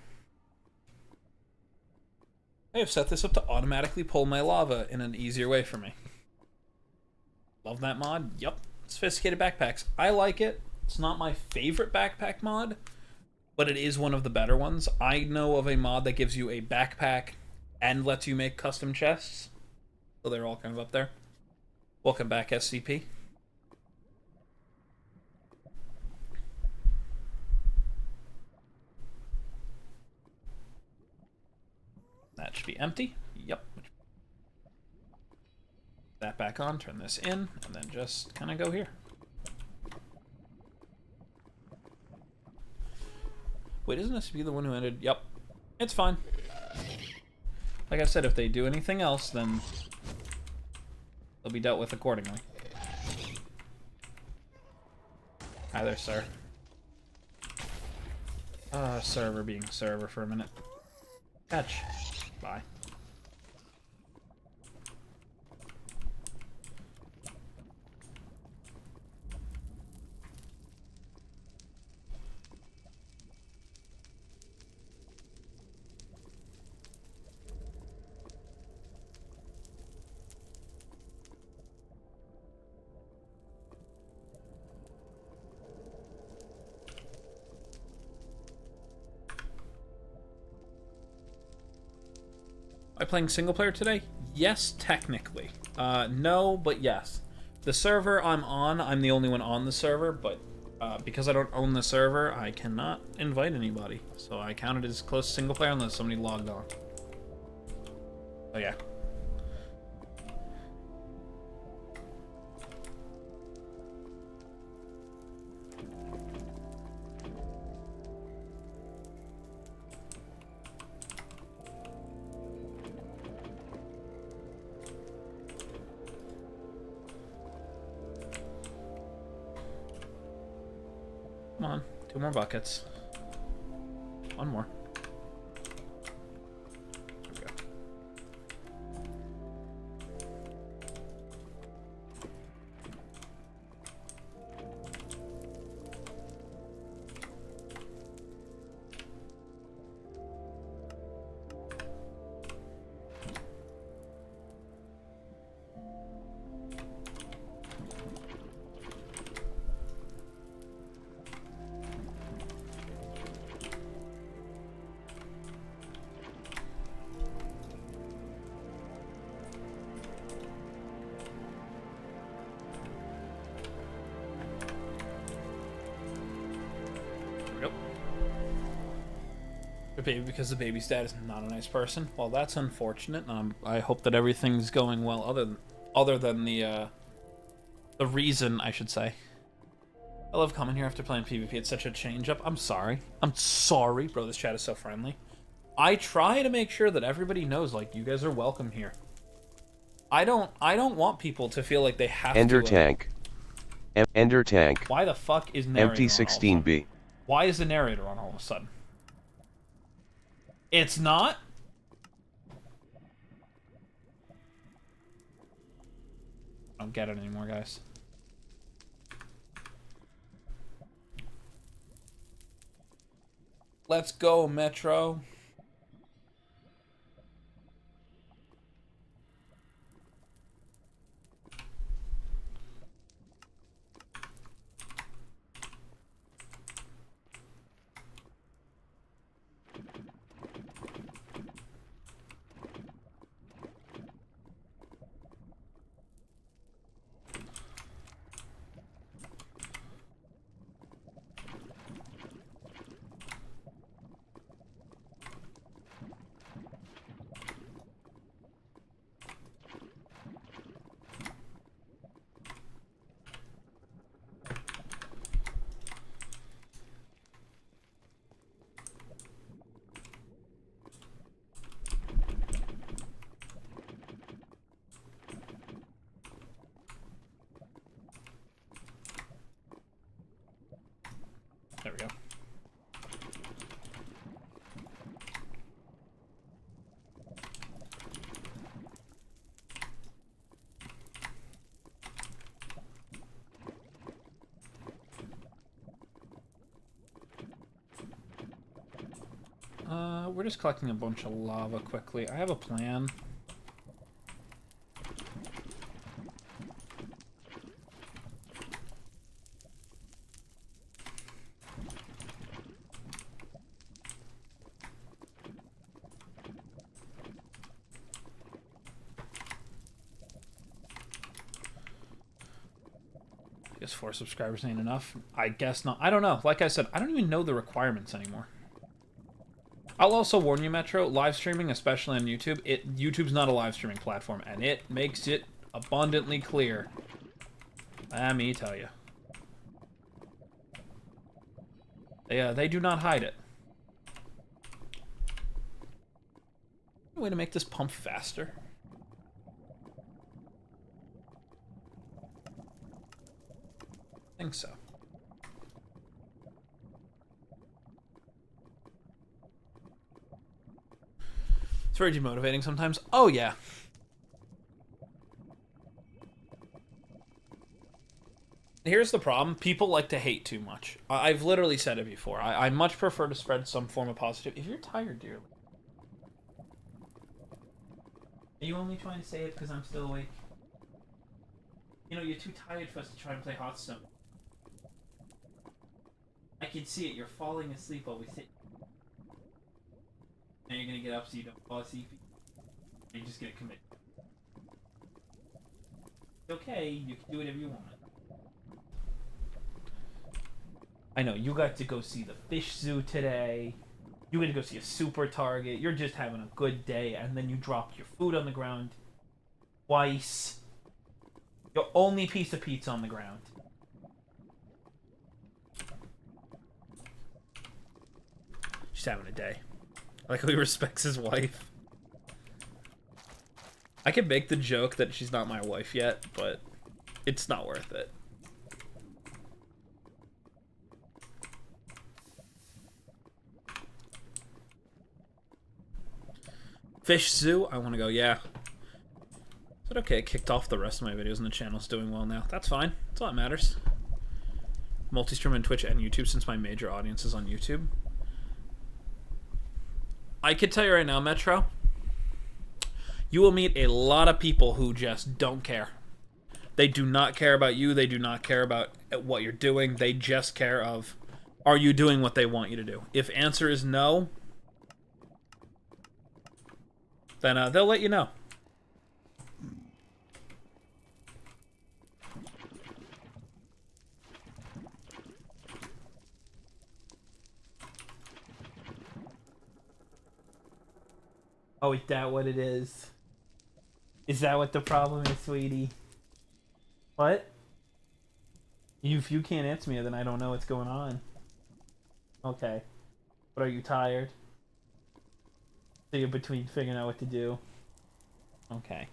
Speaker 1: I have set this up to automatically pull my lava in an easier way for me. Love that mod. Yup. Sophisticated backpacks. I like it. It's not my favorite backpack mod, but it is one of the better ones. I know of a mod that gives you a backpack and lets you make custom chests. So they're all kind of up there. Welcome back, SCP. That should be empty. Yep. That back on, turn this in, and then just kind of go here. Wait, isn't this be the one who ended? Yep. It's fine. Like I said, if they do anything else, then they'll be dealt with accordingly. Hi there, sir. Server being server for a minute. Catch. Bye. Am I playing single player today? Yes, technically. No, but yes. The server I'm on, I'm the only one on the server, but because I don't own the server, I cannot invite anybody. So I count it as close to single player unless somebody logged on. Oh yeah. Come on, 2 more buckets. 1 more. There we go. The baby, because the baby's dad is not a nice person. Well, that's unfortunate. I hope that everything's going well. Other than the reason, I should say. I love coming here after playing PvP. It's such a change up. I'm sorry. I'm sorry, bro. This chat is so friendly. I try to make sure that everybody knows, like, you guys are welcome here. I don't want people to feel like they have
Speaker 2: Ender
Speaker 1: to.
Speaker 2: tank. Ender tank.
Speaker 1: Why the fuck is narrator
Speaker 2: Empty
Speaker 1: on all of a sudden?
Speaker 2: 16B.
Speaker 1: Why is the narrator on all of a sudden? It's not? I don't get it anymore, guys. Let's go, Metro. There we go. We're just collecting a bunch of lava quickly. I have a plan. I guess 4 subscribers ain't enough. I guess not. I don't know. Like I said, I don't even know the requirements anymore. I'll also warn you, Metro, live streaming, especially on YouTube, YouTube's not a live streaming platform, and it makes it abundantly clear. Let me tell you. They do not hide it. Way to make this pump faster. I think so. It's very demotivating sometimes. Oh, yeah. Here's the problem. People like to hate too much. I've literally said it before. I much prefer to spread some form of positivity. If you're tired, dearly. Are you only trying to say it because I'm still awake? You know, you're too tired for us to try and play Hearthstone. I can see it. You're falling asleep while we sit. Now you're gonna get up so you don't fall asleep. You're just gonna commit. It's okay. You can do whatever you want. I know, you got to go see the fish zoo today. You got to go see a super target. You're just having a good day, and then you drop your food on the ground twice. Your only piece of pizza on the ground. She's having a day. Like how he respects his wife. I can make the joke that she's not my wife yet, but it's not worth it. Fish Zoo? I want to go, yeah. Is it okay? It kicked off the rest of my videos and the channel's doing well now. That's fine. That's all that matters. Multi-stream on Twitch and YouTube since my major audience is on YouTube. I could tell you right now, Metro, you will meet a lot of people who just don't care. They do not care about you. They do not care about what you're doing. They just care of, are you doing what they want you to do? If answer is no, then they'll let you know. Oh, is that what it is? Is that what the problem is, sweetie? What? If you can't answer me, then I don't know what's going on. Okay. But are you tired? So you're between figuring out what to do. Okay.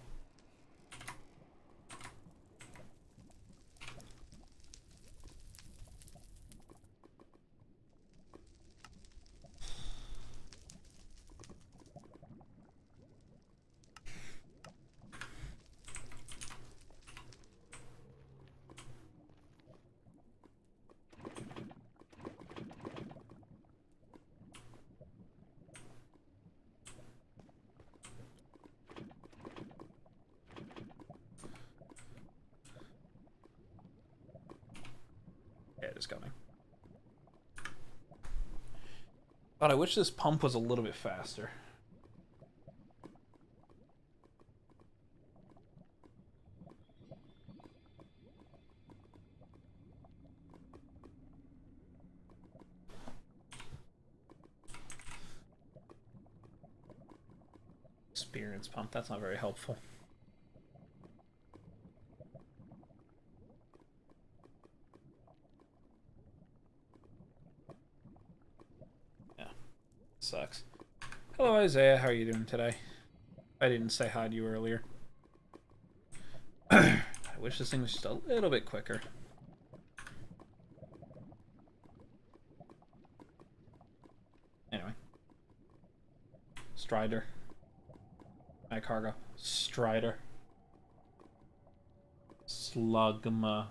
Speaker 1: Yeah, it is coming. But I wish this pump was a little bit faster. Experience pump, that's not very helpful. Yeah, sucks. Hello Isaiah, how are you doing today? I didn't say hi to you earlier. I wish this thing was just a little bit quicker. Anyway. Strider. My cargo. Strider. Slugma.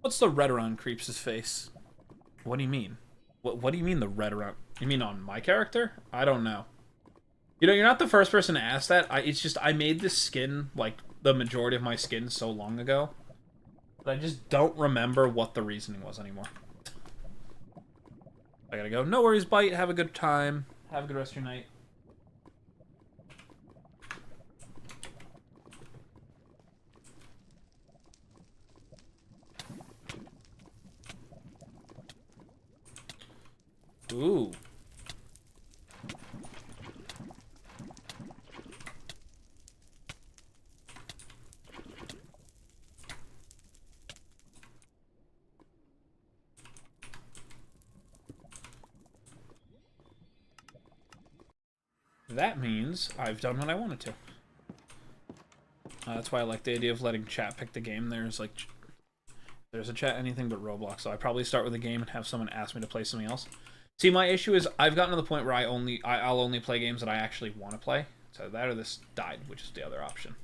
Speaker 1: What's the red around Creeps' face? What do you mean? What do you mean the red around? You mean on my character? I don't know. You know, you're not the first person to ask that. It's just, I made this skin, like, the majority of my skin so long ago, that I just don't remember what the reasoning was anymore. I gotta go. No worries, Bite. Have a good time. Have a good rest of your night. Ooh. That means I've done what I wanted to. That's why I like the idea of letting chat pick the game. There's a chat anything but Roblox, so I probably start with a game and have someone ask me to play something else. See, my issue is I've gotten to the point where I'll only play games that I actually want to play. So that or this died, which is the other option.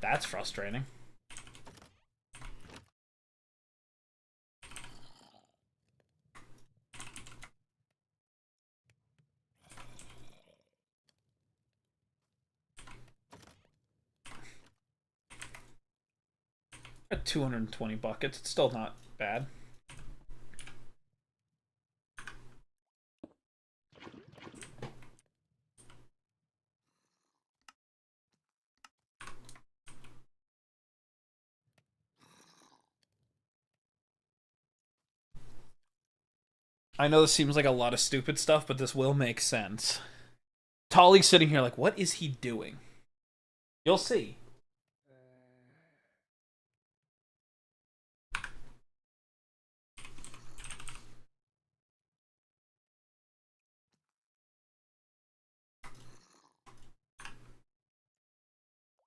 Speaker 1: That's frustrating. At 220 buckets, it's still not bad. I know this seems like a lot of stupid stuff, but this will make sense. Tolly's sitting here like, what is he doing? You'll see.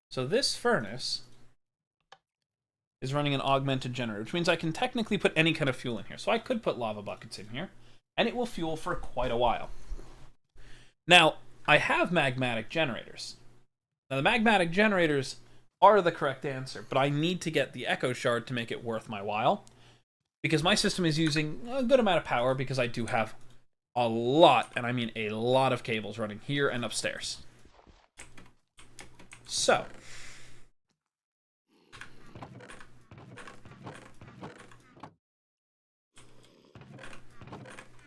Speaker 1: So this furnace is running an augmented generator, which means I can technically put any kind of fuel in here. So I could put lava buckets in here, and it will fuel for quite a while. Now, I have magmatic generators. Now, the magmatic generators are the correct answer, but I need to get the echo shard to make it worth my while, because my system is using a good amount of power because I do have a lot, and I mean a lot of cables running here and upstairs. So,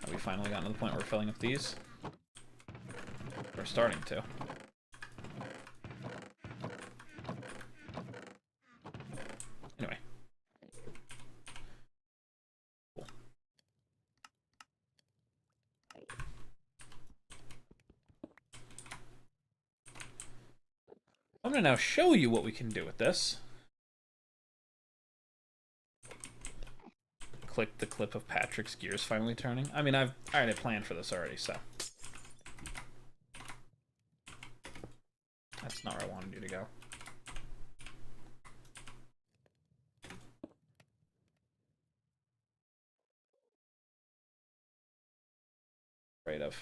Speaker 1: have we finally gotten to the point where we're filling up these? We're starting to. Anyway. Cool. I'm gonna now show you what we can do with this. Click the clip of Patrick's gears finally turning. I mean, I had a plan for this already, so. That's not where I wanted you to go. Afraid of.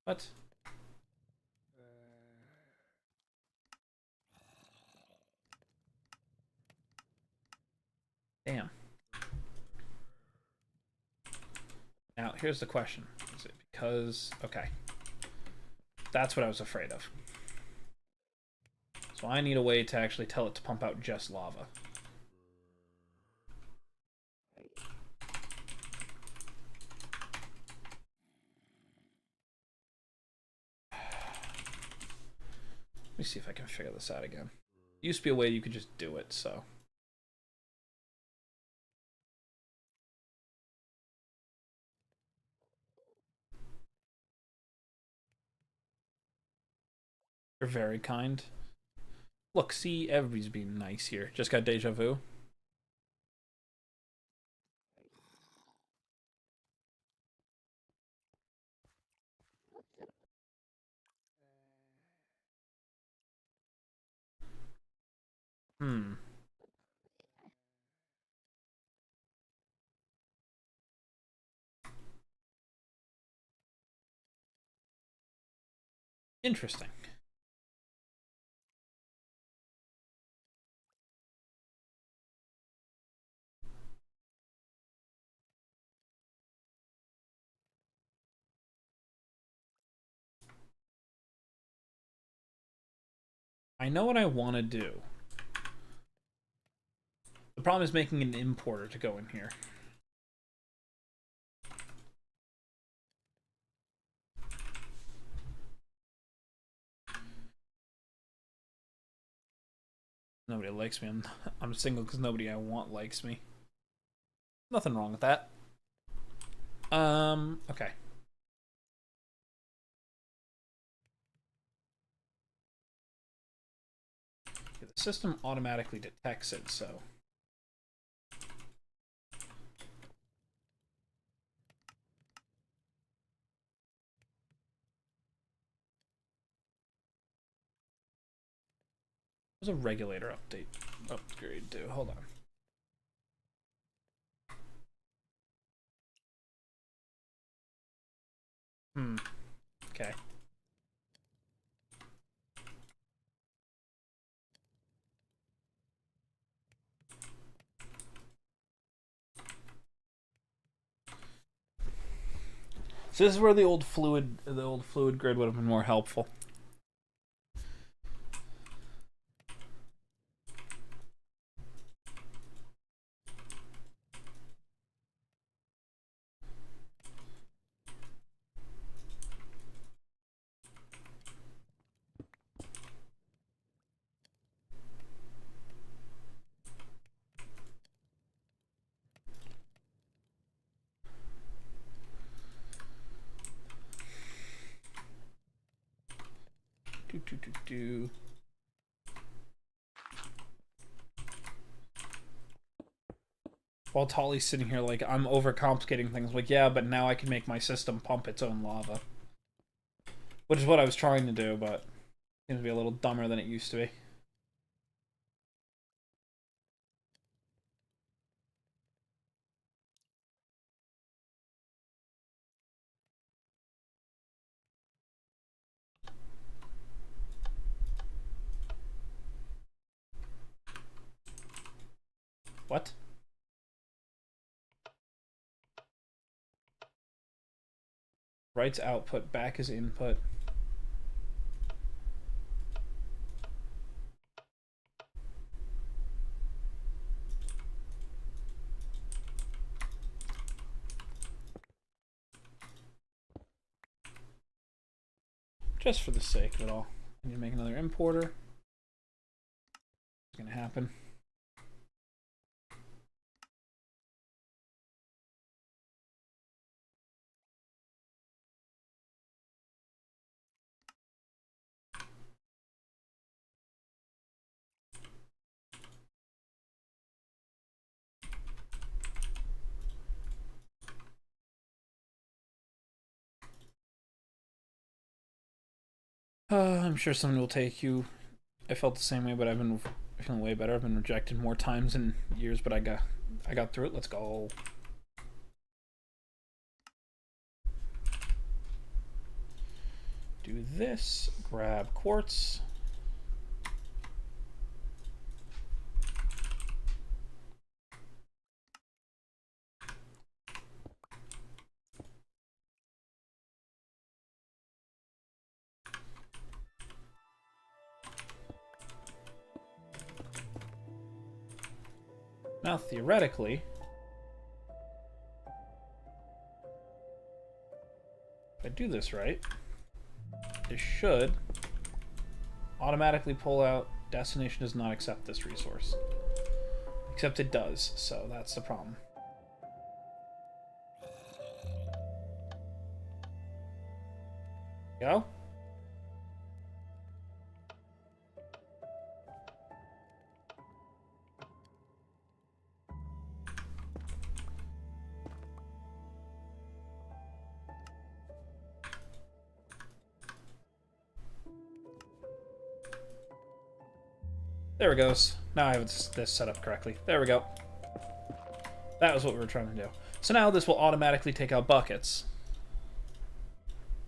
Speaker 1: What? Damn. Now, here's the question. Is it because... Okay. That's what I was afraid of. So I need a way to actually tell it to pump out just lava. Let me see if I can figure this out again. There used to be a way you could just do it, so... You're very kind. Look, see, everybody's being nice here. Just got deja vu. Hmm. Interesting. I know what I want to do. The problem is making an importer to go in here. Nobody likes me. I'm single because nobody I want likes me. Nothing wrong with that. Okay. The system automatically detects it, so... There's a regulator upgrade too. Hold on. Okay. So this is where the old fluid grid would have been more helpful. While Tolly's sitting here like, I'm overcomplicating things. Like, yeah, but now I can make my system pump its own lava. Which is what I was trying to do, but it seems to be a little dumber than it used to be. What? Right's output, back is input. just for the sake of it all. I need to make another importer. It's gonna happen. I'm sure someone will take you. I felt the same way, but I've been feeling way better. I've been rejected more times in years, but I got through it. Let's go. Do this. Grab quartz. Now, theoretically, if I do this right, it should automatically pull out destination does not accept this resource. Except it does, so that's the problem. Go. There it goes. Now I have this set up correctly. There we go. That was what we were trying to do. So now this will automatically take out buckets.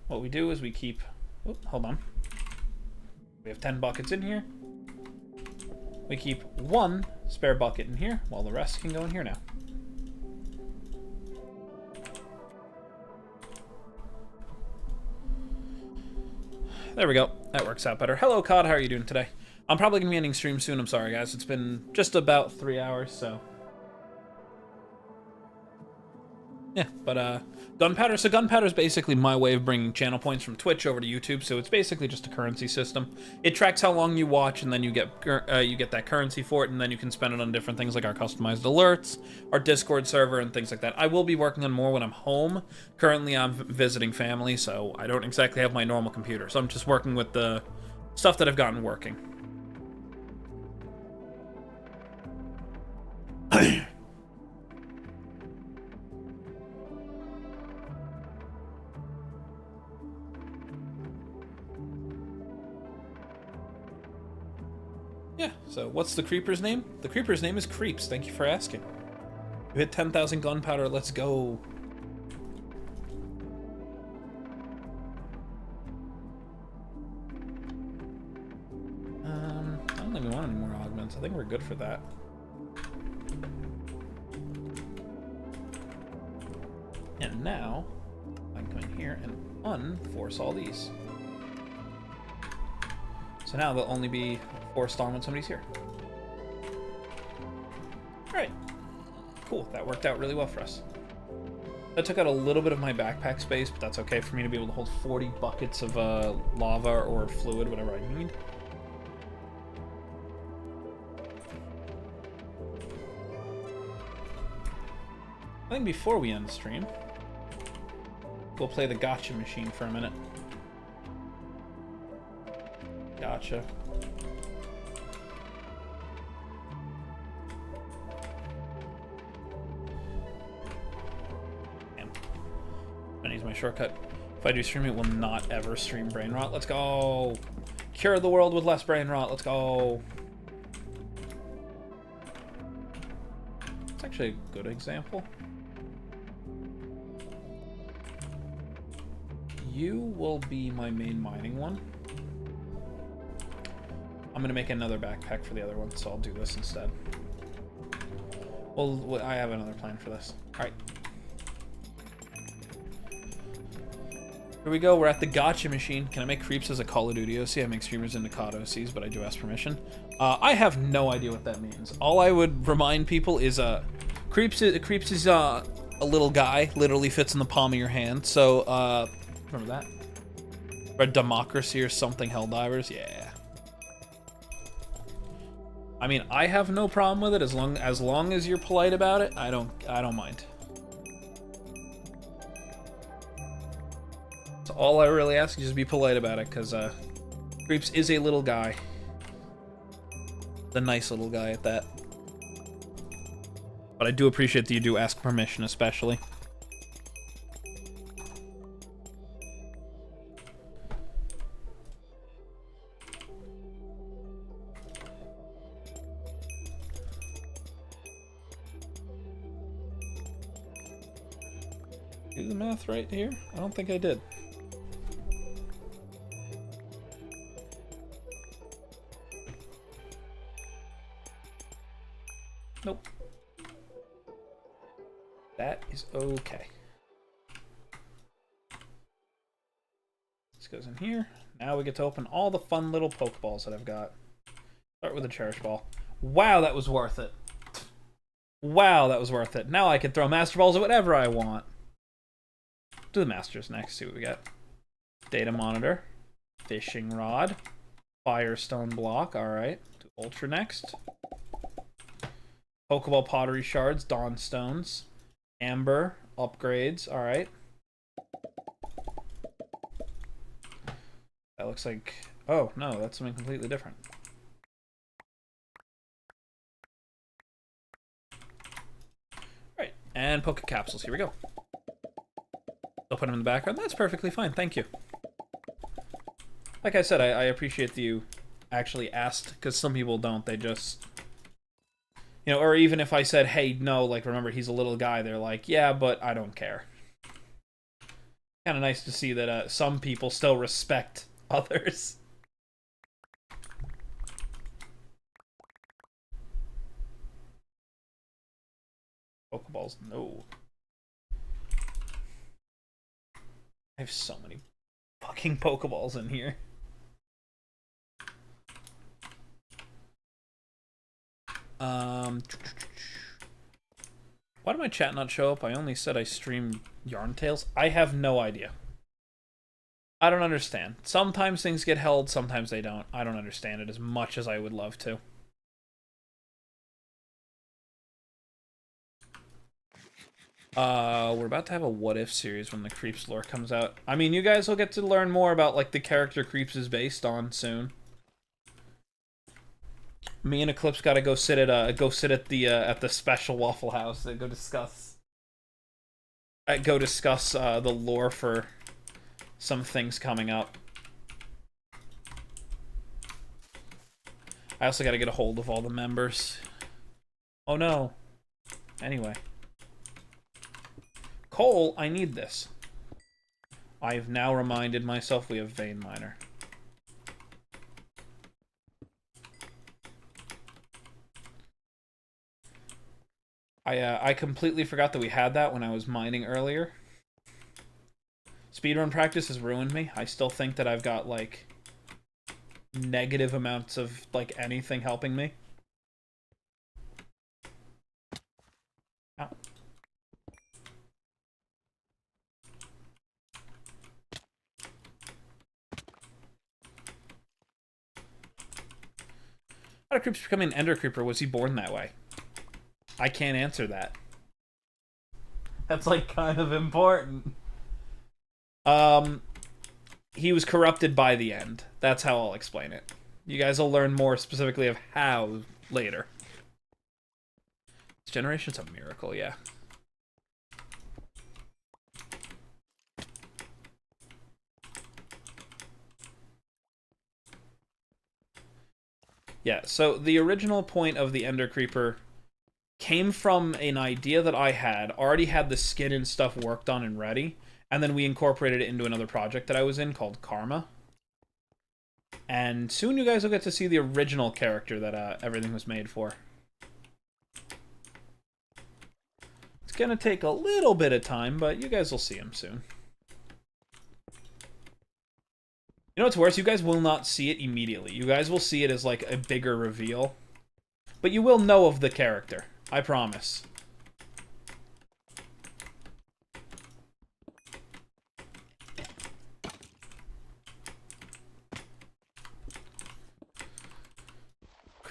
Speaker 1: What we do is we keep... Oh, hold on. We have 10 buckets in here. We keep 1 spare bucket in here, while the rest can go in here now. There we go. That works out better. Hello, COD. How are you doing today? I'm probably going to be ending stream soon. I'm sorry, guys. It's been just about 3 hours, so... Yeah, but, gunpowder. So gunpowder is basically my way of bringing channel points from Twitch over to YouTube, so it's basically just a currency system. It tracks how long you watch, and then you get that currency for it, and then you can spend it on different things like our customized alerts, our Discord server, and things like that. I will be working on more when I'm home. Currently, I'm visiting family, so I don't exactly have my normal computer, so I'm just working with the stuff that I've gotten working. Yeah, so what's the creeper's name? The creeper's name is Creeps. Thank you for asking. You hit 10,000 gunpowder. Let's go. I don't think we want any more augments. I think we're good for that. And now, I can come in here and unforce all these. So now they'll only be forced on when somebody's here. Alright. Cool, that worked out really well for us. That took out a little bit of my backpack space, but that's okay for me to be able to hold 40 buckets of lava or fluid, whatever I need. I think before we end the stream, we'll play the gotcha machine for a minute. Gotcha. Damn. I'm gonna use my shortcut. If I do stream, it will not ever stream brain rot. Let's go! Cure the world with less brain rot. Let's go! It's actually a good example. You will be my main mining one. I'm gonna make another backpack for the other one, so I'll do this instead. Well, I have another plan for this. Alright. Here we go, we're at the gotcha machine. Can I make Creeps as a Call of Duty OC? I make streamers into COD OCs, but I do ask permission. I have no idea what that means. All I would remind people is, Creeps is a little guy, literally fits in the palm of your hand, so, remember that. Or democracy or something, Helldivers, yeah. I mean, I have no problem with it as long as you're polite about it. I don't mind. So all I really ask is just be polite about it, because Creeps is a little guy. The nice little guy at that. But I do appreciate that you do ask permission, especially. Do the math right here? I don't think I did. Nope. That is okay. This goes in here. Now we get to open all the fun little Pokeballs that I've got. Start with a Cherish Ball. Wow, that was worth it. Wow, that was worth it. Now I can throw Master Balls at whatever I want. Do the Masters next, see what we got. Data Monitor. Fishing Rod. Firestone Block, alright. Do Ultra next. Pokeball Pottery Shards, Dawn Stones. Amber, upgrades, alright. That looks like... Oh, no, that's something completely different. Alright, and Poke Capsules, here we go. I'll put them in the background. That's perfectly fine, thank you. Like I said, I appreciate that you actually asked, because some people don't, they just... You know, or even if I said, hey, no, like, remember, he's a little guy, they're like, yeah, but I don't care. Kind of nice to see that some people still respect others. Pokeballs, no. I have so many fucking Pokeballs in here. Why did my chat not show up? I only said I stream Yarn Tales. I have no idea. I don't understand. Sometimes things get held, sometimes they don't. I don't understand it as much as I would love to. We're about to have a What If series when the Creeps lore comes out. I mean, you guys will get to learn more about, like, the character Creeps is based on soon. Me and Eclipse gotta go sit at the special Waffle House and go discuss the lore for some things coming up. I also gotta get a hold of all the members. Oh no. Anyway. Cole, I need this. I've now reminded myself we have Vein Miner. I completely forgot that we had that when I was mining earlier. Speedrun practice has ruined me. I still think that I've got, like, negative amounts of, like, anything helping me. Ow. How did Creeps become an Ender Creeper? Was he born that way? I can't answer that. That's, like, kind of important. He was corrupted by the end. That's how I'll explain it. You guys will learn more specifically of how later. This generation's a miracle, yeah. Yeah, so the original point of the Ender Creeper came from an idea that I had, already had the skin and stuff worked on and ready, and then we incorporated it into another project that I was in called Karma. And soon you guys will get to see the original character that everything was made for. It's gonna take a little bit of time, but you guys will see him soon. You know what's worse? You guys will not see it immediately. You guys will see it as, like, a bigger reveal. But you will know of the character. I promise.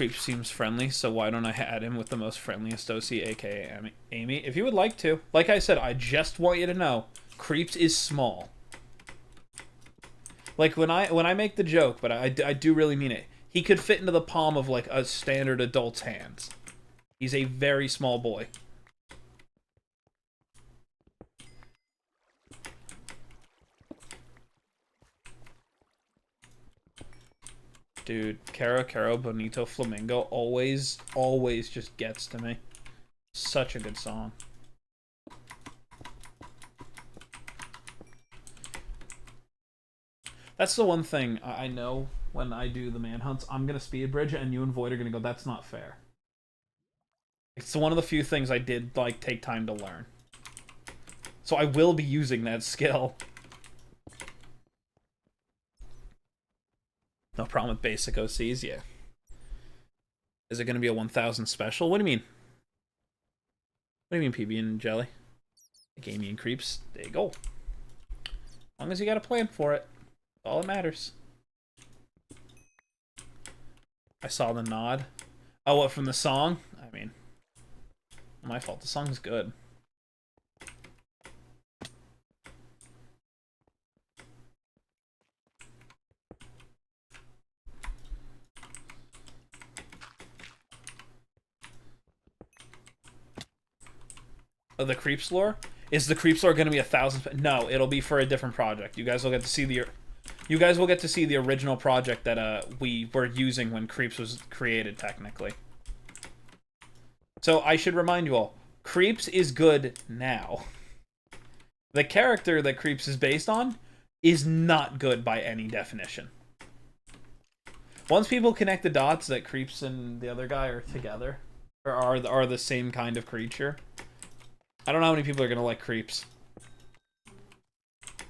Speaker 1: Creep seems friendly, so why don't I add him with the most friendliest OC, aka Amy? If you would like to. Like I said, I just want you to know, Creeps is small. Like, when I make the joke, but I do really mean it, he could fit into the palm of, like, a standard adult's hands. He's a very small boy. Dude, Caro Bonito Flamingo always just gets to me. Such a good song. That's the one thing I know when I do the manhunts. I'm going to speed bridge, and you and Void are going to go, that's not fair. It's one of the few things I did, like, take time to learn. So I will be using that skill. No problem with basic OCs, yeah. Is it going to be a 1000 special? What do you mean? What do you mean, PB and Jelly? Gamey and Creeps. There you go. As long as you got a plan for it. All that matters. I saw the nod. Oh, what, from the song? I mean, my fault. The song's good. Oh, the Creeps lore? Is the Creeps lore going to be 1000? No, it'll be for a different project. You guys will get to see the... You guys will get to see the original project that we were using when Creeps was created, technically. So I should remind you all, Creeps is good now. The character that Creeps is based on is not good by any definition. Once people connect the dots that Creeps and the other guy are together, or are the same kind of creature, I don't know how many people are going to like Creeps.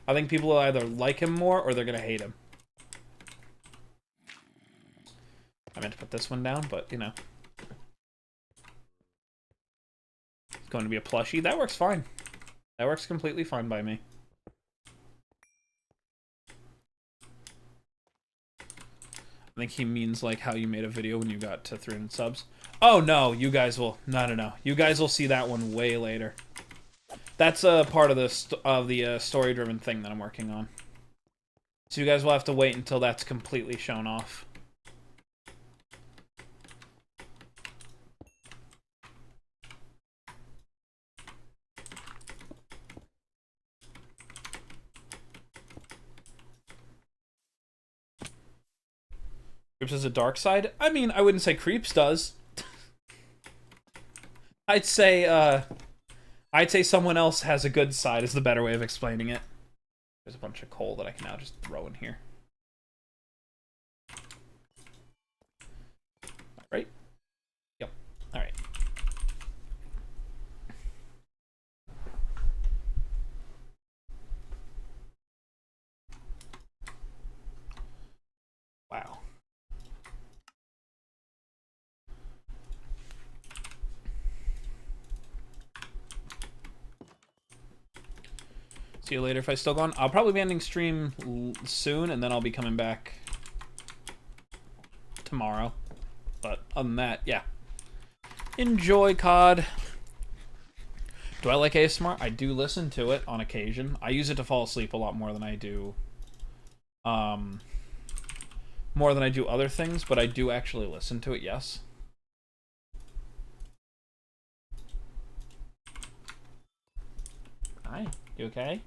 Speaker 1: I think people will either like him more or they're going to hate him. I meant to put this one down, but, you know. It's going to be a plushie. That works fine. That works completely fine by me. I think he means, like, how you made a video when you got to 300 subs. Oh, no, you guys will... No. You guys will see that one way later. That's a part of the story-driven thing that I'm working on. So you guys will have to wait until that's completely shown off. Creeps has a dark side? I mean, I wouldn't say Creeps does. I'd say someone else has a good side is the better way of explaining it. There's a bunch of coal that I can now just throw in here. Right? Yep. Alright. Wow. See you later if I still go on. I'll probably be ending stream soon, and then I'll be coming back tomorrow. But other than that, yeah. Enjoy, COD. Do I like ASMR? I do listen to it on occasion. I use it to fall asleep a lot more than I do other things, but I do actually listen to it, yes. Hi, you okay?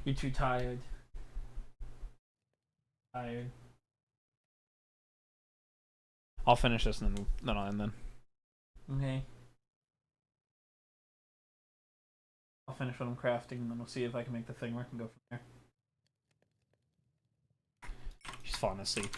Speaker 1: You too tired? Tired. I'll finish this and then I'll end then. Okay. I'll finish what I'm crafting and then we'll see if I can make the thing work and go from there. She's falling asleep.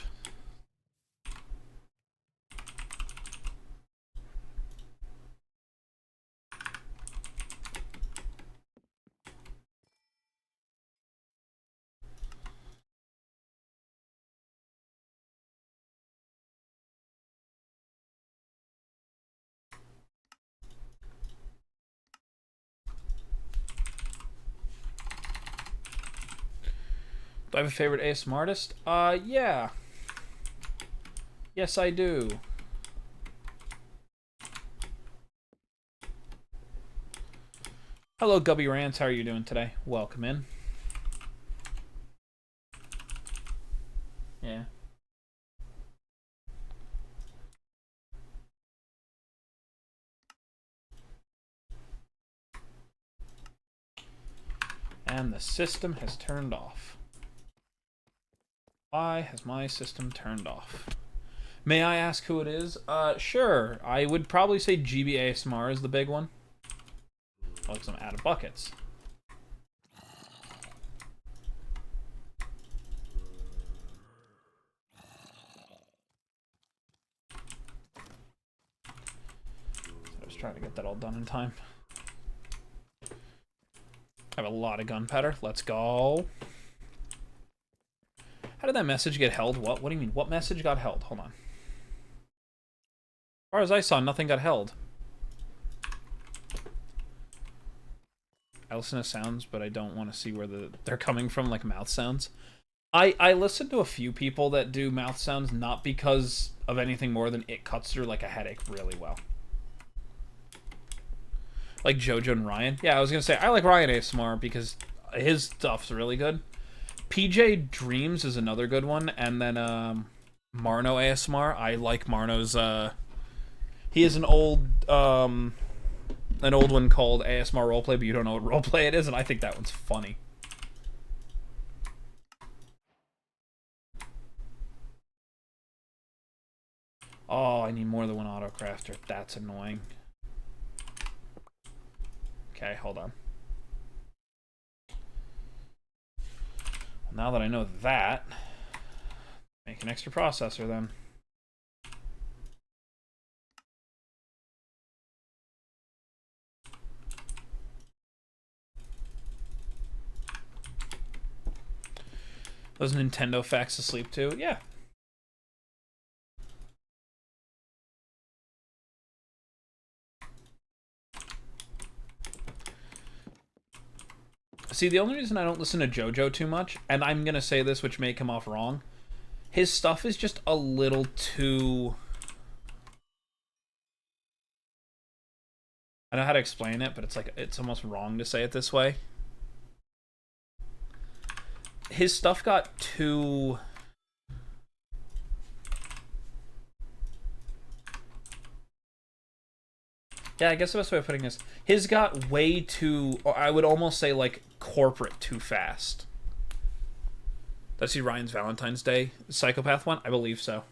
Speaker 1: Do I have a favorite ASMR artist? Yeah. Yes, I do. Hello, Gubby Rants. How are you doing today? Welcome in. Yeah. And the system has turned off. Why has my system turned off? May I ask who it is? Sure. I would probably say GB ASMR is the big one. Oh, because I'm out of buckets. I was trying to get that all done in time. I have a lot of gunpowder. Let's go. How did that message get held? What? What do you mean? What message got held? Hold on. As far as I saw, nothing got held. I listen to sounds, but I don't want to see where they're coming from, like mouth sounds. I listen to a few people that do mouth sounds, not because of anything more than it cuts through like a headache really well. Like Jojo and Ryan. Yeah, I was gonna say I like Ryan ASMR because his stuff's really good. PJ Dreams is another good one, and then Marno ASMR. I like Marno's. He has an old one called ASMR Roleplay, but you don't know what roleplay it is, and I think that one's funny. Oh, I need more than one autocrafter. That's annoying. Okay, hold on. Now that I know that, make an extra processor then. Those Nintendo facts asleep too? Yeah. See, the only reason I don't listen to JoJo too much, and I'm gonna say this, which may come off wrong, his stuff is just a little too... I know how to explain it, but it's like, it's almost wrong to say it this way. His stuff got too... Yeah, I guess the best way of putting this, his got way too, or I would almost say like corporate too fast. Did I see Ryan's Valentine's Day Psychopath one? I believe so.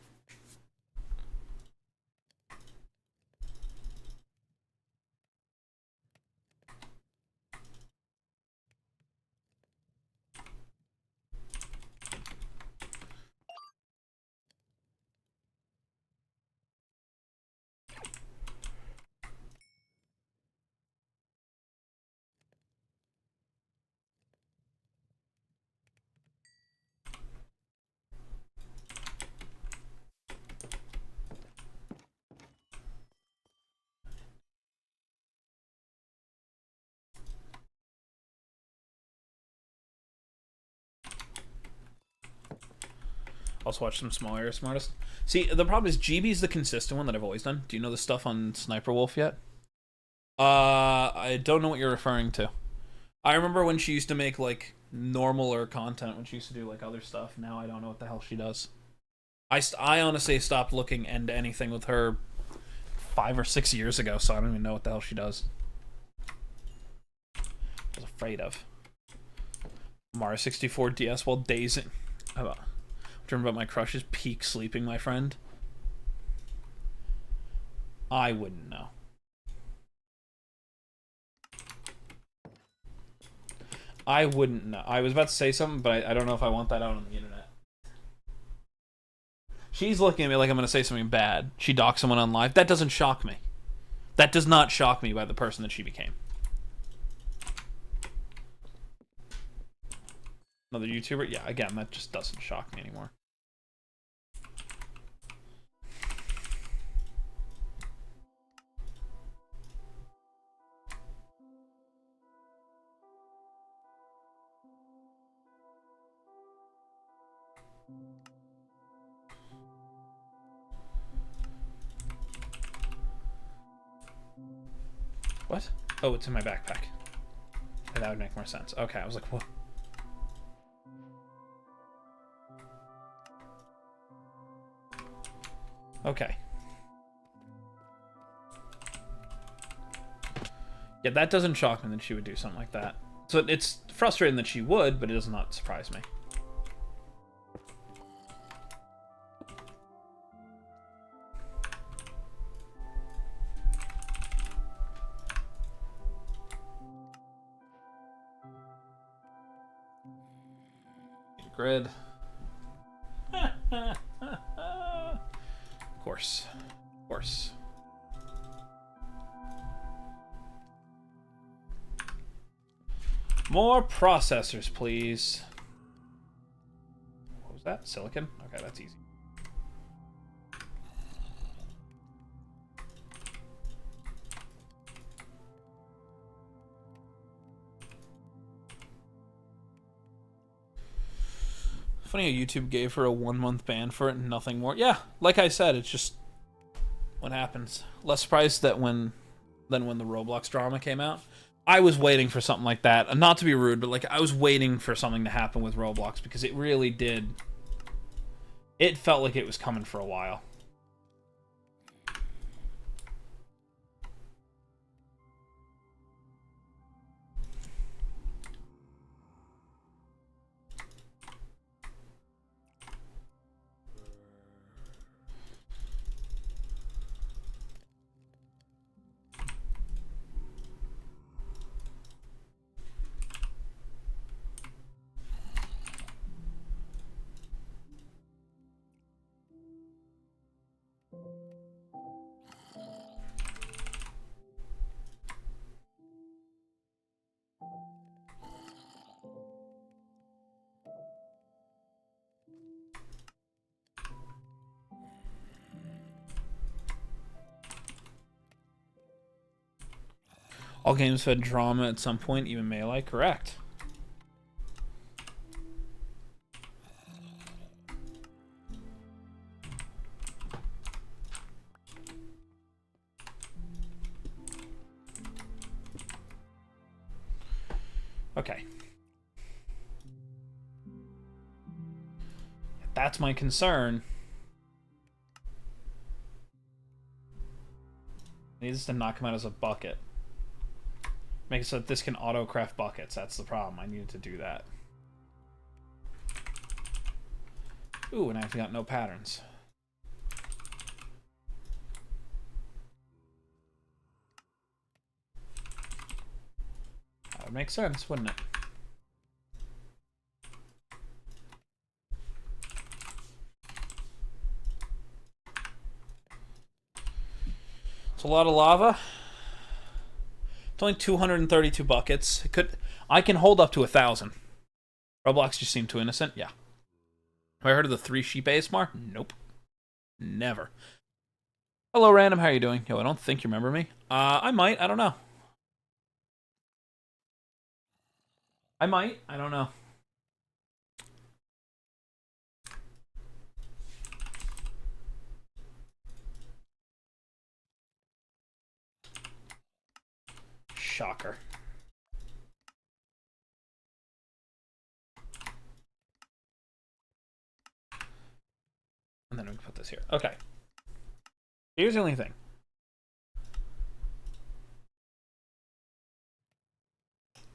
Speaker 1: Also watch some small area smartest. See, the problem is GB's the consistent one that I've always done. Do you know the stuff on Sniper Wolf yet? I don't know what you're referring to. I remember when she used to make like normaler content when she used to do like other stuff. Now I don't know what the hell she does. I honestly stopped looking into anything with her 5 or 6 years ago, so I don't even know what the hell she does. I was afraid of Mario 64 DS while dazing. Dream about my crushes peak sleeping, my friend. I wouldn't know. I wouldn't know. I was about to say something, but I don't know if I want that out on the internet. She's looking at me like I'm going to say something bad. She docked someone on live. That doesn't shock me. That does not shock me by the person that she became. Another YouTuber? Yeah, again, that just doesn't shock me anymore. What? Oh, it's in my backpack. That would make more sense. Okay, I was like, what? Okay. Yeah, that doesn't shock me that she would do something like that. So it's frustrating that she would, but it does not surprise me. Grid. Of course. Of course. More processors, please. What was that? Silicon? Okay, that's easy. Funny how YouTube gave her a 1-month ban for it and nothing more. Yeah, like I said, it's just what happens. Less surprised that than when the Roblox drama came out. I was waiting for something like that. Not to be rude, but like I was waiting for something to happen with Roblox because it really did. It felt like it was coming for a while. All games fed drama at some point, even Melee. Correct. Okay. That's my concern. I need this to not come out as a bucket. Make it so that this can auto-craft buckets. That's the problem. I needed to do that. Ooh, and I've got no patterns. That would make sense, wouldn't it? It's a lot of lava. It's only 232 buckets. I can hold up to 1,000. Roblox just seemed too innocent. Yeah. Have I heard of the 3 sheep ASMR? Nope. Never. Hello, random. How are you doing? Yo, I don't think you remember me. I might. I don't know. I might. I don't know. Shocker. And then we can put this here. Okay. Here's the only thing.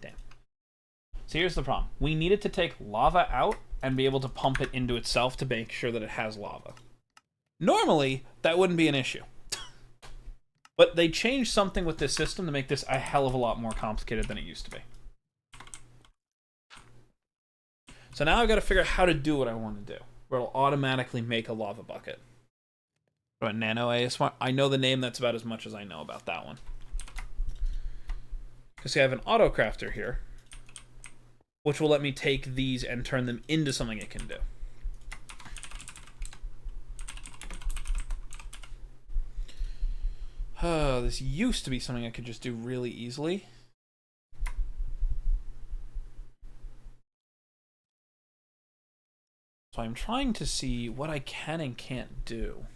Speaker 1: Damn. So here's the problem. We needed to take lava out and be able to pump it into itself to make sure that it has lava. Normally, that wouldn't be an issue. But they changed something with this system to make this a hell of a lot more complicated than it used to be. So now I've got to figure out how to do what I want to do, where it'll automatically make a lava bucket. What, Nano ASMR? I know the name, that's about as much as I know about that one. Because I have an auto crafter here, which will let me take these and turn them into something it can do. This used to be something I could just do really easily. So I'm trying to see what I can and can't do.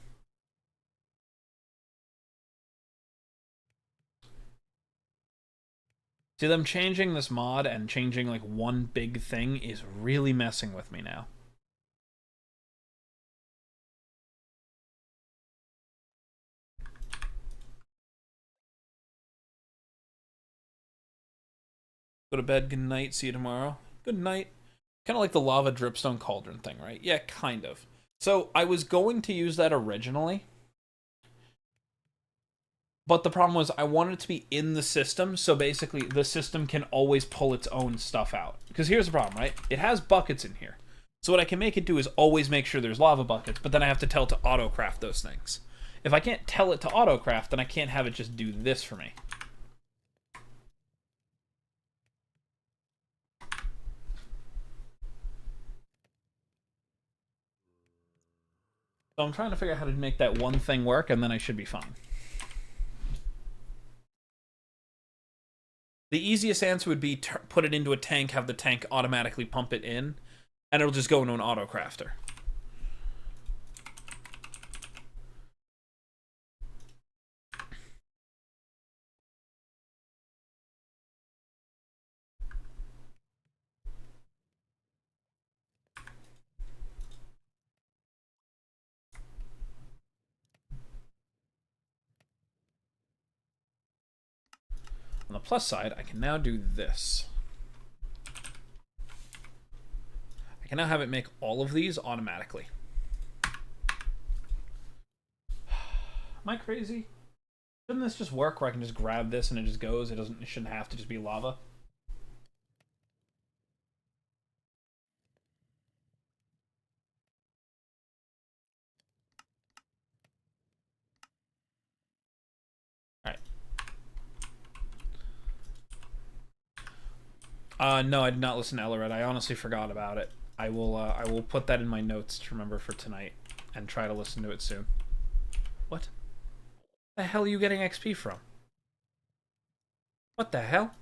Speaker 1: See, them changing this mod and changing like one big thing is really messing with me now. Go to bed. Good night. See you tomorrow. Good night. Kind of like the lava dripstone cauldron thing, right? Yeah, kind of. So I was going to use that originally, but the problem was I wanted it to be in the system, so basically the system can always pull its own stuff out. Because here's the problem, right? It has buckets in here. So what I can make it do is always make sure there's lava buckets, but then I have to tell it to autocraft those things. If I can't tell it to autocraft, then I can't have it just do this for me. So I'm trying to figure out how to make that one thing work, and then I should be fine. The easiest answer would be put it into a tank, have the tank automatically pump it in, and it'll just go into an autocrafter. On the plus side, I can now do this. I can now have it make all of these automatically. Am I crazy? Shouldn't this just work where I can just grab this and it just goes? It shouldn't have to just be lava. No, I did not listen to Ellered. I honestly forgot about it. I will put that in my notes to remember for tonight and try to listen to it soon. What the hell are you getting XP from? What the hell?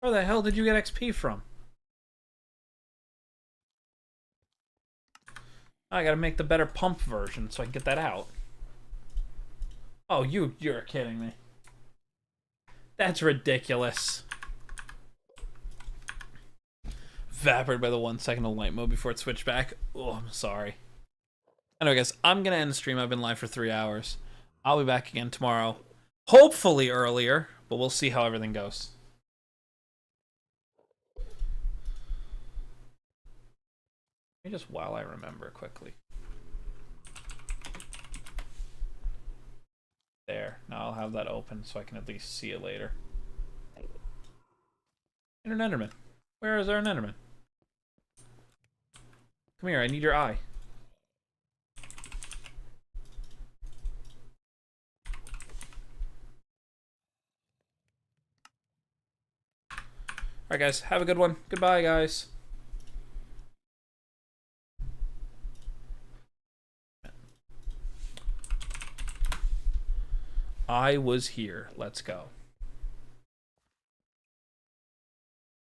Speaker 1: Where the hell did you get XP from? I gotta make the better pump version so I can get that out. Oh, you're kidding me. That's ridiculous. Evaporated by the 1 second of light mode before it switched back. Oh, I'm sorry. Anyway, guys, I'm gonna end the stream. I've been live for 3 hours. I'll be back again tomorrow. Hopefully earlier, but we'll see how everything goes. Let me just, while I remember quickly. There. Now I'll have that open so I can at least see it later. An Enderman. Where is our Enderman? Come here, I need your eye. Alright guys, have a good one. Goodbye guys. I was here. Let's go.